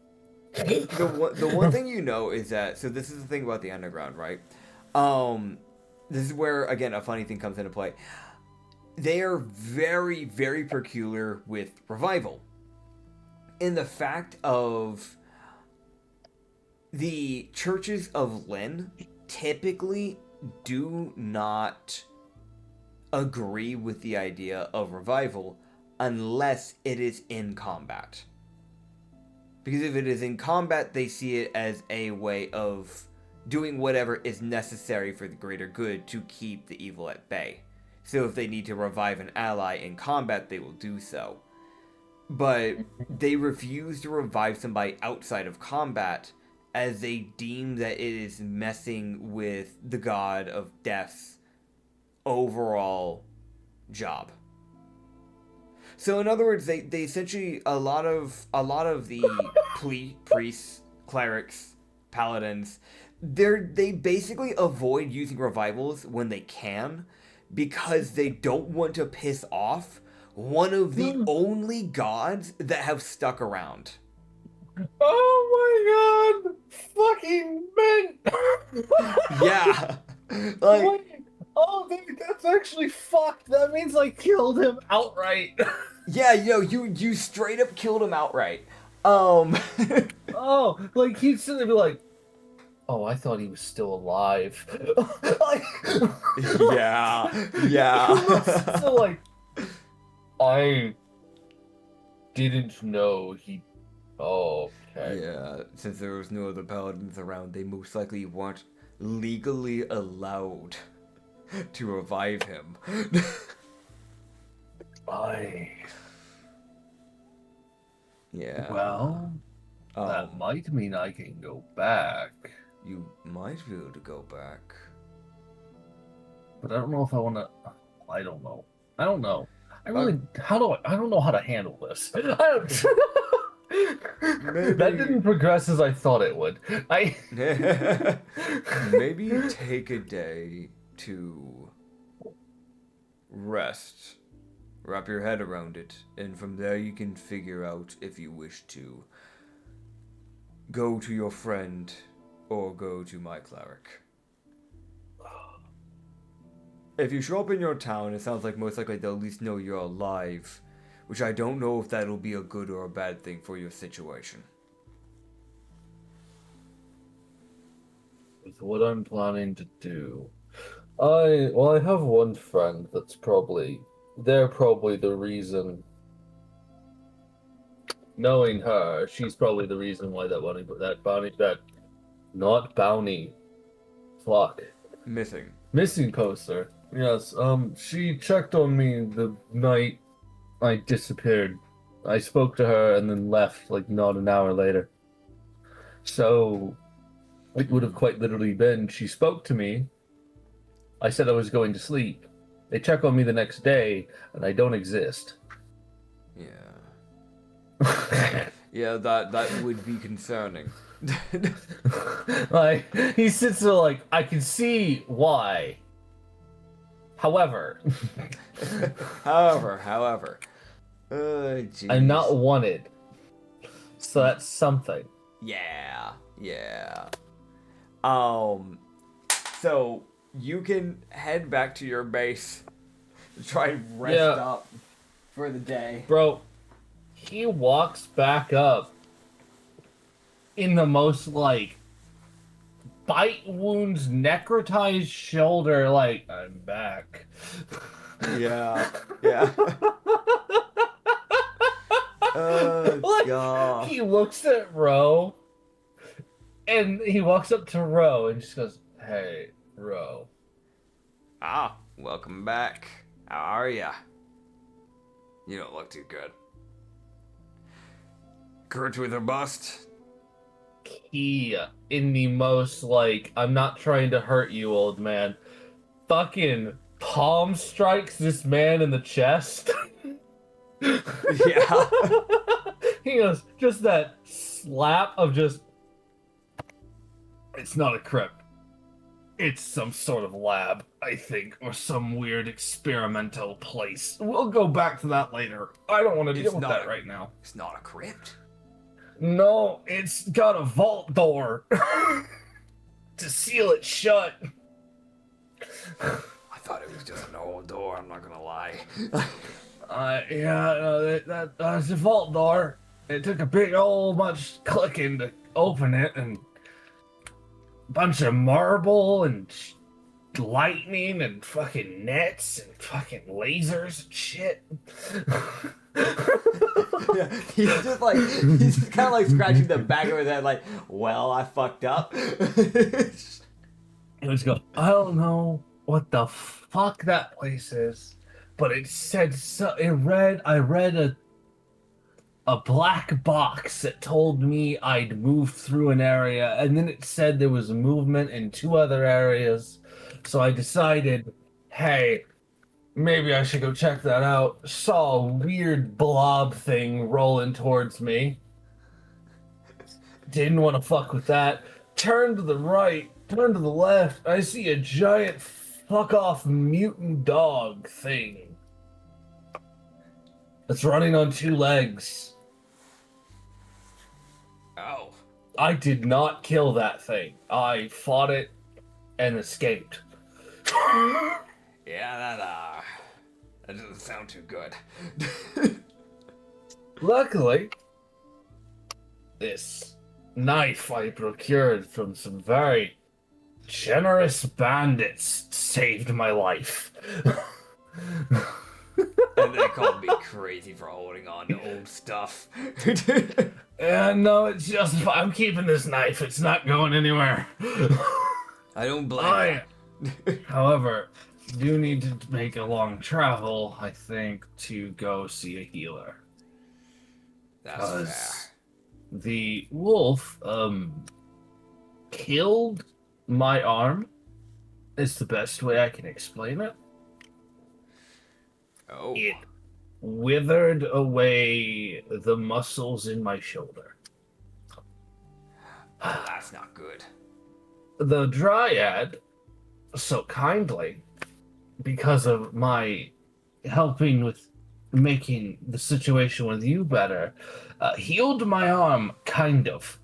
the one thing you know is that, so this is the thing about the underground, right? This is where, again, a funny thing comes into play. They are very, very peculiar with revival. In the fact of the churches of Lynn typically do not agree with the idea of revival unless it is in combat. Because if it is in combat, they see it as a way of doing whatever is necessary for the greater good to keep the evil at bay. So if they need to revive an ally in combat, they will do so. But they refuse to revive somebody outside of combat as they deem that it is messing with the god of death's overall job. So in other words, they essentially, a lot of the priests, clerics, paladins, they basically avoid using revivals when they can, because they don't want to piss off one of the only gods that have stuck around. Oh my god! Fucking men! Yeah. Like, Wait. Oh, that's actually fucked. That means I killed him outright. yeah, you straight up killed him outright. Oh, like he'd sit there and be like, "Oh, I thought he was still alive." Like, yeah. so like, I didn't know he. Oh, okay. Yeah, since there was no other paladins around, they most likely weren't legally allowed to revive him. Yeah. Well, that might mean I can go back. You might be able to go back. But I don't know if I want to. I don't know. I don't know. I really. I don't know how to handle this. I don't. That didn't progress as I thought it would. Maybe take a day to rest. Wrap your head around it, and from there you can figure out if you wish to go to your friend or go to my cleric. If you show up in your town, it sounds like most likely they'll at least know you're alive, which I don't know if that'll be a good or a bad thing for your situation. With what I'm planning to do, I have one friend that's they're probably the reason. Knowing her, she's probably the reason why that missing poster. Yes, she checked on me the night I disappeared. I spoke to her and then left like not an hour later. So it would have quite literally been she spoke to me. I said I was going to sleep. They check on me the next day and I don't exist. Yeah. Yeah, that would be concerning. Like, he sits there like, I can see why. However. However. I'm not wanted. So that's something. Yeah. So you can head back to your base to try and rest up for the day. Bro, he walks back up in the most, like, bite wounds, necrotized shoulder, like, I'm back. Yeah. Like, God. he looks at Ro, and he walks up to Ro and just goes, "Hey, Ro." Welcome back. How are ya? You don't look too good. Curt with her bust. He, in the most, like, I'm not trying to hurt you, old man, fucking palm strikes this man in the chest. Yeah. He goes, just that slap of just, it's not a crypt. It's some sort of lab, I think, or some weird experimental place. We'll go back to that later. I don't want to deal with that right now. It's not a crypt. No, it's got a vault door to seal it shut. I thought it was just an old door, I'm not gonna lie. That's the vault door. It took a big old much clicking to open it, and a bunch of marble and lightning and fucking nets and fucking lasers and shit. Yeah, he's just kind of like scratching the back of his head, like, well, I fucked up. He was going, I don't know what the fuck that place is, but it said so. I read a black box that told me I'd moved through an area, and then it said there was movement in 2 other areas. So I decided, hey, maybe I should go check that out. Saw a weird blob thing rolling towards me. Didn't want to fuck with that. Turned to the right, turned to the left. I see a giant fuck-off mutant dog thing that's running on 2 legs. Oh. I did not kill that thing. I fought it and escaped. Yeah, that doesn't sound too good. Luckily, this knife I procured from some very generous bandits saved my life. And they called me crazy for holding on to old stuff. No, it's just I'm keeping this knife. It's not going anywhere. I don't blame you. However, do need to make a long travel, I think, to go see a healer. That's fair. The wolf, killed my arm. Is the best way I can explain it. Oh. It withered away the muscles in my shoulder. Oh, that's not good. The Dryad, so kindly, because of my helping with making the situation with you better, healed my arm, kind of.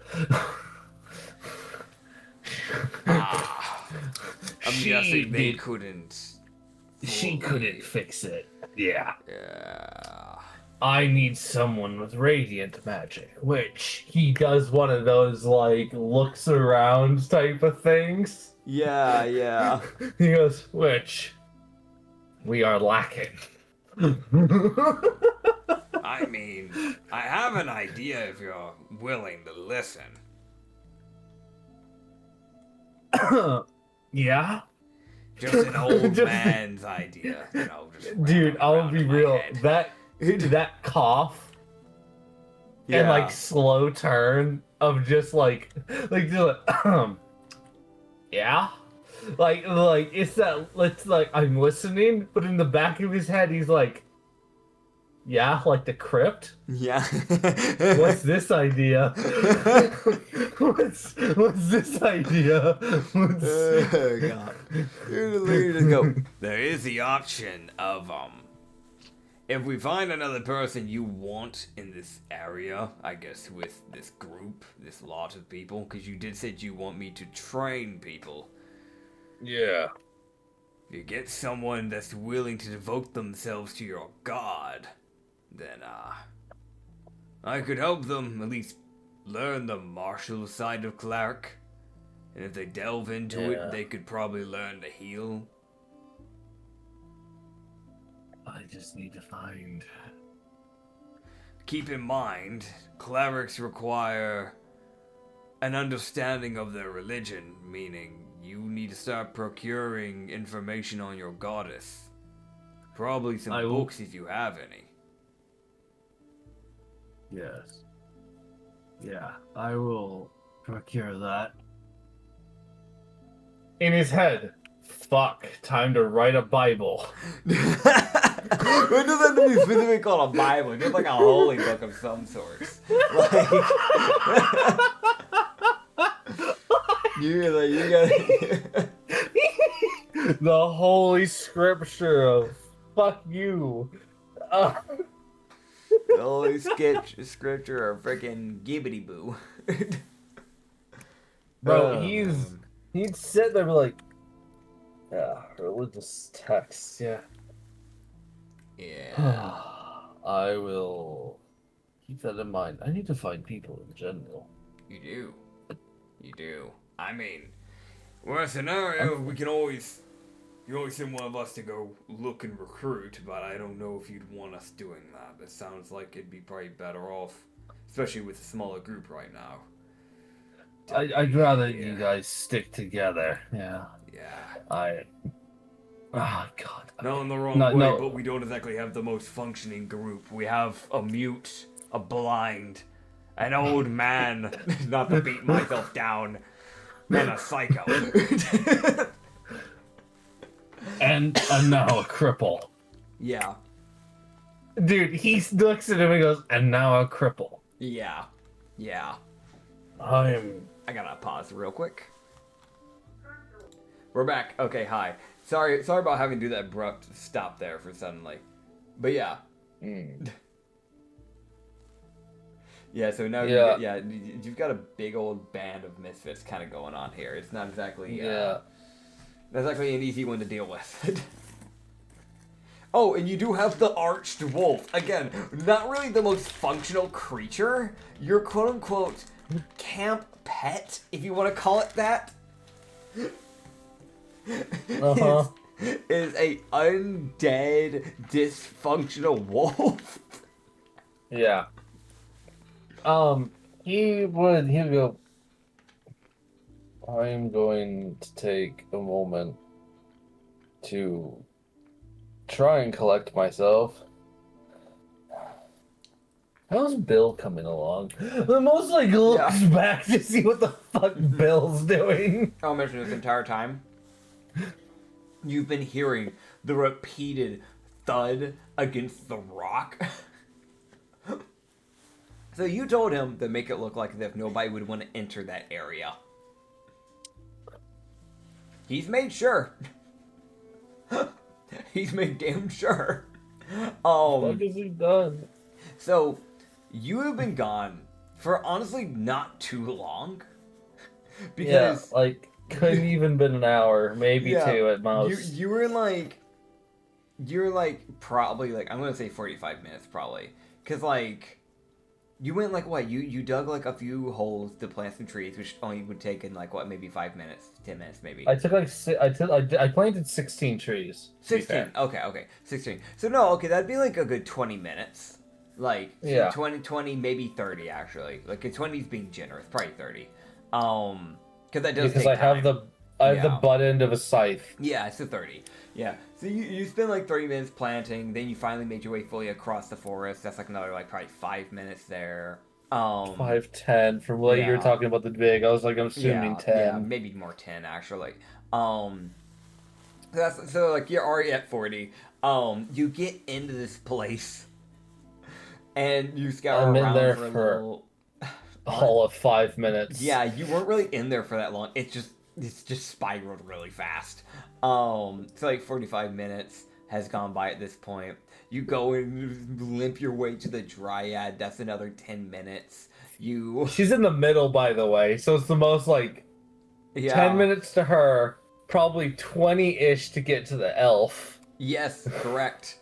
I'm guessing they couldn't. She couldn't fix it. Yeah. Yeah. I need someone with radiant magic, which he does one of those, like, looks around type of things. Yeah, yeah. He goes, which we are lacking. I mean, I have an idea if you're willing to listen. Yeah? Just an old man's idea, you know. Just Dude, I'll around be in my real. head. That cough Yeah. and like slow turn of just like yeah, like it's like I'm listening, but in the back of his head he's like, yeah, like the Crypt. Yeah. What's this idea? what's this idea? Oh god. You're just go. There is the option of if we find another person you want in this area, I guess with this group, this lot of people, because you did say you want me to train people. Yeah. If you get someone that's willing to devote themselves to your god, then I could help them at least learn the martial side of cleric. And if they delve into it, they could probably learn to heal. I just need to find. Keep in mind, clerics require an understanding of their religion, meaning you need to start procuring information on your goddess. Probably some books if you have any. Yes. Yeah, I will procure that. In his head, fuck, time to write a Bible. When does that be specifically called a Bible? Just like a holy book of some sort. Like, you gotta. The holy scripture of fuck you. The holy scripture of freaking gibbity boo. Bro, he'd sit there and be like, yeah, religious texts, yeah. Yeah. I will keep that in mind. I need to find people in general. You do. You do. I mean, worst scenario, we can always... You always send one of us to go look and recruit, but I don't know if you'd want us doing that. It sounds like it'd be probably better off, especially with a smaller group right now. I'd rather you guys stick together. Yeah. Yeah. Oh, God. Not in the wrong way, but we don't exactly have the most functioning group. We have a mute, a blind, an old man, not to beat myself down, and a psycho. and now a cripple. Yeah. Dude, he looks at him and goes, and now a cripple. Yeah. Yeah. I gotta pause real quick. We're back. Okay, hi. Sorry about having to do that abrupt stop there for suddenly. But yeah. Yeah, so now you've got a big old band of misfits kind of going on here. It's not exactly That's actually an easy one to deal with. Oh, and you do have the arched wolf. Again, not really the most functional creature. Your quote-unquote camp pet, if you want to call it that, is a undead, dysfunctional wolf. Yeah. He'd go, I'm going to take a moment to try and collect myself. How's Bill coming along? The most like looks back to see what the fuck Bill's doing. I'll mention this entire time. You've been hearing the repeated thud against the rock. So you told him to make it look like as if nobody would want to enter that area. He's made sure. He's made damn sure. What has he done? So, you have been gone for honestly not too long. Because couldn't even been an hour, maybe 2 at most. You were probably I'm gonna say 45 minutes probably. Cause you went you dug a few holes to plant some trees, which only would take in maybe 5 minutes, 10 minutes maybe. I planted 16 trees. 16. Okay, 16. So no, that'd be a good 20 minutes. 20 maybe 30 actually. 20's being generous, probably 30. Because that does take time. I have the butt end of a scythe. Yeah, so 30. Yeah. So you spend 30 minutes planting, then you finally made your way fully across the forest. That's another probably 5 minutes there. 5, 10. From what you were talking about the big, I was I'm assuming 10. Yeah, maybe more 10 actually. So you're already at 40. You get into this place, and you scour I'm around in there for a for little. All of 5 minutes. Yeah, you weren't really in there for that long. It's just spiraled really fast. So 45 minutes has gone by at this point. You go and limp your way to the Dryad. That's another 10 minutes. She's in the middle, by the way, so it's the most 10 minutes to her, probably 20-ish to get to the elf. Yes, correct.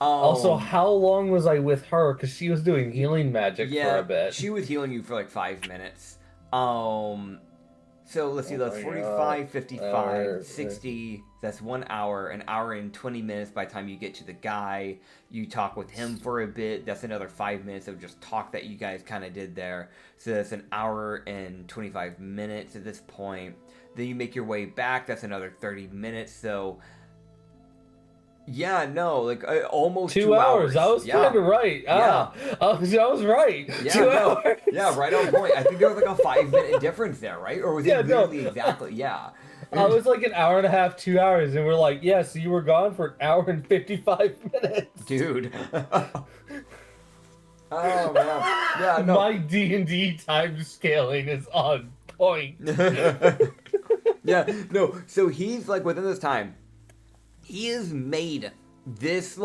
Also, how long was I with her? Because she was doing healing magic for a bit. She was healing you for 5 minutes. So let's see, that's 45, 55, 60, that's 1 hour, an hour and 20 minutes by the time you get to the guy. You talk with him for a bit, that's another 5 minutes of just talk that you guys kind of did there. So that's an hour and 25 minutes at this point. Then you make your way back, that's another 30 minutes, so... Yeah, no, almost 2 hours. I was kind of right. I was right. Yeah, 2 hours. Yeah, right on point. I think there was a 5-minute difference there, right? Or was it really exactly? Yeah. I was an hour and a half, 2 hours, and we're so you were gone for an hour and 55 minutes. Dude. Oh, man. Yeah, no. My D&D time scaling is on point. Yeah, no, so he's, within this time, he has made this,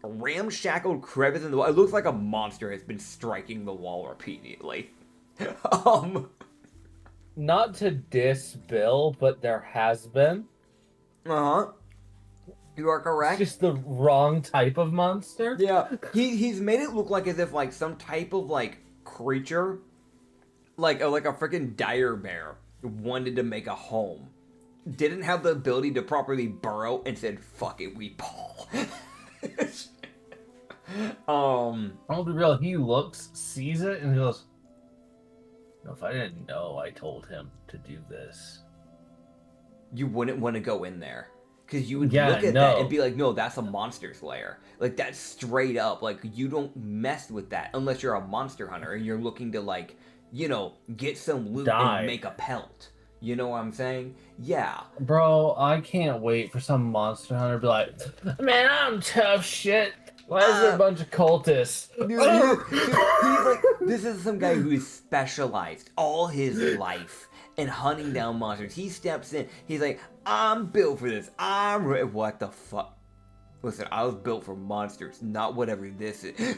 ramshackled crevice in the wall. It looks like a monster has been striking the wall repeatedly. Not to diss Bill, but there has been. Uh-huh. You are correct. It's just the wrong type of monster. Yeah, he's made it look as if, some type of, creature, a freaking dire bear wanted to make a home. Didn't have the ability to properly burrow and said, fuck it, we pull. I'll be real, he looks, sees it, and he goes, no, if I didn't know, I told him to do this. You wouldn't want to go in there. Because you would look at that and be no, that's a monster's lair. That's straight up. You don't mess with that unless you're a monster hunter and you're looking to, get some loot and make a pelt. You know what I'm saying? Yeah. Bro, I can't wait for some monster hunter to be like, man, I'm tough shit. Why is there a bunch of cultists? Dude, he's this is some guy who is specialized all his life in hunting down monsters. He steps in. He's I'm built for this. What the fuck? Listen, I was built for monsters, not whatever this is.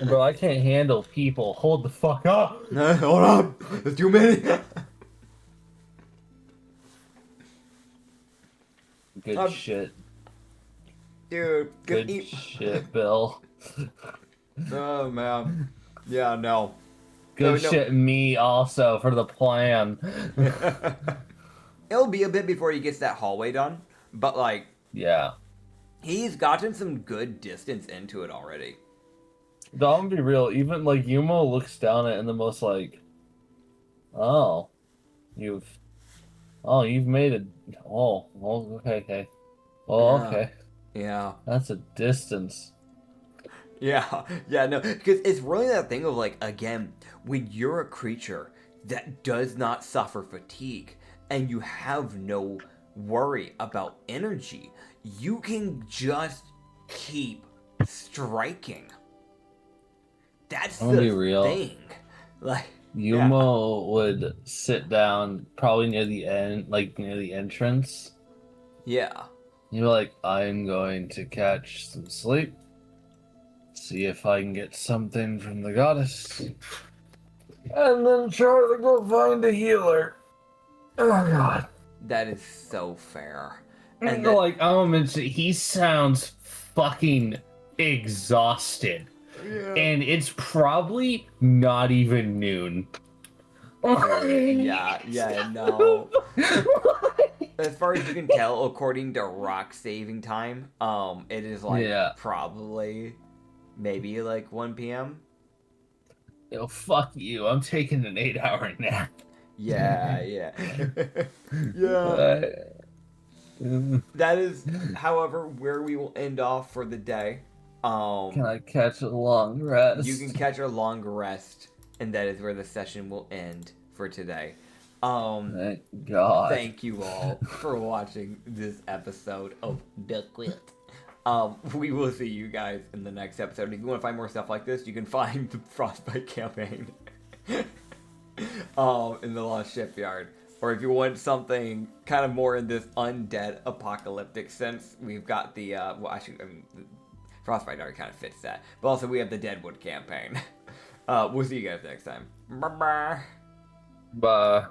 Bro, I can't handle people. Hold the fuck up. Hold up. There's too many. Good shit. Dude, Good shit, Bill. Oh, man. Yeah, no. Good No. shit, me also, for the plan. It'll be a bit before he gets that hallway done, but, like, Yeah. he's gotten some good distance into it already. Don't be real. Even, like, Umo looks down at it in the most, like, oh, you've made it. Oh, okay. Oh, Yeah. okay. Yeah. That's a distance. Yeah, no, because it's really that thing of like, again, when you're a creature that does not suffer fatigue and you have no worry about energy, you can just keep striking. That's I'm gonna the be real. thing. Like, Umo would sit down probably near the end, like near the entrance. yeah. You're like, I'm going to catch some sleep. See if I can get something from the goddess. And then try to go find a healer. Oh god. That is so fair. And like, I'll mention, he sounds fucking exhausted. Yeah. And it's probably not even noon. Yeah, no. As far as you can tell, according to rock saving time, it is like probably maybe like 1 p.m. Yo, fuck you. I'm taking an 8-hour nap. Yeah. Yeah. That is, however, where we will end off for the day. Can I catch a long rest? You can catch a long rest, and that is where the session will end for today. Thank God. Thank you all for watching this episode of The Crypt. We will see you guys in the next episode. If you want to find more stuff like this, you can find the Frostbite campaign in the Lost Shipyard. Or if you want something kind of more in this undead apocalyptic sense, we've got the Frostbite already kind of fits that. But also we have the Deadwood campaign. We'll see you guys next time. Bye-bye. Bye.